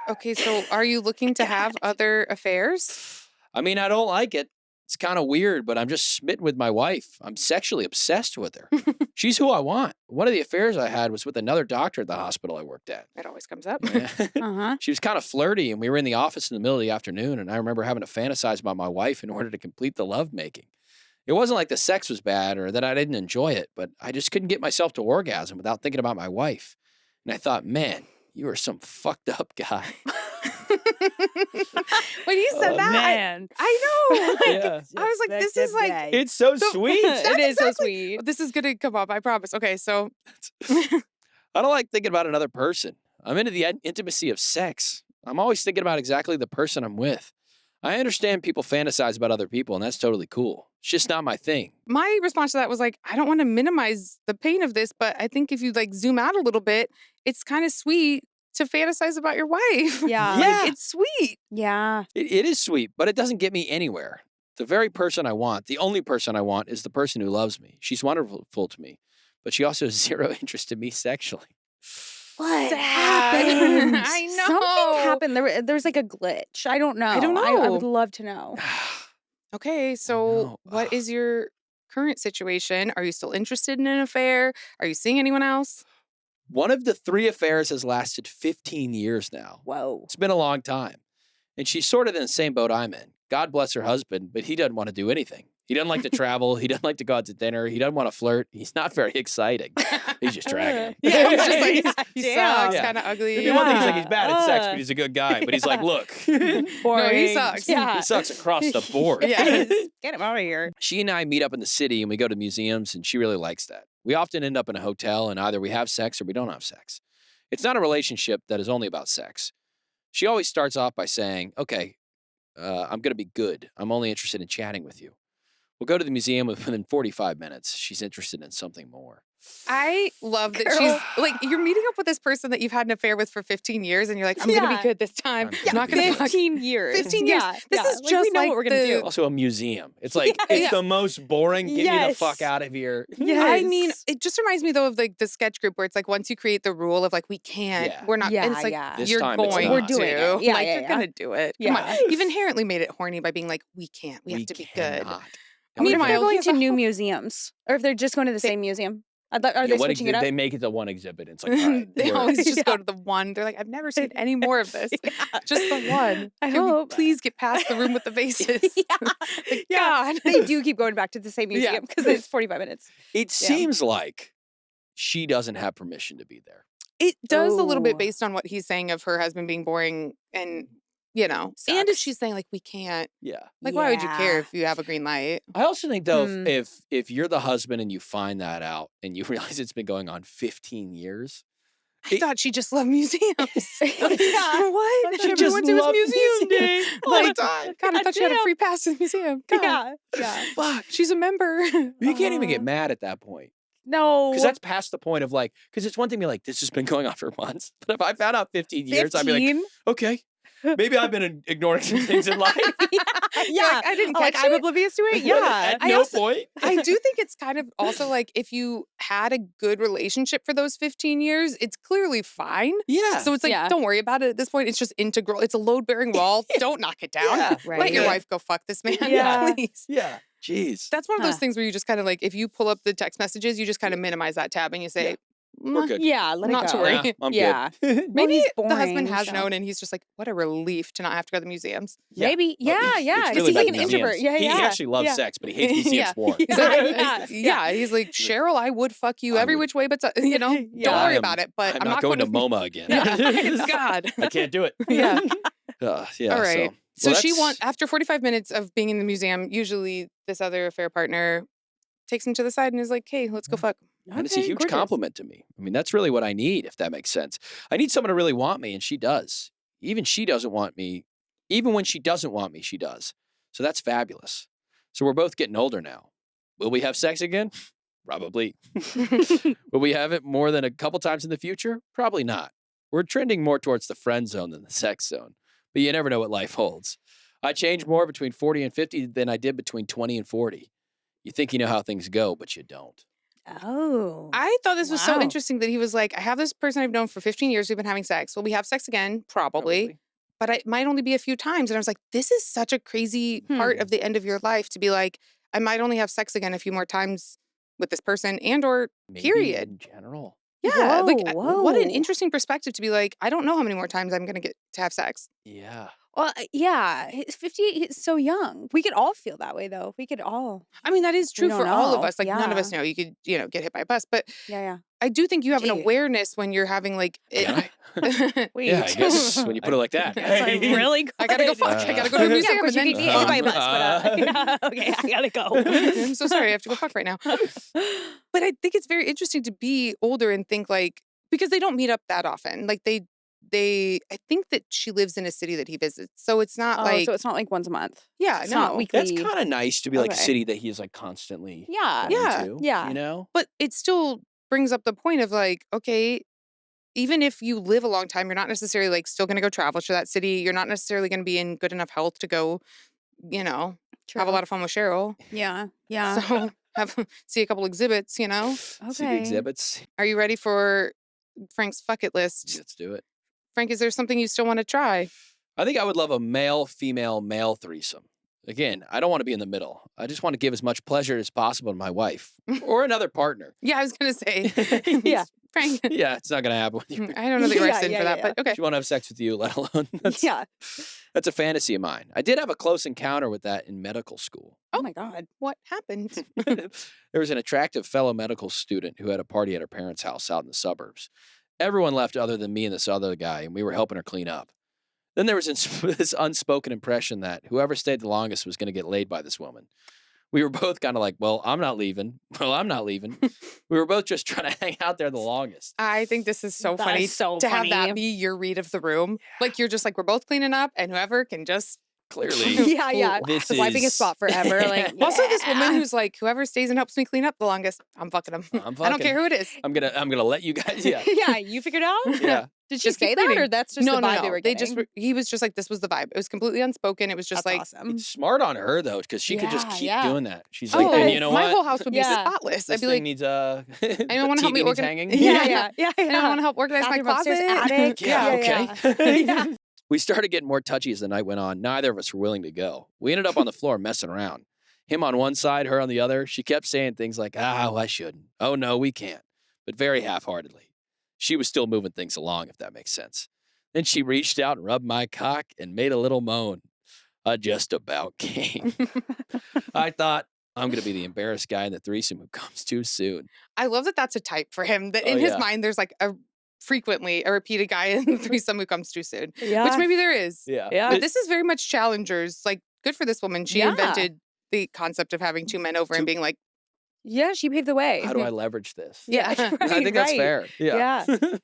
[SPEAKER 2] Okay, so are you looking to have other affairs?
[SPEAKER 3] I mean, I don't like it. It's kind of weird, but I'm just smitten with my wife. I'm sexually obsessed with her. She's who I want. One of the affairs I had was with another doctor at the hospital I worked at.
[SPEAKER 2] It always comes up.
[SPEAKER 1] Uh-huh.
[SPEAKER 3] She was kind of flirty, and we were in the office in the middle of the afternoon, and I remember having to fantasize about my wife in order to complete the lovemaking. It wasn't like the sex was bad or that I didn't enjoy it, but I just couldn't get myself to orgasm without thinking about my wife. And I thought, man, you are some fucked up guy.
[SPEAKER 2] When you said
[SPEAKER 3] Oh,
[SPEAKER 2] that, I know.
[SPEAKER 3] Yeah.
[SPEAKER 2] I was like, this is like,
[SPEAKER 3] It's so sweet.
[SPEAKER 1] It is so
[SPEAKER 2] exactly-
[SPEAKER 1] sweet.
[SPEAKER 2] this is going to come up, I promise. Okay, so
[SPEAKER 3] I don't like thinking about another person. I'm into the intimacy of sex. I'm always thinking about exactly the person I'm with. I understand people fantasize about other people, and that's totally cool. It's just not my thing.
[SPEAKER 2] My response to that was like, I don't want to minimize the pain of this, but I think if you like zoom out a little bit, it's kind of sweet to fantasize about your wife.
[SPEAKER 1] Yeah.
[SPEAKER 2] Like, it's sweet.
[SPEAKER 1] Yeah.
[SPEAKER 3] It is sweet, but it doesn't get me anywhere. The very person I want, the only person I want, is the person who loves me. She's wonderful to me, but she also has zero interest in me sexually.
[SPEAKER 1] What
[SPEAKER 2] happened?
[SPEAKER 1] happened?
[SPEAKER 2] I know.
[SPEAKER 1] Something happened. There's like a glitch. I don't know.
[SPEAKER 2] I don't
[SPEAKER 1] I
[SPEAKER 2] know.
[SPEAKER 1] would love to know.
[SPEAKER 2] Okay, so
[SPEAKER 3] know.
[SPEAKER 2] what is your current situation? Are you still interested in an affair? Are you seeing anyone else?
[SPEAKER 3] One of the 3 affairs has lasted 15 years now.
[SPEAKER 1] Whoa.
[SPEAKER 3] It's been a long time. And she's sort of in the same boat I'm in. God bless her husband, but he doesn't want to do anything. He doesn't like to travel. He doesn't like to go out to dinner. He doesn't want to flirt. He's not very exciting. He's just dragging.
[SPEAKER 2] Yeah, he's just like,
[SPEAKER 1] Yeah,
[SPEAKER 2] he
[SPEAKER 1] damn.
[SPEAKER 2] sucks,
[SPEAKER 3] Yeah.
[SPEAKER 2] kind of ugly.
[SPEAKER 3] The one thing he's like, he's
[SPEAKER 1] Yeah.
[SPEAKER 3] bad at sex, but he's a good guy. But he's like, look,
[SPEAKER 2] No, he sucks.
[SPEAKER 1] Yeah.
[SPEAKER 3] he sucks across the board.
[SPEAKER 2] Yeah.
[SPEAKER 1] Get him out of here.
[SPEAKER 3] She and I meet up in the city and we go to museums, and she really likes that. We often end up in a hotel, and either we have sex or we don't have sex. It's not a relationship that is only about sex. She always starts off by saying, okay, I'm going to be good. I'm only interested in chatting with you. We'll go to the museum within 45 minutes. She's interested in something more.
[SPEAKER 2] I love that
[SPEAKER 1] Girl.
[SPEAKER 2] she's like, you're meeting up with this person that you've had an affair with for 15 years, and you're like, I'm going to
[SPEAKER 1] Yeah.
[SPEAKER 2] be good this time.
[SPEAKER 3] I'm
[SPEAKER 2] I'm not going to fuck.
[SPEAKER 1] 15 years.
[SPEAKER 2] 15 years.
[SPEAKER 1] Yeah.
[SPEAKER 2] This
[SPEAKER 1] yeah.
[SPEAKER 2] is
[SPEAKER 1] Like,
[SPEAKER 2] just
[SPEAKER 1] we know
[SPEAKER 2] like
[SPEAKER 1] what we're gonna
[SPEAKER 2] the-
[SPEAKER 1] do.
[SPEAKER 3] Also a museum. It's like,
[SPEAKER 1] Yeah.
[SPEAKER 3] it's the most boring. Get me the
[SPEAKER 1] Yes.
[SPEAKER 3] fuck out of here.
[SPEAKER 2] I mean,
[SPEAKER 1] Yes.
[SPEAKER 2] it just reminds me though of like the sketch group where it's like once you create the rule of like we can't,
[SPEAKER 3] Yeah.
[SPEAKER 2] we're not.
[SPEAKER 1] Yeah,
[SPEAKER 2] and it's like
[SPEAKER 1] yeah.
[SPEAKER 3] This
[SPEAKER 2] you're
[SPEAKER 3] time it's
[SPEAKER 2] going
[SPEAKER 3] not.
[SPEAKER 1] We're doing
[SPEAKER 2] to,
[SPEAKER 1] it. Yeah,
[SPEAKER 2] like
[SPEAKER 1] yeah,
[SPEAKER 2] you're
[SPEAKER 1] yeah.
[SPEAKER 2] gonna do it. Come on.
[SPEAKER 1] Yeah.
[SPEAKER 2] You've inherently made it horny by being like we can't. We have to be good.
[SPEAKER 3] cannot.
[SPEAKER 1] I mean, if they're
[SPEAKER 2] Meanwhile,
[SPEAKER 1] going
[SPEAKER 2] he has
[SPEAKER 1] to
[SPEAKER 2] a
[SPEAKER 1] new
[SPEAKER 2] whole-
[SPEAKER 1] museums, or if they're just going to the same museum, are
[SPEAKER 3] Yeah,
[SPEAKER 1] they
[SPEAKER 3] what
[SPEAKER 1] switching it
[SPEAKER 3] exhibit-
[SPEAKER 1] up?
[SPEAKER 3] They make it to one exhibit. It's like, all right,
[SPEAKER 2] They
[SPEAKER 3] we're-
[SPEAKER 2] always just
[SPEAKER 1] Yeah.
[SPEAKER 2] go to the one. They're like, I've never seen any more of this.
[SPEAKER 1] Yeah.
[SPEAKER 2] Just the one.
[SPEAKER 1] I
[SPEAKER 2] Can we
[SPEAKER 1] hope.
[SPEAKER 2] please get past the room with the vases.
[SPEAKER 1] Yeah.
[SPEAKER 2] Like,
[SPEAKER 1] Yeah.
[SPEAKER 2] God.
[SPEAKER 1] They do keep going back to the same
[SPEAKER 2] Yeah.
[SPEAKER 1] museum because it's 45 minutes.
[SPEAKER 3] It seems like she doesn't have permission to be there.
[SPEAKER 2] It does a little bit
[SPEAKER 1] Oh.
[SPEAKER 2] based on what he's saying of her husband being boring and, you know, and if
[SPEAKER 1] Sucks.
[SPEAKER 2] she's saying like, we can't,
[SPEAKER 3] Yeah.
[SPEAKER 2] like, why would you care
[SPEAKER 1] Yeah.
[SPEAKER 2] if you have a green light?
[SPEAKER 3] I also think though,
[SPEAKER 1] Hmm.
[SPEAKER 3] if you're the husband and you find that out and you realize it's been going on 15 years,
[SPEAKER 2] I thought she just loved museums.
[SPEAKER 1] Yeah.
[SPEAKER 2] What?
[SPEAKER 3] She
[SPEAKER 2] Everyone
[SPEAKER 3] just
[SPEAKER 2] went to his
[SPEAKER 3] loved
[SPEAKER 2] museum day
[SPEAKER 3] all
[SPEAKER 2] all the
[SPEAKER 3] the
[SPEAKER 2] time. God, I thought she had a
[SPEAKER 1] Goddamn.
[SPEAKER 2] free pass to the museum. God.
[SPEAKER 1] Yeah. Yeah.
[SPEAKER 2] Fuck, she's a member.
[SPEAKER 3] you can't even get
[SPEAKER 1] Oh.
[SPEAKER 3] mad at that point.
[SPEAKER 1] No.
[SPEAKER 3] Because that's past the point of like, because it's one thing to be like, this has been going on for months. But if I found out 15 years, I'd be like,
[SPEAKER 1] 15?
[SPEAKER 3] okay, maybe I've been ignoring some things in life.
[SPEAKER 1] Yeah.
[SPEAKER 2] I didn't
[SPEAKER 1] Like,
[SPEAKER 2] catch
[SPEAKER 1] I'm
[SPEAKER 2] it.
[SPEAKER 1] oblivious to it? Yeah.
[SPEAKER 3] At
[SPEAKER 2] I
[SPEAKER 3] no
[SPEAKER 2] also-
[SPEAKER 3] point.
[SPEAKER 2] I do think it's kind of also like if you had a good relationship for those 15 years, it's clearly fine.
[SPEAKER 3] Yeah.
[SPEAKER 2] So it's like,
[SPEAKER 1] Yeah.
[SPEAKER 2] don't worry about it at this point. It's just integral. It's a load bearing wall. Don't knock it down.
[SPEAKER 3] Yeah.
[SPEAKER 2] Let your
[SPEAKER 1] Right.
[SPEAKER 2] wife go fuck this man.
[SPEAKER 1] Yeah.
[SPEAKER 2] Please.
[SPEAKER 3] Yeah. Jeez.
[SPEAKER 2] That's one of those
[SPEAKER 1] Huh.
[SPEAKER 2] things where you just kind of like, if you pull up the text messages, you just kind of minimize that tab and you say,
[SPEAKER 3] We're good.
[SPEAKER 1] Yeah. Let
[SPEAKER 2] Not
[SPEAKER 1] it
[SPEAKER 2] to
[SPEAKER 1] go.
[SPEAKER 2] worry.
[SPEAKER 3] Yeah, I'm
[SPEAKER 1] Yeah.
[SPEAKER 3] good.
[SPEAKER 2] maybe
[SPEAKER 1] he's
[SPEAKER 2] the husband
[SPEAKER 1] boring,
[SPEAKER 2] has
[SPEAKER 1] so-
[SPEAKER 2] known and he's just like, what a relief to not have to go to the museums.
[SPEAKER 3] Yeah.
[SPEAKER 1] Maybe.
[SPEAKER 3] Oh,
[SPEAKER 1] Yeah.
[SPEAKER 3] it's
[SPEAKER 1] Yeah.
[SPEAKER 3] really
[SPEAKER 1] Because he's
[SPEAKER 3] about
[SPEAKER 1] like an
[SPEAKER 3] museums.
[SPEAKER 1] introvert. Yeah.
[SPEAKER 3] He
[SPEAKER 1] Yeah.
[SPEAKER 3] actually loves
[SPEAKER 1] Yeah.
[SPEAKER 3] sex, but he hates museums
[SPEAKER 2] Yeah.
[SPEAKER 3] more.
[SPEAKER 2] He's like,
[SPEAKER 1] Yeah.
[SPEAKER 2] yeah. He's like, Cheryl, I would fuck you
[SPEAKER 3] I
[SPEAKER 2] every
[SPEAKER 3] would.
[SPEAKER 2] which way, but you know,
[SPEAKER 1] Yeah.
[SPEAKER 2] don't worry
[SPEAKER 3] I'm-
[SPEAKER 2] about it. But
[SPEAKER 3] I'm,
[SPEAKER 2] I'm
[SPEAKER 3] not going to
[SPEAKER 2] to
[SPEAKER 3] MoMA again.
[SPEAKER 2] Yeah. God.
[SPEAKER 3] I can't do it.
[SPEAKER 2] Yeah.
[SPEAKER 3] Yeah.
[SPEAKER 2] All right.
[SPEAKER 3] So,
[SPEAKER 2] So she
[SPEAKER 3] that's-
[SPEAKER 2] after 45 minutes of being in the museum, usually this other affair partner takes him to the side and is like, hey, let's go fuck.
[SPEAKER 3] And it's a
[SPEAKER 1] Okay,
[SPEAKER 3] huge
[SPEAKER 1] gorgeous.
[SPEAKER 3] compliment to me. I mean, that's really what I need, if that makes sense. I need someone to really want me, and she does. Even she doesn't want me. Even when she doesn't want me, she does. So that's fabulous. So we're both getting older now. Will we have sex again? Probably. Will we have it more than a couple times in the future? Probably not. We're trending more towards the friend zone than the sex zone. But you never know what life holds. I change more between 40 and 50 than I did between 20 and 40. You think you know how things go, but you don't.
[SPEAKER 1] Oh.
[SPEAKER 2] I thought this was so
[SPEAKER 1] Wow.
[SPEAKER 2] interesting that he was like, I have this person I've known for 15 years. We've been having sex. Will we have sex again? Probably. But it might only be a few times. And I was like, this is such a crazy part of the end of your life to be like, I might only have sex again a few more times with this person and or
[SPEAKER 3] Maybe
[SPEAKER 2] period.
[SPEAKER 3] in general.
[SPEAKER 2] Yeah. Like
[SPEAKER 1] Whoa,
[SPEAKER 2] what an
[SPEAKER 1] whoa.
[SPEAKER 2] interesting perspective to be like, I don't know how many more times I'm gonna get to have sex.
[SPEAKER 3] Yeah.
[SPEAKER 1] Well, yeah. He's 50. He's so young. We could all feel that way, though. We could all.
[SPEAKER 2] I mean, that is true
[SPEAKER 1] don't
[SPEAKER 2] for all of
[SPEAKER 1] know.
[SPEAKER 2] us. Like none of us know. You could, get hit by a bus. But
[SPEAKER 1] Yeah. Yeah.
[SPEAKER 2] I do think you have an
[SPEAKER 1] Gee.
[SPEAKER 2] awareness when you're having like
[SPEAKER 3] Can I?
[SPEAKER 1] Wait.
[SPEAKER 3] Yeah, I guess when you put it like that.
[SPEAKER 1] That's like really good.
[SPEAKER 2] I gotta go fuck. I gotta go to a
[SPEAKER 1] Yeah,
[SPEAKER 2] museum
[SPEAKER 1] of course
[SPEAKER 2] and
[SPEAKER 1] you
[SPEAKER 2] then
[SPEAKER 1] can get hit by a bus, but yeah, okay, I gotta go.
[SPEAKER 2] I'm so sorry, I have to go fuck right now. But I think it's very interesting to be older and think like because they don't meet up that often. Like they I think that she lives in a city that he visits. So it's not like,
[SPEAKER 1] so it's not like once a month.
[SPEAKER 2] yeah,
[SPEAKER 1] It's
[SPEAKER 2] no.
[SPEAKER 1] not weekly.
[SPEAKER 3] That's kind of nice to be like a
[SPEAKER 1] Okay.
[SPEAKER 3] city that he is like constantly
[SPEAKER 1] Yeah.
[SPEAKER 3] going
[SPEAKER 2] Yeah.
[SPEAKER 3] to,
[SPEAKER 1] Yeah.
[SPEAKER 3] you know?
[SPEAKER 2] But it still brings up the point of like, okay, even if you live a long time, you're not necessarily like still going to go travel to that city. You're not necessarily going to be in good enough health to go, you know, have a lot of fun with Cheryl.
[SPEAKER 1] Yeah. Yeah.
[SPEAKER 2] So see a couple exhibits, you know.
[SPEAKER 3] See the exhibits.
[SPEAKER 2] Are you ready for Frank's fuck it list?
[SPEAKER 3] Let's do it.
[SPEAKER 2] Frank, is there something you still want to try?
[SPEAKER 3] I think I would love a male, female, male threesome. Again, I don't want to be in the middle. I just want to give as much pleasure as possible to my wife or another partner.
[SPEAKER 2] Yeah, I was going to say.
[SPEAKER 1] Yeah.
[SPEAKER 2] Frank.
[SPEAKER 3] Yeah, it's not going to happen with you.
[SPEAKER 2] I don't know that you're
[SPEAKER 1] Yeah,
[SPEAKER 2] in for that,
[SPEAKER 1] yeah.
[SPEAKER 2] but okay.
[SPEAKER 3] She won't have sex with you, let alone. That's a fantasy of mine. I did have a close encounter with that in medical school.
[SPEAKER 1] Oh my God.
[SPEAKER 2] What happened?
[SPEAKER 3] There was an attractive fellow medical student who had a party at her parents' house out in the suburbs. Everyone left other than me and this other guy, and we were helping her clean up. Then there was this unspoken impression that whoever stayed the longest was going to get laid by this woman. We were both kind of like, well, I'm not leaving. Well, I'm not leaving. We were both just trying to hang out there the longest.
[SPEAKER 2] I think this is so
[SPEAKER 1] That
[SPEAKER 2] funny
[SPEAKER 1] is so
[SPEAKER 2] to have
[SPEAKER 1] funny.
[SPEAKER 2] that be your read of the room. Like you're just like, we're both cleaning up and whoever can just.
[SPEAKER 3] Clearly.
[SPEAKER 1] Yeah.
[SPEAKER 3] This
[SPEAKER 1] Wiping a
[SPEAKER 3] is-
[SPEAKER 1] spot forever. Like
[SPEAKER 2] Also, this woman who's like, whoever stays and helps me clean up the longest, I'm fucking them.
[SPEAKER 3] I'm
[SPEAKER 2] I don't
[SPEAKER 3] fucking-
[SPEAKER 2] care who it is.
[SPEAKER 3] I'm gonna let you guys. Yeah.
[SPEAKER 1] Yeah. You figured it out?
[SPEAKER 3] Yeah.
[SPEAKER 1] Did she
[SPEAKER 2] Just
[SPEAKER 1] say
[SPEAKER 2] keep
[SPEAKER 1] that,
[SPEAKER 2] reading.
[SPEAKER 1] or that's just the vibe they were
[SPEAKER 2] They
[SPEAKER 1] getting?
[SPEAKER 2] just he was just like, this was the vibe. It was completely unspoken. It was just
[SPEAKER 1] That's
[SPEAKER 2] like,
[SPEAKER 1] awesome.
[SPEAKER 3] It's smart on her though, because she could just
[SPEAKER 1] Yeah,
[SPEAKER 3] keep
[SPEAKER 1] yeah.
[SPEAKER 3] doing that. She's like,
[SPEAKER 2] oh,
[SPEAKER 3] and you know
[SPEAKER 2] my
[SPEAKER 3] what?
[SPEAKER 2] whole house would be
[SPEAKER 1] Yeah.
[SPEAKER 2] spotless.
[SPEAKER 3] This
[SPEAKER 2] I'd be
[SPEAKER 3] thing
[SPEAKER 2] like,
[SPEAKER 3] needs
[SPEAKER 2] anyone want to help me
[SPEAKER 3] TV needs
[SPEAKER 2] organize?
[SPEAKER 3] hanging.
[SPEAKER 1] Yeah.
[SPEAKER 2] Anyone want to help organize my
[SPEAKER 1] Bathroom upstairs,
[SPEAKER 2] closet?
[SPEAKER 1] attic.
[SPEAKER 3] Yeah, okay.
[SPEAKER 1] Yeah.
[SPEAKER 3] We started getting more touchy as the night went on. Neither of us were willing to go. We ended up on the floor messing around. Him on one side, her on the other. She kept saying things like, oh, I shouldn't. Oh, no, we can't. But very half-heartedly. She was still moving things along, if that makes sense. Then she reached out and rubbed my cock and made a little moan. I just about came. I thought, I'm going to be the embarrassed guy in the threesome who comes too soon.
[SPEAKER 2] I love that that's a type for him. That
[SPEAKER 3] Oh,
[SPEAKER 2] in his
[SPEAKER 3] yeah.
[SPEAKER 2] mind, there's like frequently a repeated guy in the threesome who comes too soon.
[SPEAKER 1] Yeah.
[SPEAKER 2] Which maybe there is.
[SPEAKER 3] Yeah.
[SPEAKER 1] Yeah.
[SPEAKER 2] But this is very much challengers. Like, good for this woman. She
[SPEAKER 1] Yeah.
[SPEAKER 2] invented the concept of having two men over and being like,
[SPEAKER 1] Yeah, she paved the way.
[SPEAKER 3] How do I leverage this?
[SPEAKER 2] yeah.
[SPEAKER 3] I think that's fair. Yeah.
[SPEAKER 1] Yeah.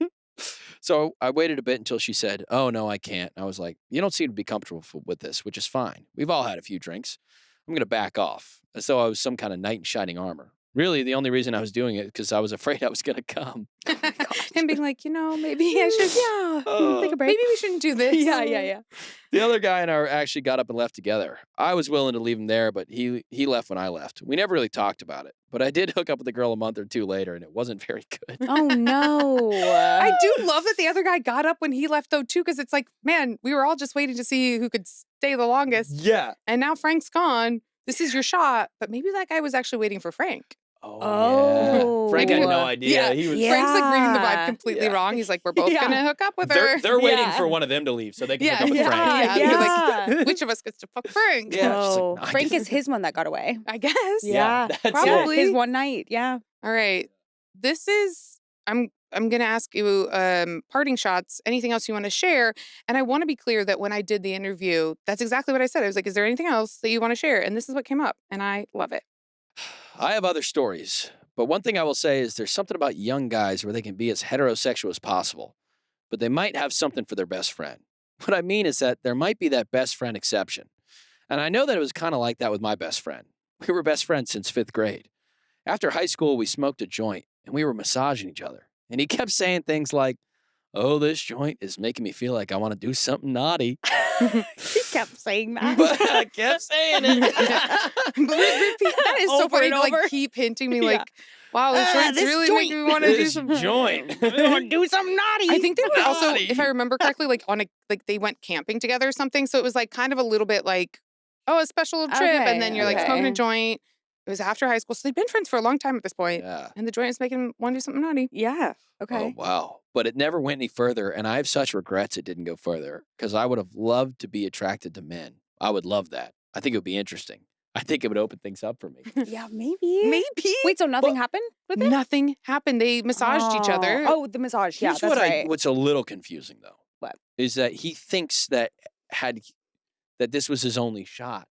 [SPEAKER 3] So I waited a bit until she said, oh, no, I can't. I was like, you don't seem to be comfortable with this, which is fine. We've all had a few drinks. I'm going to back off, as though I was some kind of knight in shining armor. Really, the only reason I was doing it because I was afraid I was going to come.
[SPEAKER 2] Him being like, maybe I should,
[SPEAKER 1] Take a break.
[SPEAKER 2] maybe we shouldn't do this.
[SPEAKER 1] Yeah.
[SPEAKER 3] The other guy and I actually got up and left together. I was willing to leave him there, but he left when I left. We never really talked about it. But I did hook up with the girl a month or two later, and it wasn't very good.
[SPEAKER 1] Oh no.
[SPEAKER 2] I do love that the other guy got up when he left, though, too, because it's like, man, we were all just waiting to see who could stay the longest.
[SPEAKER 3] Yeah.
[SPEAKER 2] And now Frank's gone. This is your shot. But maybe that guy was actually waiting for Frank.
[SPEAKER 1] Oh.
[SPEAKER 3] Yeah. Frank had no
[SPEAKER 2] Yeah.
[SPEAKER 3] idea. He was.
[SPEAKER 1] Yeah.
[SPEAKER 2] Frank's like reading the vibe completely
[SPEAKER 3] Yeah.
[SPEAKER 2] wrong. He's like, we're both
[SPEAKER 1] Yeah.
[SPEAKER 2] going to hook up with
[SPEAKER 3] They're,
[SPEAKER 2] her.
[SPEAKER 3] they're waiting
[SPEAKER 1] Yeah.
[SPEAKER 3] for one of them to leave so they can
[SPEAKER 2] Yeah,
[SPEAKER 3] hook up with
[SPEAKER 2] yeah,
[SPEAKER 3] Frank.
[SPEAKER 2] yeah. You're
[SPEAKER 1] Yeah.
[SPEAKER 2] like, which of us gets to fuck Frank?
[SPEAKER 3] Yeah. she's like,
[SPEAKER 1] No.
[SPEAKER 3] "No, I
[SPEAKER 1] Frank
[SPEAKER 3] didn't."
[SPEAKER 1] is his one that got away.
[SPEAKER 2] I guess.
[SPEAKER 1] Yeah.
[SPEAKER 3] that's it.
[SPEAKER 2] Probably.
[SPEAKER 1] His one night. Yeah.
[SPEAKER 2] All right. This is I'm gonna ask you parting shots, anything else you want to share. And I want to be clear that when I did the interview, that's exactly what I said. I was like, is there anything else that you want to share? And this is what came up. And I love it.
[SPEAKER 3] I have other stories, but one thing I will say is there's something about young guys where they can be as heterosexual as possible, but they might have something for their best friend. What I mean is that there might be that best friend exception. And I know that it was kind of like that with my best friend. We were best friends since 5th grade. After high school, we smoked a joint and we were massaging each other. And he kept saying things like, oh, this joint is making me feel like I want to do something naughty.
[SPEAKER 1] He kept saying that.
[SPEAKER 3] But I kept saying it.
[SPEAKER 2] That is so
[SPEAKER 1] Over
[SPEAKER 2] funny
[SPEAKER 1] and
[SPEAKER 2] to like
[SPEAKER 1] over.
[SPEAKER 2] keep hinting me
[SPEAKER 1] Yeah.
[SPEAKER 2] like, wow, this joint's
[SPEAKER 1] this
[SPEAKER 2] really
[SPEAKER 1] joint.
[SPEAKER 2] making me want to do
[SPEAKER 3] This
[SPEAKER 2] some
[SPEAKER 3] joint.
[SPEAKER 1] We want to do something naughty.
[SPEAKER 2] I think they were also,
[SPEAKER 3] Naughty.
[SPEAKER 2] if I remember correctly, like they went camping together or something. So it was like kind of a little bit like, oh, a special trip.
[SPEAKER 1] Okay,
[SPEAKER 2] And then you're like smoking a joint. It was after high school. So they'd been friends for a long time at this point.
[SPEAKER 3] Yeah.
[SPEAKER 2] And the joint is making him want to do something naughty.
[SPEAKER 1] Yeah.
[SPEAKER 3] Oh,
[SPEAKER 1] Okay.
[SPEAKER 3] wow. But it never went any further. And I have such regrets it didn't go further because I would have loved to be attracted to men. I would love that. I think it would be interesting. I think it would open things up for me.
[SPEAKER 1] Yeah, maybe.
[SPEAKER 2] Maybe.
[SPEAKER 1] Wait, so nothing happened with it?
[SPEAKER 2] Nothing happened. They massaged each other.
[SPEAKER 1] Oh, the massage. Yeah,
[SPEAKER 3] Here's
[SPEAKER 1] that's right.
[SPEAKER 3] what's a little confusing though.
[SPEAKER 1] What?
[SPEAKER 3] Is that he thinks that this was his only shot.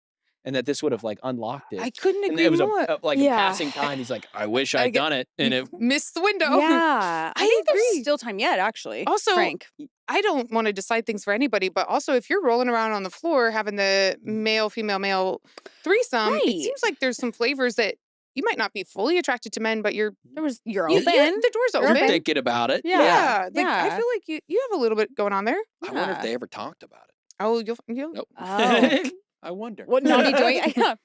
[SPEAKER 3] and that this would have like unlocked it.
[SPEAKER 2] I couldn't
[SPEAKER 3] And
[SPEAKER 2] agree
[SPEAKER 3] it was
[SPEAKER 2] more.
[SPEAKER 3] a
[SPEAKER 1] Yeah.
[SPEAKER 3] passing time. He's like, I wish I'd done it, and it.
[SPEAKER 2] Missed the window.
[SPEAKER 1] Yeah, I think there's
[SPEAKER 2] agree.
[SPEAKER 1] still time yet. Actually,
[SPEAKER 2] Also,
[SPEAKER 1] Frank.
[SPEAKER 2] I don't want to decide things for anybody, but also if you're rolling around on the floor having the male, female, male threesome,
[SPEAKER 1] Right.
[SPEAKER 2] it seems like there's some flavors that you might not be fully attracted to men, but you're
[SPEAKER 1] You're
[SPEAKER 2] you-
[SPEAKER 1] open.
[SPEAKER 2] the door's
[SPEAKER 1] You're
[SPEAKER 3] You're
[SPEAKER 2] open.
[SPEAKER 3] thinking about it.
[SPEAKER 2] Yeah, like, I
[SPEAKER 1] Yeah.
[SPEAKER 2] feel like you have a little bit going on there.
[SPEAKER 3] I wonder if
[SPEAKER 1] Yeah.
[SPEAKER 3] they ever talked about it.
[SPEAKER 2] Oh, you'll
[SPEAKER 3] Nope.
[SPEAKER 1] Oh.
[SPEAKER 3] I wonder.
[SPEAKER 1] What naughty doing? Yeah.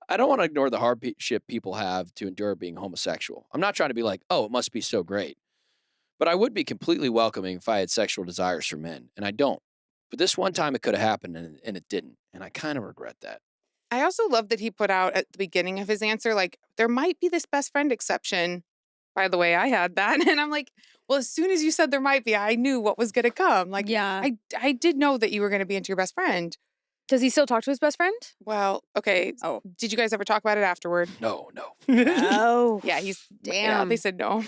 [SPEAKER 3] I don't want to ignore the hardship people have to endure being homosexual. I'm not trying to be like, oh, it must be so great. But I would be completely welcoming if I had sexual desires for men, and I don't. But this one time it could have happened, and it didn't. And I kind of regret that.
[SPEAKER 2] I also love that he put out at the beginning of his answer, like, there might be this best friend exception. By the way, I had that. And I'm like, well, as soon as you said there might be, I knew what was going to come. Like,
[SPEAKER 1] Yeah.
[SPEAKER 2] I did know that you were going to be into your best friend.
[SPEAKER 1] Does he still talk to his best friend?
[SPEAKER 2] Well, okay.
[SPEAKER 1] Oh.
[SPEAKER 2] Did you guys ever talk about it afterward?
[SPEAKER 3] No.
[SPEAKER 1] Oh.
[SPEAKER 2] Yeah, yeah,
[SPEAKER 1] Damn.
[SPEAKER 2] they said no.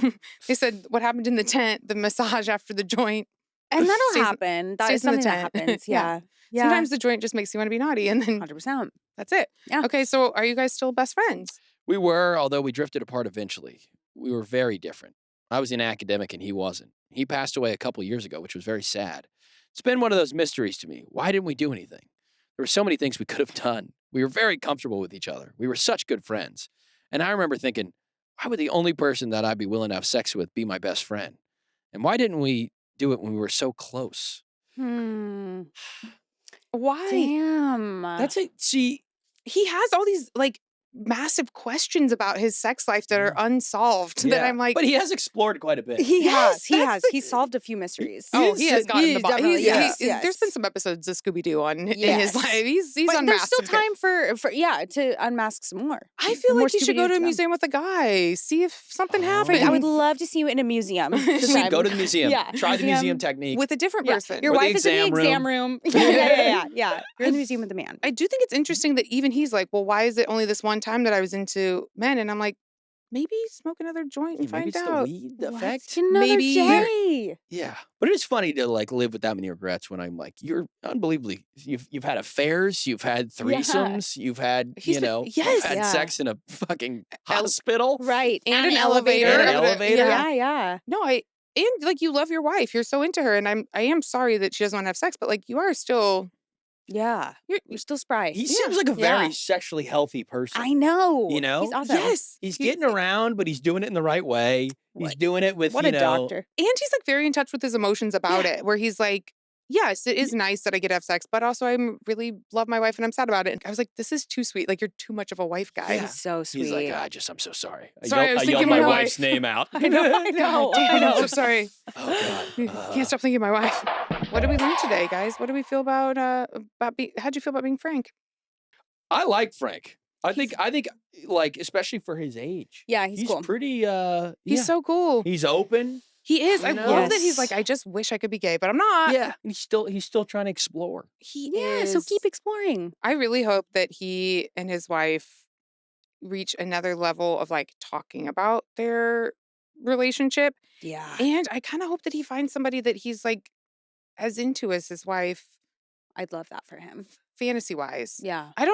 [SPEAKER 2] They said what happened in the tent, the massage after the joint.
[SPEAKER 1] And that'll
[SPEAKER 2] Stays in-
[SPEAKER 1] happen. That
[SPEAKER 2] stays
[SPEAKER 1] is
[SPEAKER 2] in the
[SPEAKER 1] something that
[SPEAKER 2] tent.
[SPEAKER 1] happens.
[SPEAKER 2] Yeah.
[SPEAKER 1] Yeah.
[SPEAKER 2] Sometimes the joint just makes you want to be naughty, and then
[SPEAKER 1] 100%.
[SPEAKER 2] that's it.
[SPEAKER 1] Yeah.
[SPEAKER 2] Okay, so are you guys still best friends?
[SPEAKER 3] We were, although we drifted apart eventually. We were very different. I was an academic and he wasn't. He passed away a couple years ago, which was very sad. It's been one of those mysteries to me. Why didn't we do anything? There were so many things we could have done. We were very comfortable with each other. We were such good friends. And I remember thinking, why would the only person that I'd be willing to have sex with be my best friend? And why didn't we do it when we were so close?
[SPEAKER 2] Why?
[SPEAKER 1] Damn.
[SPEAKER 3] That's it. See,
[SPEAKER 2] He has all these like massive questions about his sex life that are unsolved. That I'm like,
[SPEAKER 3] but he has explored quite a bit.
[SPEAKER 1] He has. He
[SPEAKER 2] that's
[SPEAKER 1] has.
[SPEAKER 2] the-
[SPEAKER 1] He solved a few mysteries.
[SPEAKER 2] oh, he has gotten the bottom.
[SPEAKER 1] definitely- yes,
[SPEAKER 2] There's
[SPEAKER 1] yes.
[SPEAKER 2] been some episodes of Scooby Doo in his
[SPEAKER 1] Yes.
[SPEAKER 2] life. He's
[SPEAKER 1] But there's
[SPEAKER 2] unmasked.
[SPEAKER 1] still
[SPEAKER 2] a bit.
[SPEAKER 1] time for to unmask some more.
[SPEAKER 2] I feel
[SPEAKER 1] More
[SPEAKER 2] like you should go
[SPEAKER 1] Scooby-Doo
[SPEAKER 2] to a
[SPEAKER 1] them.
[SPEAKER 2] museum with a guy. See if something
[SPEAKER 3] Oh.
[SPEAKER 2] happens.
[SPEAKER 1] Frank, I would love to see you in a museum. this
[SPEAKER 3] Sweet,
[SPEAKER 1] time.
[SPEAKER 3] go to the museum.
[SPEAKER 1] Yeah,
[SPEAKER 3] Try the museum technique.
[SPEAKER 2] with a different
[SPEAKER 1] Yeah.
[SPEAKER 2] person.
[SPEAKER 1] Your
[SPEAKER 3] Or the
[SPEAKER 1] wife is in the
[SPEAKER 3] exam
[SPEAKER 1] exam room. Yeah. You're in the museum with the man.
[SPEAKER 2] I do think it's interesting that even he's like, well, why is it only this one time that I was into men? And I'm like, maybe smoke another joint and
[SPEAKER 3] Maybe
[SPEAKER 2] find
[SPEAKER 3] it's
[SPEAKER 2] out.
[SPEAKER 3] the weed effect.
[SPEAKER 1] What's another
[SPEAKER 2] Maybe-
[SPEAKER 1] day?
[SPEAKER 3] Yeah, but it is funny to like live with that many regrets when I'm like, you're unbelievably. You've had affairs, you've had threesomes, you've had
[SPEAKER 2] He's
[SPEAKER 3] you
[SPEAKER 2] been-
[SPEAKER 3] know,
[SPEAKER 2] yes.
[SPEAKER 3] you've had
[SPEAKER 1] Yeah.
[SPEAKER 3] sex in a fucking hospital.
[SPEAKER 1] Right.
[SPEAKER 2] And an elevator.
[SPEAKER 3] And an elevator.
[SPEAKER 1] Yeah.
[SPEAKER 2] No, and like you love your wife. You're so into her. And I am sorry that she doesn't want to have sex, but like you are still
[SPEAKER 1] Yeah. You're still spry.
[SPEAKER 3] He seems like a very
[SPEAKER 1] Yeah.
[SPEAKER 3] sexually healthy person.
[SPEAKER 1] I know.
[SPEAKER 3] You know?
[SPEAKER 1] He's awesome.
[SPEAKER 2] yes.
[SPEAKER 3] He's
[SPEAKER 2] He-
[SPEAKER 3] getting around, but he's doing it in the right way. He's
[SPEAKER 1] What-
[SPEAKER 3] doing it with
[SPEAKER 1] What
[SPEAKER 3] you
[SPEAKER 1] a
[SPEAKER 3] know.
[SPEAKER 1] doctor.
[SPEAKER 2] And he's like very in touch with his emotions about it, where he's like, yes, it is nice that I get to have sex, but also I'm really love my wife and I'm sad about it. And I was like, this is too sweet. Like you're too much of a wife guy.
[SPEAKER 3] Yeah.
[SPEAKER 1] He's so sweet.
[SPEAKER 3] He's like, I'm so sorry.
[SPEAKER 2] Sorry, I was
[SPEAKER 3] yelled
[SPEAKER 2] thinking
[SPEAKER 3] my
[SPEAKER 2] my
[SPEAKER 3] wife's
[SPEAKER 2] wife.
[SPEAKER 3] name out.
[SPEAKER 1] I know. I know.
[SPEAKER 2] Damn,
[SPEAKER 1] I know.
[SPEAKER 2] I'm so sorry.
[SPEAKER 3] Oh God.
[SPEAKER 2] Can't stop thinking of my wife. What did we learn today, guys? What do we feel about how'd you feel about being Frank?
[SPEAKER 3] I like Frank. I think like especially for his age.
[SPEAKER 1] Yeah, he's cool.
[SPEAKER 3] pretty
[SPEAKER 2] He's so cool.
[SPEAKER 3] he's open.
[SPEAKER 2] He is.
[SPEAKER 3] You
[SPEAKER 2] I
[SPEAKER 3] know?
[SPEAKER 2] love that he's
[SPEAKER 1] Yes.
[SPEAKER 2] like, I just wish I could be gay, but I'm not.
[SPEAKER 3] Yeah. And he's still trying to explore.
[SPEAKER 2] He
[SPEAKER 1] Yeah,
[SPEAKER 2] is.
[SPEAKER 1] so keep exploring.
[SPEAKER 2] I really hope that he and his wife reach another level of like talking about their relationship.
[SPEAKER 1] Yeah.
[SPEAKER 2] And I kind of hope that he finds somebody that he's like as into as his wife,
[SPEAKER 1] I'd love that for him.
[SPEAKER 2] fantasy wise.
[SPEAKER 1] Yeah.
[SPEAKER 2] I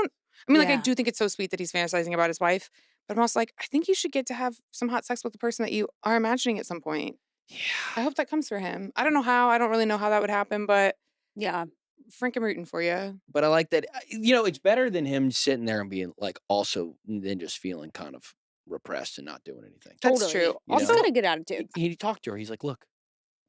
[SPEAKER 2] mean, like, I
[SPEAKER 1] Yeah.
[SPEAKER 2] do think it's so sweet that he's fantasizing about his wife, but I'm also like, I think you should get to have some hot sex with the person that you are imagining at some point. I
[SPEAKER 3] Yeah.
[SPEAKER 2] hope that comes for him. I don't know how. I don't really know how that would happen, but
[SPEAKER 1] Yeah.
[SPEAKER 2] Frank, I'm rooting for you.
[SPEAKER 3] But I like that it's better than him sitting there and being like also then just feeling kind of repressed and not doing anything.
[SPEAKER 2] That's
[SPEAKER 1] Totally.
[SPEAKER 2] true.
[SPEAKER 3] You know?
[SPEAKER 1] Also, got a good attitude.
[SPEAKER 3] He talked to her. He's like, "Look,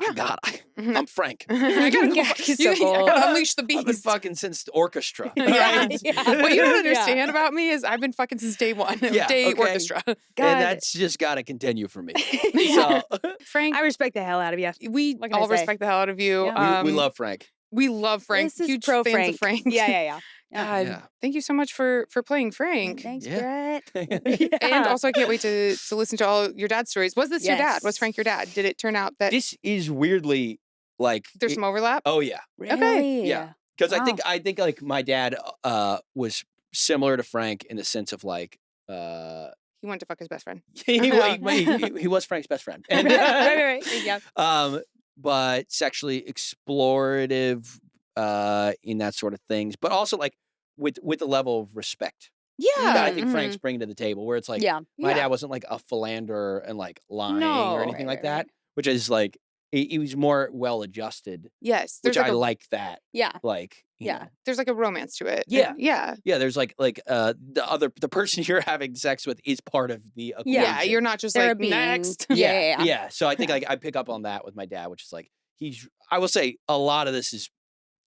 [SPEAKER 2] Yeah.
[SPEAKER 3] I got
[SPEAKER 2] Mhm.
[SPEAKER 3] I'm Frank.
[SPEAKER 2] I gotta go.
[SPEAKER 1] Yeah, he's so
[SPEAKER 2] I
[SPEAKER 1] cool.
[SPEAKER 2] gotta unleash the
[SPEAKER 3] I've been
[SPEAKER 2] beast.
[SPEAKER 3] fucking since the orchestra."
[SPEAKER 2] Yeah.
[SPEAKER 1] Yeah.
[SPEAKER 2] What you don't
[SPEAKER 1] Yeah.
[SPEAKER 2] understand about me is I've been fucking since day one.
[SPEAKER 3] Yeah,
[SPEAKER 2] Day
[SPEAKER 3] okay.
[SPEAKER 2] orchestra.
[SPEAKER 1] God.
[SPEAKER 3] And that's just got to continue for me.
[SPEAKER 1] Yeah.
[SPEAKER 3] So
[SPEAKER 2] Frank,
[SPEAKER 1] I respect the hell out of you.
[SPEAKER 2] we
[SPEAKER 1] What can I
[SPEAKER 2] all
[SPEAKER 1] say?
[SPEAKER 2] respect the hell out of you.
[SPEAKER 1] Yeah.
[SPEAKER 3] we love Frank.
[SPEAKER 2] We love Frank.
[SPEAKER 1] This is
[SPEAKER 2] Huge
[SPEAKER 1] pro
[SPEAKER 2] fans of Frank.
[SPEAKER 1] Yeah.
[SPEAKER 2] God,
[SPEAKER 3] Yeah.
[SPEAKER 2] thank you so much for playing Frank.
[SPEAKER 1] Thanks,
[SPEAKER 3] Yeah.
[SPEAKER 1] Brett.
[SPEAKER 2] And
[SPEAKER 1] Yeah.
[SPEAKER 2] also, I can't wait to listen to all your dad's stories. Was this your dad? Was
[SPEAKER 1] Yes.
[SPEAKER 2] Frank your dad? Did it turn out that
[SPEAKER 3] This is weirdly like
[SPEAKER 2] there's some overlap?
[SPEAKER 3] Oh yeah.
[SPEAKER 1] Really?
[SPEAKER 3] Yeah. Because
[SPEAKER 1] Wow.
[SPEAKER 3] I think like my dad was similar to Frank in the sense of like
[SPEAKER 2] He wanted to fuck his best friend.
[SPEAKER 3] he was Frank's best friend. And,
[SPEAKER 1] Right. Yeah.
[SPEAKER 3] but sexually explorative in that sort of things, but also like with the level of respect
[SPEAKER 2] Yeah.
[SPEAKER 3] that I think Frank's bringing to the table, where it's like,
[SPEAKER 1] Yeah.
[SPEAKER 3] my
[SPEAKER 2] Yeah.
[SPEAKER 3] dad wasn't like a philanderer and like lying
[SPEAKER 2] No.
[SPEAKER 3] or anything
[SPEAKER 1] Right,
[SPEAKER 3] like
[SPEAKER 1] right,
[SPEAKER 3] that, which is like, he was more well adjusted,
[SPEAKER 2] Yes.
[SPEAKER 3] which
[SPEAKER 2] There's like
[SPEAKER 3] I
[SPEAKER 2] a,
[SPEAKER 3] like that.
[SPEAKER 1] Yeah.
[SPEAKER 3] Like, you
[SPEAKER 1] Yeah.
[SPEAKER 3] know.
[SPEAKER 2] there's like a romance to it.
[SPEAKER 3] Yeah.
[SPEAKER 2] Yeah.
[SPEAKER 3] Yeah, there's like the person you're having sex with is part of the equation.
[SPEAKER 2] Yeah. You're not just
[SPEAKER 1] They're a
[SPEAKER 2] like
[SPEAKER 1] being.
[SPEAKER 2] next.
[SPEAKER 1] Yeah.
[SPEAKER 3] So I think like I pick up on that with my dad, which is like I will say a lot of this is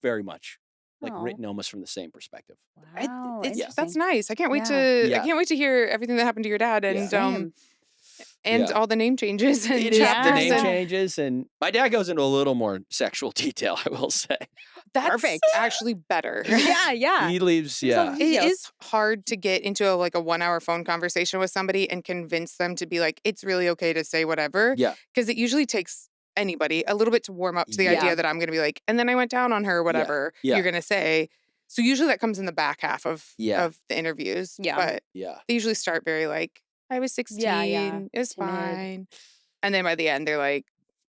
[SPEAKER 3] very much like
[SPEAKER 1] Oh.
[SPEAKER 3] written almost from the same perspective.
[SPEAKER 1] Wow.
[SPEAKER 2] That's
[SPEAKER 1] interesting.
[SPEAKER 2] nice. I can't wait
[SPEAKER 1] Yeah.
[SPEAKER 2] to
[SPEAKER 3] Yeah.
[SPEAKER 2] I can't wait to hear everything that happened to your dad and
[SPEAKER 1] Same.
[SPEAKER 2] and all the name changes and
[SPEAKER 3] It is
[SPEAKER 1] Yeah.
[SPEAKER 3] the
[SPEAKER 2] chapters.
[SPEAKER 3] name
[SPEAKER 2] and-
[SPEAKER 3] changes, and my dad goes into a little more sexual detail, I will say.
[SPEAKER 2] That's
[SPEAKER 1] Perfect.
[SPEAKER 2] actually better.
[SPEAKER 1] Yeah.
[SPEAKER 3] He leaves,
[SPEAKER 1] He's a-
[SPEAKER 2] It
[SPEAKER 1] Yes.
[SPEAKER 2] is hard to get into a 1-hour phone conversation with somebody and convince them to be like, it's really okay to say whatever.
[SPEAKER 3] Yeah.
[SPEAKER 2] Because it usually takes anybody a little bit to warm up to the
[SPEAKER 1] Yeah.
[SPEAKER 2] idea that I'm going to be like, and then I went down on her, whatever
[SPEAKER 3] Yeah.
[SPEAKER 2] you're going to say. So usually that comes in the back half of
[SPEAKER 3] Yeah.
[SPEAKER 2] the interviews.
[SPEAKER 1] Yeah.
[SPEAKER 2] But
[SPEAKER 3] Yeah.
[SPEAKER 2] they usually start very like, I was 16.
[SPEAKER 1] Yeah.
[SPEAKER 2] It was
[SPEAKER 1] Timid.
[SPEAKER 2] fine. And then by the end, they're like,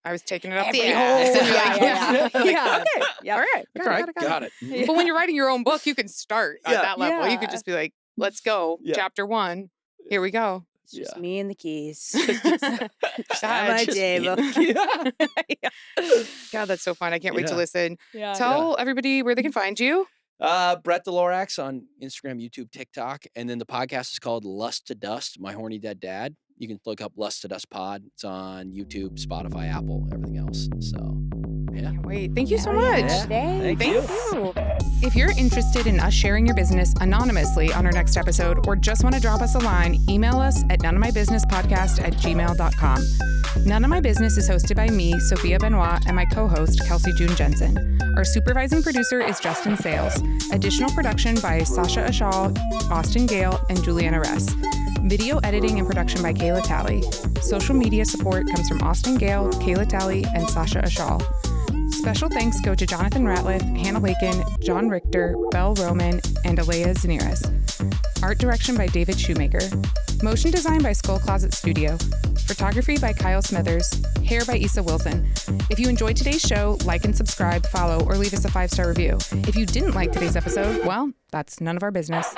[SPEAKER 2] I was taking it up the
[SPEAKER 1] Every
[SPEAKER 2] ass.
[SPEAKER 1] hole.
[SPEAKER 2] And you're like,
[SPEAKER 1] Yeah.
[SPEAKER 2] Like,
[SPEAKER 1] Yeah.
[SPEAKER 2] okay.
[SPEAKER 1] Yep.
[SPEAKER 2] All right.
[SPEAKER 3] All right, got it.
[SPEAKER 1] Yeah.
[SPEAKER 2] But when you're writing your own book, you can start at
[SPEAKER 3] Yeah.
[SPEAKER 2] that level. You could
[SPEAKER 1] Yeah.
[SPEAKER 2] just be like, let's go.
[SPEAKER 3] Yeah.
[SPEAKER 2] Chapter 1. Here we go.
[SPEAKER 1] It's just
[SPEAKER 3] Yeah.
[SPEAKER 1] me and the keys.
[SPEAKER 2] God,
[SPEAKER 1] my
[SPEAKER 3] Just
[SPEAKER 1] table.
[SPEAKER 3] me. Yeah.
[SPEAKER 2] God, that's so fun. I can't wait to
[SPEAKER 3] Yeah.
[SPEAKER 2] listen.
[SPEAKER 1] Yeah.
[SPEAKER 2] Tell everybody where they can find you.
[SPEAKER 3] Brett Dodenhoff on Instagram, YouTube, TikTok, and then the podcast is called Lust to Dust, My Horny Dead Dad. You can look up Lust to Dust Pod. It's on YouTube, Spotify, Apple, everything else. So, yeah.
[SPEAKER 2] Can't wait. Thank you so
[SPEAKER 1] Hell
[SPEAKER 2] much.
[SPEAKER 1] yeah.
[SPEAKER 3] Thank
[SPEAKER 2] Thank
[SPEAKER 3] you.
[SPEAKER 2] you. If you're interested in us sharing your business anonymously on our next episode or just want to drop us a line, email us at noneofmybusinesspodcast@gmail.com. None of My Business is hosted by me, Sophia Benoit, and my co-host, Kelsey June Jensen. Our supervising producer is Justin Sales. Additional production by Sasha Ashal, Austin Gale, and Juliana Ress. Video editing and production by Kayla Talley. Social media support comes from Austin Gale, Kayla Talley, and Sasha Ashal. Special thanks go to Jonathan Ratliff, Hannah Lakin, John Richter, Belle Roman, and Alea Zaniris. Art direction by David Shoemaker. Motion design by Skull Closet Studio. Photography by Kyle Smithers. Hair by Issa Wilson. If you enjoyed today's show, like and subscribe, follow, or leave us a 5-star review. If you didn't like today's episode, well, that's none of our business.